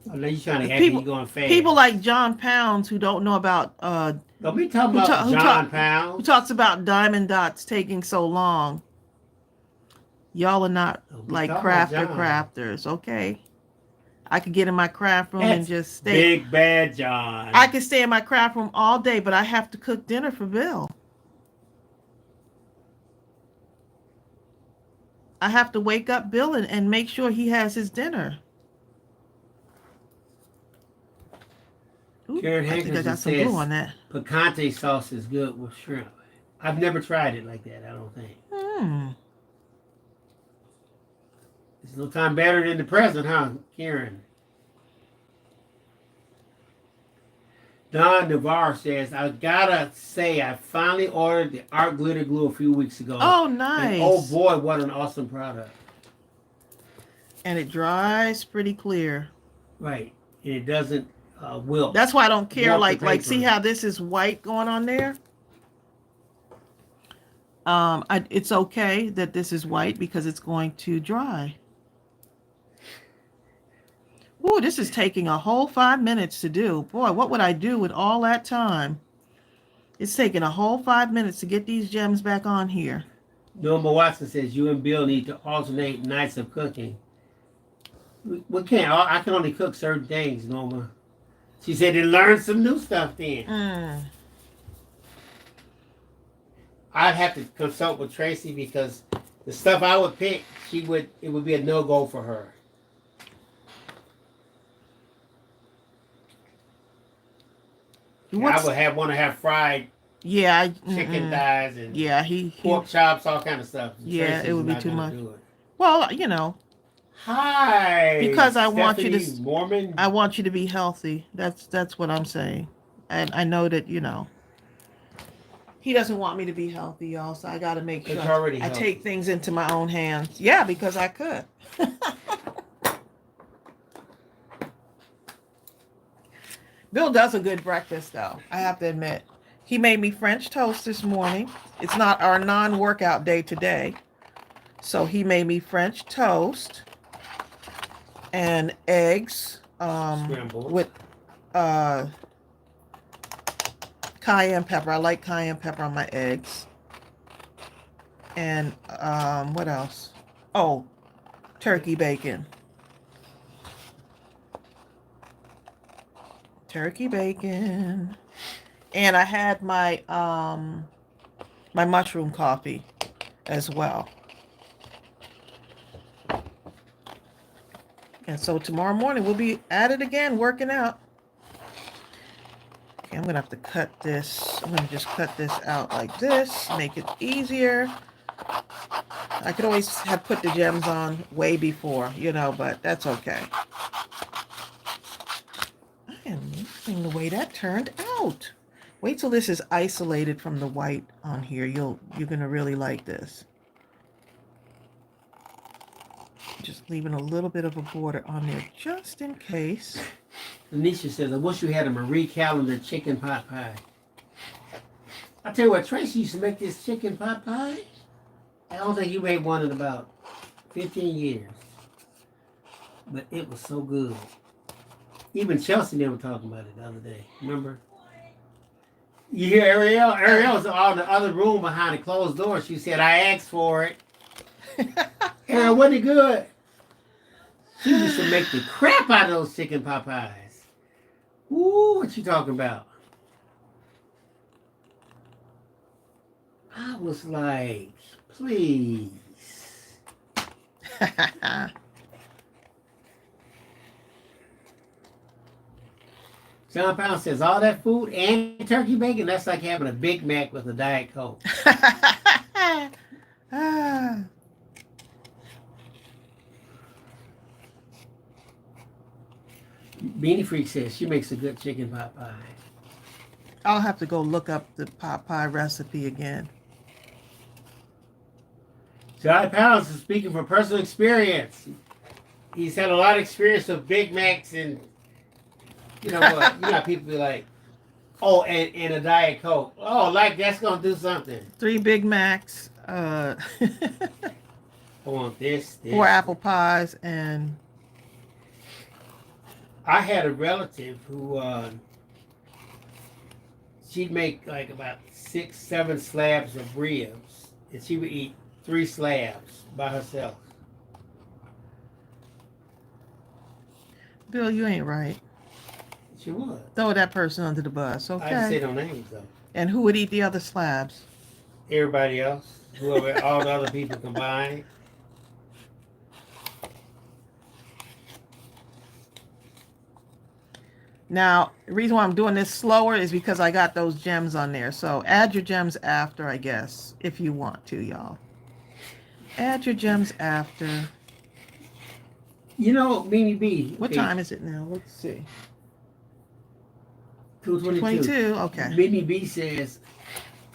Oh, now you're trying to act like you're going fast. People like John Pounds who don't know about... Don't be talking about John Pounds. Who talks about diamond dots taking so long. Y'all are not like crafters, okay? I could get in my craft room and just stay. Big Bad John. I could stay in my craft room all day, but I have to cook dinner for Bill. I have to wake up Bill and make sure he has his dinner. Ooh, Karen I think I got some glue on that. Picante sauce is good with shrimp. I've never tried it like that, I don't think. There's no time better than the present, huh, Karen? Don Navarre says, I gotta say, I finally ordered the art glitter glue a few weeks ago. Oh, nice. And oh boy, what an awesome product. And it dries pretty clear. Right. And it doesn't wilt. That's why I don't care. Like see how this is white going on there? It's okay that this is white because it's going to dry. Ooh, this is taking a whole 5 minutes to do. Boy, what would I do with all that time? It's taking a whole 5 minutes to get these gems back on here. Norma Watson says, you and Bill need to alternate nights of cooking. We can't. I can only cook certain things, Norma. She said to learn some new stuff then. I'd have to consult with Tracey because the stuff I would pick, it would be a no-go for her. I would want to have fried chicken thighs and pork chops, all kind of stuff. Yeah, Tracy's it would be too much. It. Well, you know. Hi. Because I Stephanie want you to Mormon. I want you to be healthy. That's what I'm saying. And I know that, you know. He doesn't want me to be healthy, y'all, so I got to make sure I take things into my own hands. Yeah, because I could. Bill does a good breakfast, though. I have to admit. He made me French toast this morning. It's not our non-workout day today. So he made me French toast and eggs with cayenne pepper. I like cayenne pepper on my eggs. And what else? Oh, turkey bacon. Turkey bacon. And I had my my mushroom coffee as well. And so tomorrow morning we'll be at it again, working out. Okay, I'm gonna have to cut this. I'm gonna just cut this out like this, make it easier. I could always have put the gems on way before, you know, but that's okay. I am liking the way that turned out. Wait till this is isolated from the white on here. You're gonna really like this. Just leaving a little bit of a border on there just in case. Anisha says, I wish you had a Marie Callender chicken pot pie. I tell you what, Tracy used to make this chicken pot pie. I don't think you made one in about 15 years. But it was so good. Even Chelsea and them were talking about it the other day. Remember? You hear Ariel? Ariel was on the other room behind the closed door. She said, I asked for it. Ariel, wasn't it good? She used to make the crap out of those chicken pot pies. Ooh, what you talking about? I was like, please. John Pound says, all that food and turkey bacon, that's like having a Big Mac with a Diet Coke. Beanie Freak says she makes a good chicken pot pie. I'll have to go look up the pot pie recipe again. John Pounds is speaking from personal experience. He's had a lot of experience with Big Macs and, you know what, you got people be like, oh, and a Diet Coke. Oh, like that's going to do something. 3 Big Macs. I want this. 4 apple pies and... I had a relative who she'd make like about 6, 7 slabs of ribs, and she would eat 3 slabs by herself. Bill, you ain't right. She would. Throw that person under the bus, okay? I didn't say no names though. And who would eat the other slabs? Everybody else, whoever, all the other people combined. Now, the reason why I'm doing this slower is because I got those gems on there. So add your gems after, I guess, if you want to, y'all. Add your gems after. You know, Mimi B. What time is it now? Let's see. 2:22. 22, okay. Mimi B says,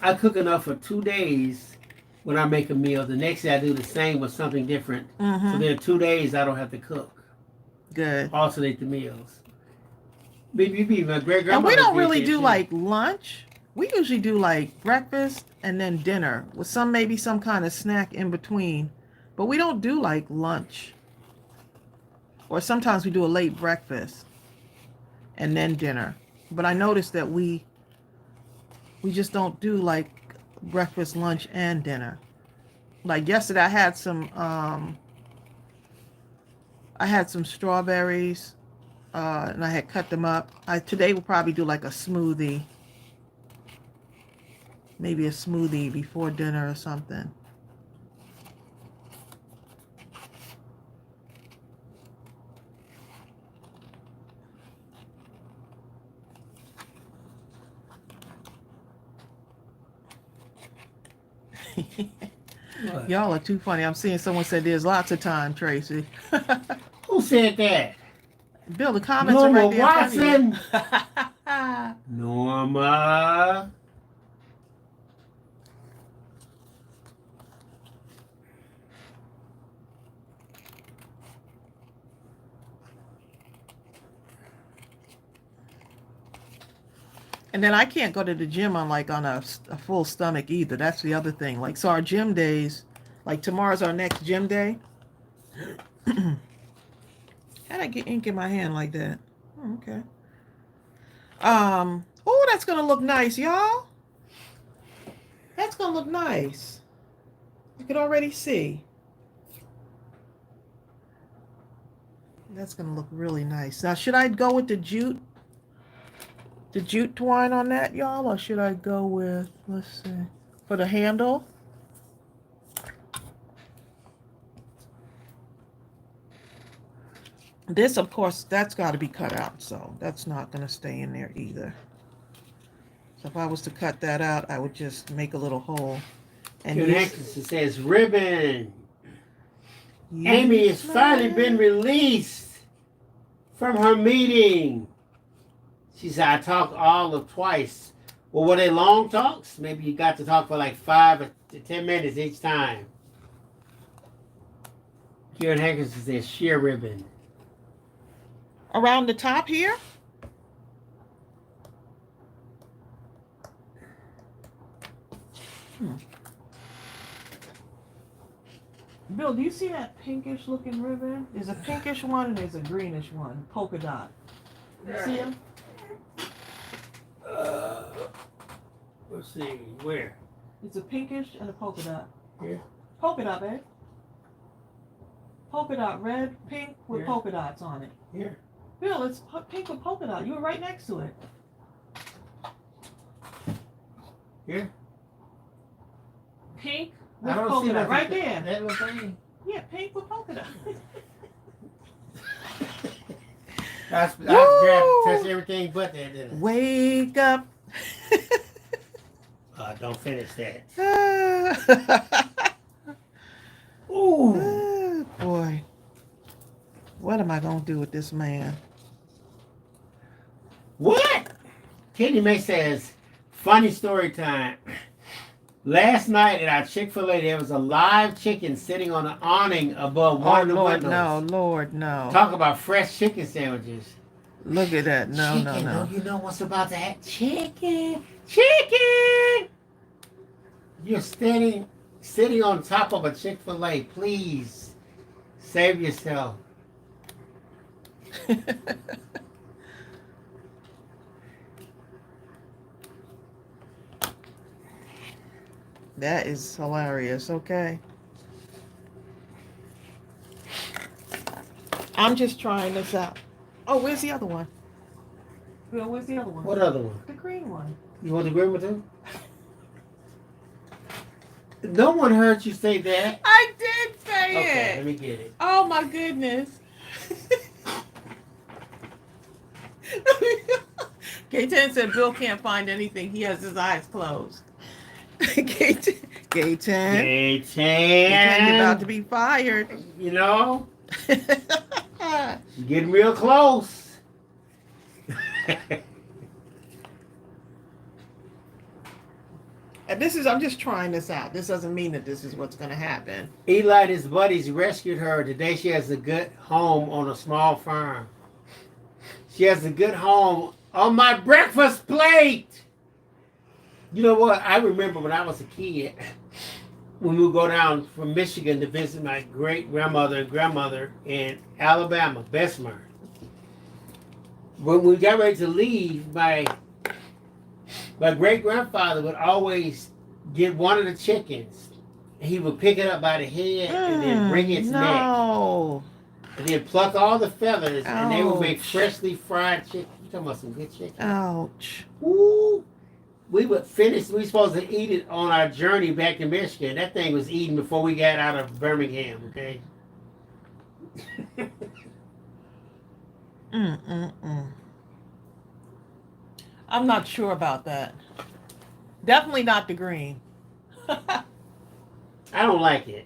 I cook enough for 2 days when I make a meal. The next day I do the same with something different. Mm-hmm. So then 2 days I don't have to cook. Good. Alternate the meals. BBB, my great grandmother. And we don't really do like lunch. We usually do like breakfast and then dinner with maybe some kind of snack in between. But we don't do like lunch. Or sometimes we do a late breakfast and then dinner. But I noticed that we just don't do like breakfast, lunch, and dinner. Like yesterday I had some strawberries. And I had cut them up. Today we'll probably do like a smoothie. Maybe a smoothie before dinner or something. Y'all are too funny. I'm seeing someone said there's lots of time, Tracy. Who said that? Bill, the comments Norma are right there. Watson. Norma. And then I can't go to the gym on a full stomach either. That's the other thing. Like, so our gym days, like tomorrow's our next gym day. How'd I get ink in my hand like that? Oh, okay. Oh, that's gonna look nice, y'all. That's gonna look nice. You can already see. That's gonna look really nice. Now, should I go with the jute twine on that, y'all, or should I go with, let's see, for the handle? This, of course, that's got to be cut out, so that's not going to stay in there either. So if I was to cut that out, I would just make a little hole. And It says ribbon. Amy has finally been released from her meeting. She said, I talked all of twice. Well, were they long talks? Maybe you got to talk for like 5 to 10 minutes each time. Karen Hankerson says sheer ribbon. Around the top here? Bill, do you see that pinkish looking ribbon? There's a pinkish one and there's a greenish one, polka dot. You see them? Let's see, where? It's a pinkish and a polka dot. Here? Polka dot, babe. Polka dot, red, pink with Here? polka dots on it. Here? Bill, it's pink with polka dot. You were right next to it. Here? Pink I with don't polka see dot. Right nothing. there. That little thing. Yeah, pink with polka dot. I grabbed, touched everything but that, didn't I? Wake up. Don't finish that. Ooh. Oh, boy. What am I going to do with this man? What? Kenny May says, funny story time. Last night at our Chick-fil-A, there was a live chicken sitting on an awning above one of the Lord, windows. no, Lord, no. Talk about fresh chicken sandwiches. Look at that. No, chicken, no, no. You know what's about to happen? Chicken! Chicken! You're sitting on top of a Chick-fil-A. Please, save yourself. That is hilarious, okay? I'm just trying this out. Oh, where's the other one? Bill, where's the other one? What other one? The green one. You want the green one too? No one heard you say that. I did say Okay, it. let me get it. Oh my goodness. K10 said Bill can't find anything. He has his eyes closed. K10. K10. K10, you're about to be fired. You know? You're getting real close. And I'm just trying this out. This doesn't mean that this is what's going to happen. Eli and his buddies rescued her. Today she has a good home on a small farm. She has a good home on my breakfast plate. You know what? I remember when I was a kid, when we would go down from Michigan to visit my great-grandmother and grandmother in Alabama, Bessemer. When we got ready to leave, my great-grandfather would always get one of the chickens. He would pick it up by the head and then bring its neck. No. And then pluck all the feathers, and they would make Ouch. freshly fried chicken. You talking about some good chicken? Ouch. Ooh. We would finish. We were supposed to eat it on our journey back to Michigan. That thing was eaten before we got out of Birmingham. Okay. I'm not sure about that. Definitely not the green. I don't like it.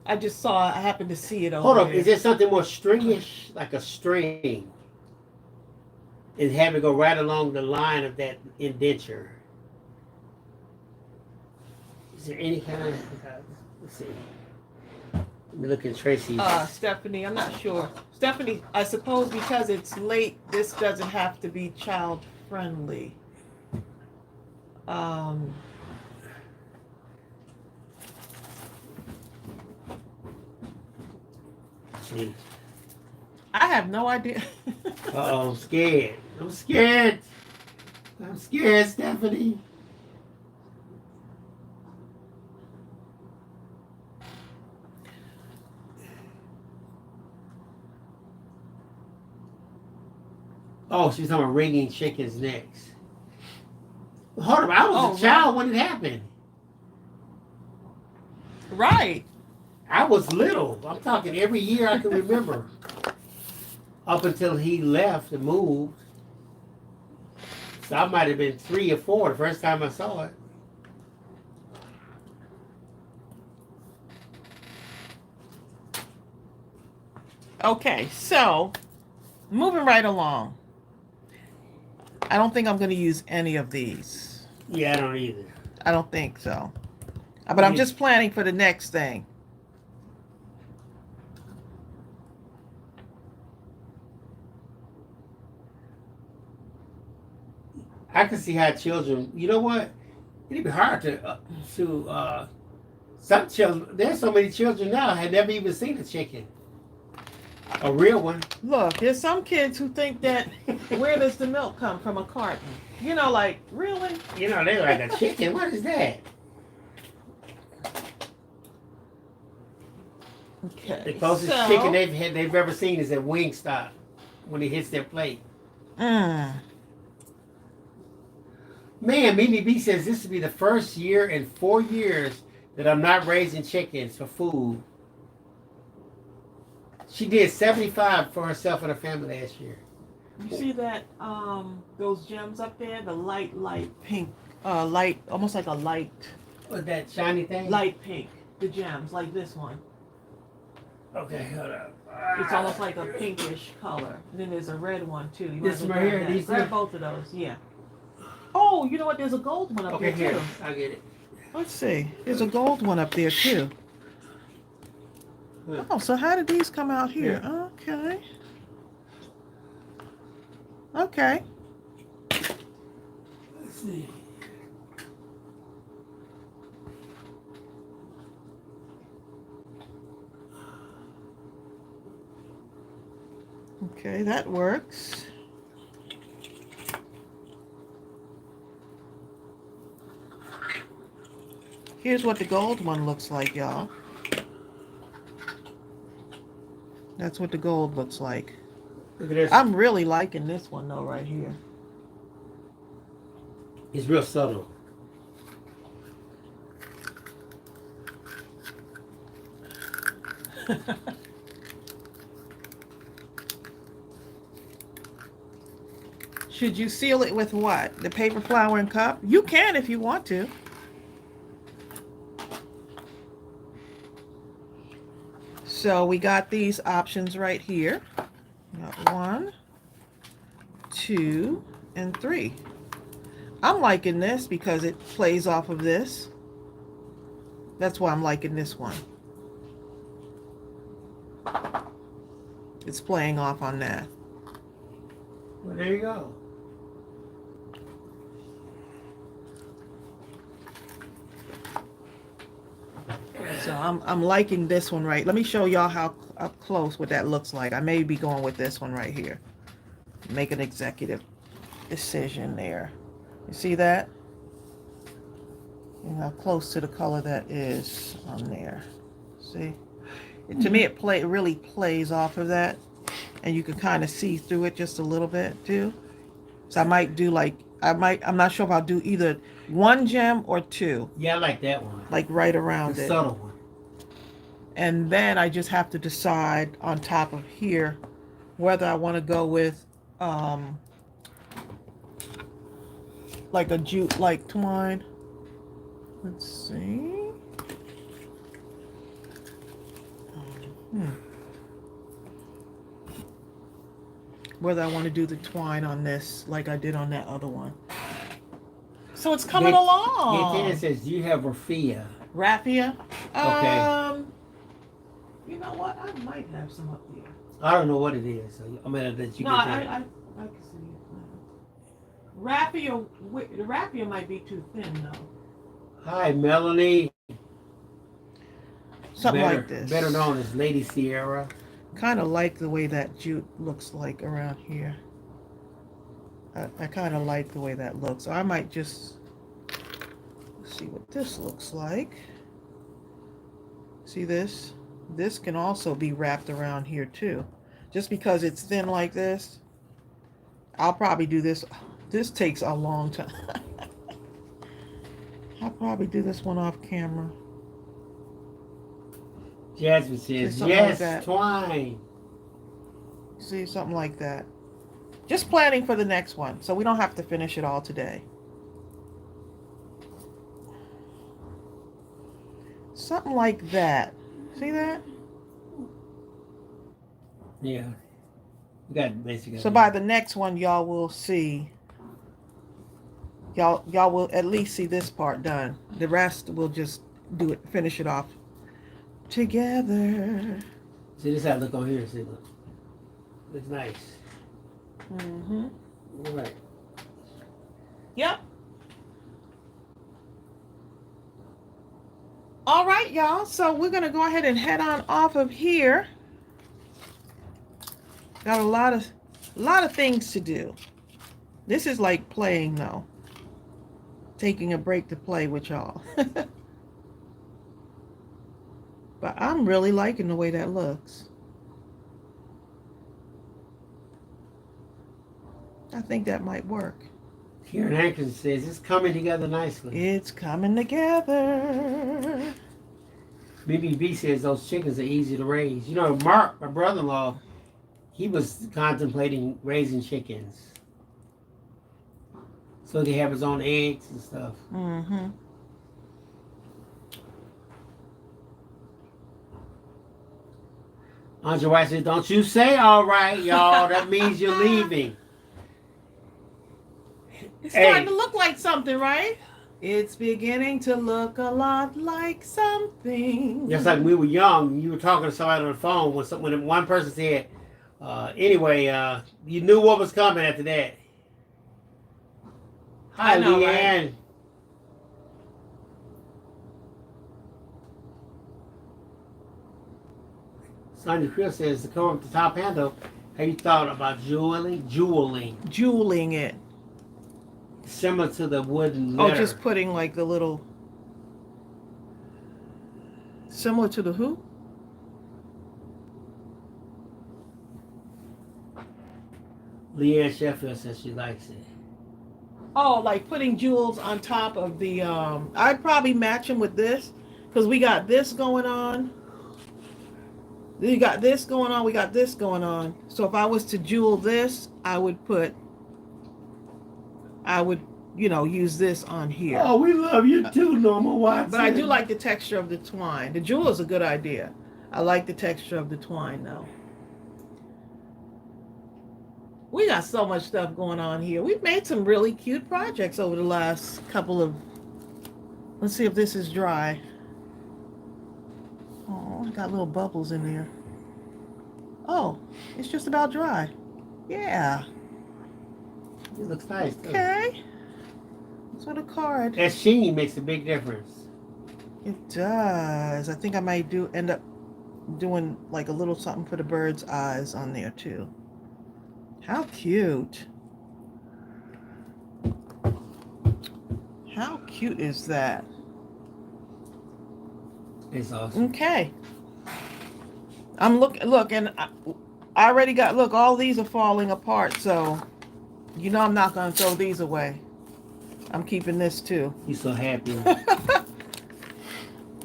I happened to see it over Hold up. there. Is there something more stringish, like a string, and have it go right along the line of that indenture? Is there any kind of? Let's see. Let me look at Tracy's. Stephanie, I'm not sure. Stephanie, I suppose because it's late, this doesn't have to be child friendly. I have no idea. Uh-oh, I'm scared. I'm scared. I'm scared, Stephanie. Oh, she's talking about wringing chickens' necks. Hold on, I was a child when it happened. Right. I was little. I'm talking every year I can remember. Up until he left and moved. So I might have been 3 or 4 the first time I saw it. Okay, so moving right along. I don't think I'm going to use any of these. Yeah, I don't either. I don't think so. But I'm just planning for the next thing. I can see how children. You know what? It'd be hard to some children. There's so many children now had never even seen a chicken, a real one. Look, there's some kids who think that where does the milk come from? A carton. You know, like really? You know, they're like a chicken. What is that? Okay. The closest chicken they've ever seen is at Wingstop when it hits their plate. Mm. Man, Mimi B says this will be the first year in 4 years that I'm not raising chickens for food. She did 75 for herself and her family last year. You see that those gems up there? The light pink, light, almost like a light. What's that shiny thing? Light pink. The gems, like this one. Okay, hold up. It's almost like a pinkish color. And then there's a red one too. You This might one right here. grab These grab two? both of those. Yeah. Oh, you know what? There's a gold one up Okay, there here. too. I'll get it. Let's see. There's a gold one up there too. Oh, so how did these come out here? Okay. Okay. Let's see. Okay, that works. Here's what the gold one looks like, y'all. That's what the gold looks like. Look at this. I'm really liking this one though, right here. It's real subtle. Should you seal it with what? The paper, flower, and cup? You can if you want to. So we got these options right here. We got 1, 2, and 3. I'm liking this because it plays off of this. That's why I'm liking this one. It's playing off on that. Well, there you go. So I'm liking this one right. Let me show y'all how up close what that looks like. I may be going with this one right here. Make an executive decision there. You see that? And how close to the color that is on there. See? To me, it really plays off of that, and you can kind of see through it just a little bit too. So I might do like I'm not sure if I'll do either 1 gem or 2. Yeah, I like that one. Like right around The it. subtle one. And then I just have to decide on top of here whether I want to go with like a jute like twine. Let's see. Whether I want to do the twine on this like I did on that other one. So it's coming along. It says, do you have raffia? Raffia? Okay. You know what? I might have some up here. I don't know what it is. So I'm gonna let you No, get I can see it. Raffia, the raffia might be too thin though. Hi, Melanie. Something like this. Better known as Lady Sierra. Kind of like the way that jute looks like around here. I kind of like the way that looks. So I might just see what this looks like. See this? This can also be wrapped around here too. Just because it's thin like this, I'll probably do this. This takes a long time. I'll probably do this one off camera. Jasmine says, like yes, that. twine. See, something like that. Just planning for the next one, so we don't have to finish it all today. Something like that. See that? Yeah. We got basically. So by the next one, y'all will see. Y'all will at least see this part done. The rest we'll just do it, finish it off together. See this how it look on here. See, look. Looks nice. Mm-hmm. All right. Yep. All right, y'all. So we're gonna go ahead and head on off of here. Got a lot of things to do. This is like playing though. Taking a break to play with y'all. But I'm really liking the way that looks. I think that might work. Karen Hankins says it's coming together nicely. It's coming together. BBB says those chickens are easy to raise. You know, Mark, my brother-in-law, he was contemplating raising chickens. So he have his own eggs and stuff. Mm-hmm. Andre White says, don't you say all right, y'all. That means you're leaving. It's starting to look like something, right? It's beginning to look a lot like something. Just like we were young, you were talking to somebody on the phone when one person said, anyway, you knew what was coming after that. Hi, Leanne. Right? Sonia Chris says, to cover up the top handle, have you thought about jeweling it. Similar to the wooden letter. Oh, just putting like the little... Similar to the who? Leanne Sheffield says she likes it. Oh, like putting jewels on top of the... I'd probably match them with this. Because we got this going on. We got this going on. We got this going on. So if I was to jewel this, I would, use this on here. Oh, we love you too, Norma Watson. But I do like the texture of the twine. The jewel is a good idea. I like the texture of the twine, though. We got so much stuff going on here. We've made some really cute projects over the last couple of... Let's see if this is dry. Oh, I got little bubbles in there. Oh, it's just about dry. Yeah. It looks nice, too. Okay. That's what a card. That sheen makes a big difference. It does. I think I might end up doing like a little something for the bird's eyes on there too. How cute. How cute is that? It's awesome. Okay. I'm look, and I already got, look, all these are falling apart, so you know I'm not going to throw these away. I'm keeping this too. You're so happy.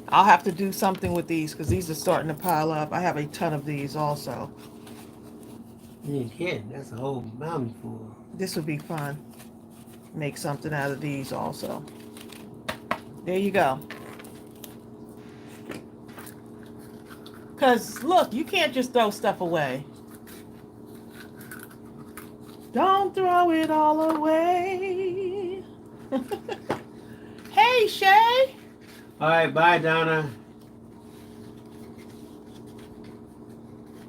I'll have to do something with these because these are starting to pile up. I have a ton of these also. You ain't kidding. That's a whole mountain full. This would be fun. Make something out of these also. There you go. Because, look, you can't just throw stuff away. Don't throw it all away. Hey, Shay. All right, bye, Donna.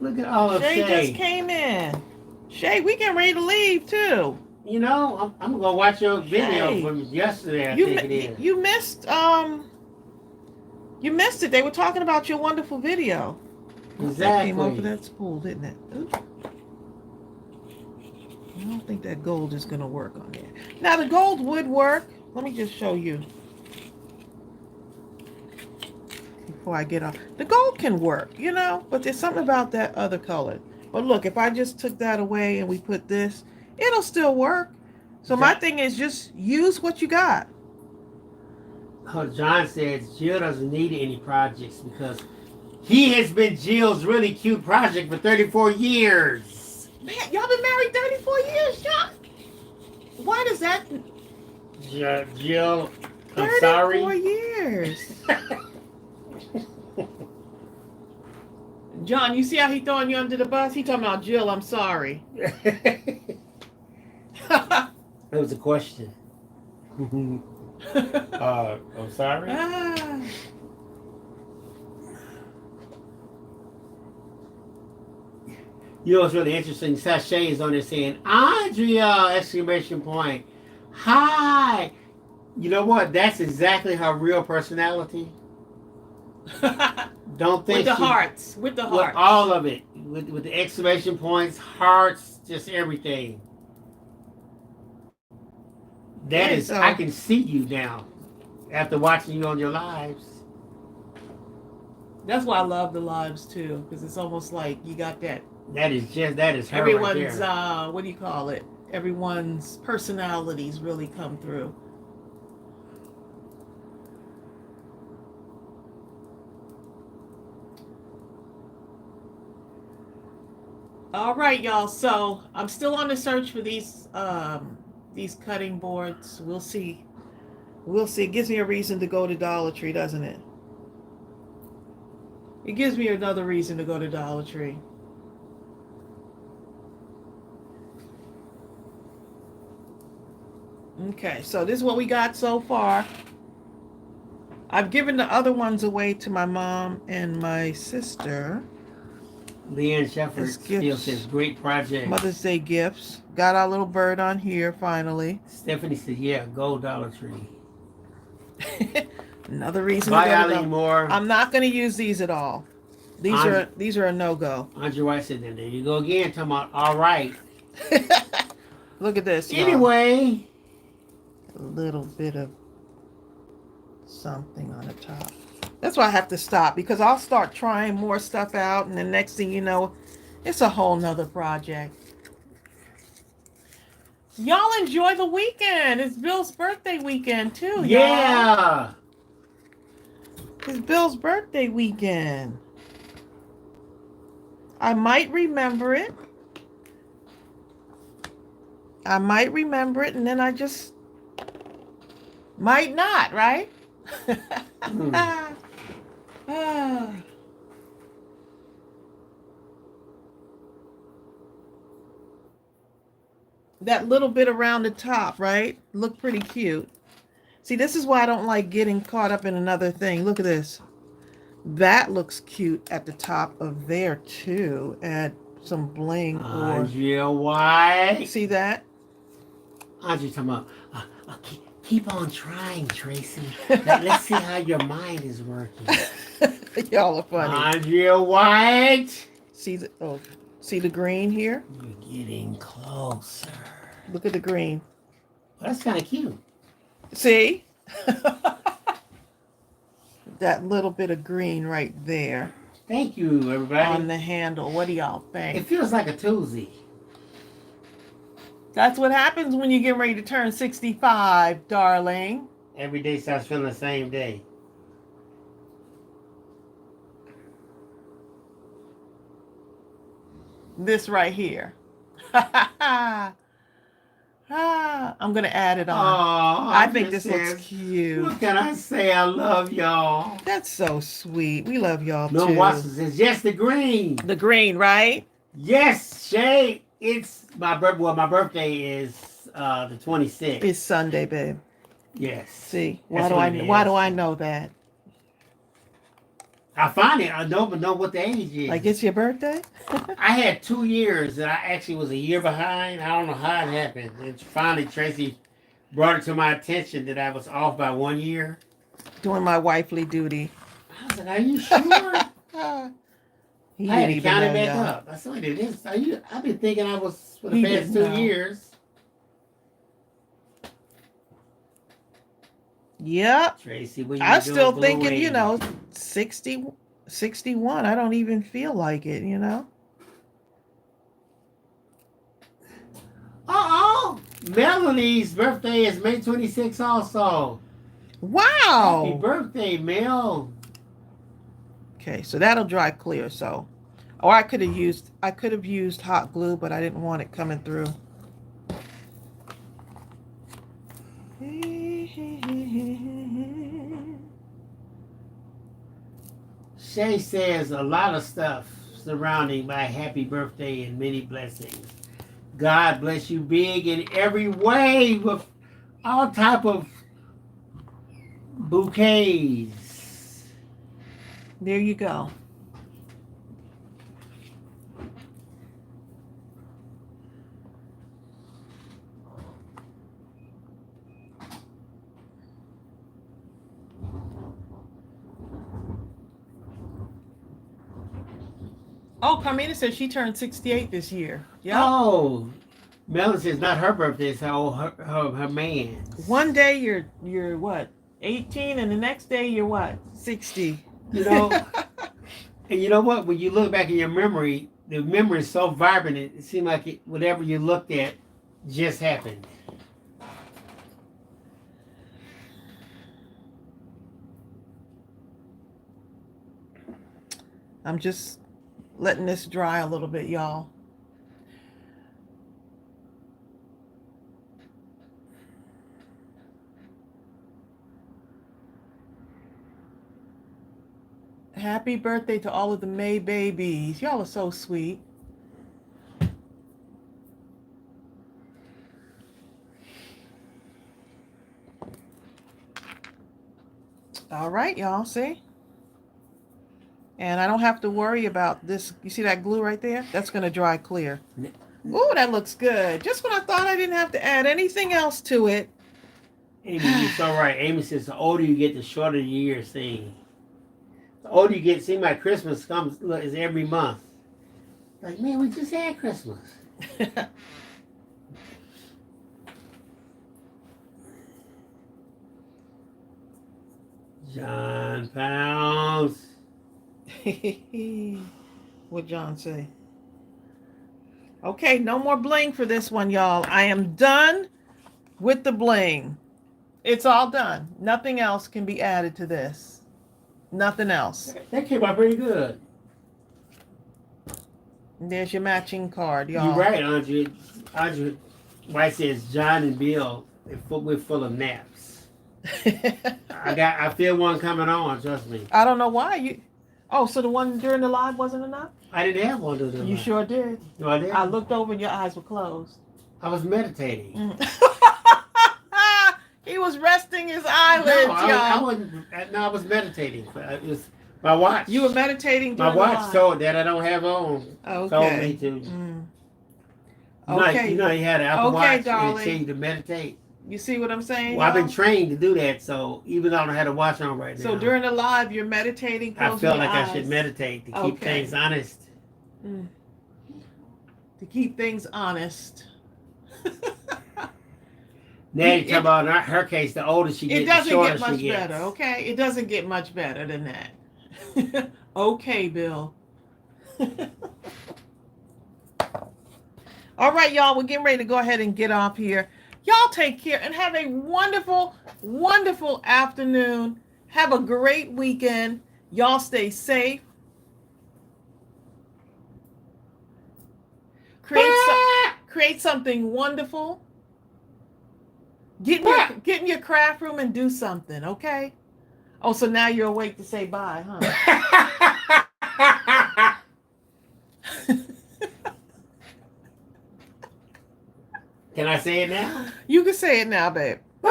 Look at all of Shay. Shay just came in. Shay, we getting ready to leave, too. You know, I'm going to watch your video from yesterday, I think it is. You missed it. They were talking about your wonderful video. Exactly. That came over that spool, didn't it? Oops. I don't think that gold is going to work on there. Now, the gold would work. Let me just show you. Before I get off. The gold can work, you know, but there's something about that other color. But look, if I just took that away and we put this, it'll still work. So my thing is just use what you got. Oh, John says Jill doesn't need any projects because he has been Jill's really cute project for 34 years. Man, y'all been married 34 years, John? Why does that... Jill, I'm sorry. 34 years. John, you see how he throwing you under the bus? He talking about Jill, I'm sorry. That was a question. I'm sorry? You know what's really interesting? Sashay is on there saying, Andrea! Exclamation point. Hi. You know what? That's exactly her real personality. Don't think with the she, hearts, with the with hearts. all of it, with the exclamation points, hearts, just everything. That Okay, is, I so can see you now after watching you on your lives. that's why I love the lives too, because it's almost like you got that. That is her right Everyone's there. what do you call it? Everyone's personalities really come through. All right, y'all. So I'm still on the search for these cutting boards. We'll see. We'll see. It gives me a reason to go to Dollar Tree, doesn't it? It gives me another reason to go to Dollar Tree. Okay, so this is what we got so far. I've given the other ones away to my mom and my sister Leanne as Shepard still gifts, says great project. Mother's Day gifts. Got our little bird on here finally. Stephanie said, yeah, go Dollar Tree. Another reason Bye, to go to Eileen Dollar. Moore. I'm not going to use these at all. These are a no-go. Andre White said, there you go again, talking about all right. Look at this, y'all. Anyway. A little bit of something on the top. That's why I have to stop, because I'll start trying more stuff out, and the next thing you know, it's a whole nother project. Y'all enjoy the weekend. It's Bill's birthday weekend too, Yeah. y'all. It's Bill's birthday weekend. I might remember it. And then I just might not, right? That little bit around the top, right? Look pretty cute. See, this is why I don't like getting caught up in another thing. Look at this. That looks cute at the top of there too. Add some bling or Andrea White. see that? Andrea talking about, keep on trying, Tracy. Let's see how your mind is working. Y'all are funny. Andrea White. See the green here? You're getting closer. Look at the green. Well, that's kind of cute. See? That little bit of green right there. Thank you, everybody. On the handle. What do y'all think? It feels like a Tuesday. That's what happens when you get ready to turn 65, darling. Every day starts feeling the same day. This right here. I'm going to add it on. Oh, I think this looks cute. What can I say? I love y'all. That's so sweet. We love y'all No, too. Watson says, yes, the green. The green, right? Yes, Shay. It's my birthday. Well, my birthday is the 26th. It's Sunday, babe. Yes. See, why do I know that? I finally know what the age is. Like it's your birthday? I had 2 years that I actually was a year behind. I don't know how it happened. And finally, Tracy brought it to my attention that I was off by 1 year. Doing my wifely duty. I was like, are you sure? He I had didn't to even count it know, back y'all. up. I said, it is. I've been thinking I was for He the past didn't 2 know. years. Yep. Tracy, what you I'm doing, still Blue thinking, Wave? 60, 61. I don't even feel like it, Uh-oh. Melanie's birthday is May 26th also. Wow. Happy birthday, Mel. Okay, so that'll dry clear, so. Or I could have used hot glue, but I didn't want it coming through. Shay says a lot of stuff surrounding my happy birthday and many blessings. God bless you big in every way with all type of bouquets. There you go. Oh, Carmina said she turned 68 this year. Yeah. Oh, Melanie says not her birthday, it's her man's. One day you're what? 18, and the next day you're what? 60. You know, and you know what? When you look back in your memory, the memory is so vibrant, it seemed like whatever you looked at just happened. I'm just letting this dry a little bit, y'all. Happy birthday to all of the May babies. Y'all are so sweet. All right, y'all, see? And I don't have to worry about this. You see that glue right there? That's going to dry clear. Ooh, that looks good. Just when I thought I didn't have to add anything else to it. Amy, you're so right. Amy says the older you get, the shorter the year seems. The older you get, it seems like Christmas is every month. Like, man, we just had Christmas. John Pounds. What'd John say? Okay, no more bling for this one, y'all. I am done with the bling. It's all done. Nothing else can be added to this. Nothing else. That came out pretty good. There's your matching card, y'all. You're right, Andre. Andre White says John and Bill, we're full of naps. I feel one coming on, trust me. I don't know why you. Oh, so the one during the live wasn't enough? I didn't have one during the live. You sure did. No, I didn't. I looked over and your eyes were closed. I was meditating. He was resting his eyelids, y'all. I was meditating. It was my watch. You were meditating during my watch the live. told that I don't have on. Okay. Told me to. Okay. You had an Apple Watch darling. and it changed to meditate. You see what I'm saying? Well, I've been trained to do that, so even though I don't have a watch on right now. So during the live, you're meditating. I felt like eyes. I should meditate to keep things honest. To keep things honest. Now talk about her case, the older she gets, the shorter she gets. It doesn't get much better, okay? It doesn't get much better than that. Okay, Bill. All right, y'all, we're getting ready to go ahead and get off here. Y'all take care and have a wonderful, wonderful afternoon. Have a great weekend. Y'all stay safe. Create something wonderful. Get in your craft room and do something, okay? Oh, so now you're awake to say bye, huh? Can I say it now? You can say it now, babe. Bye!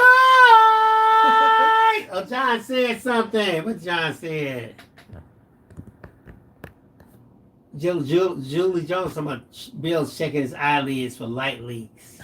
Oh, John said something. What John said? Julie Jones talking about Bill's checking his eyelids for light leaks.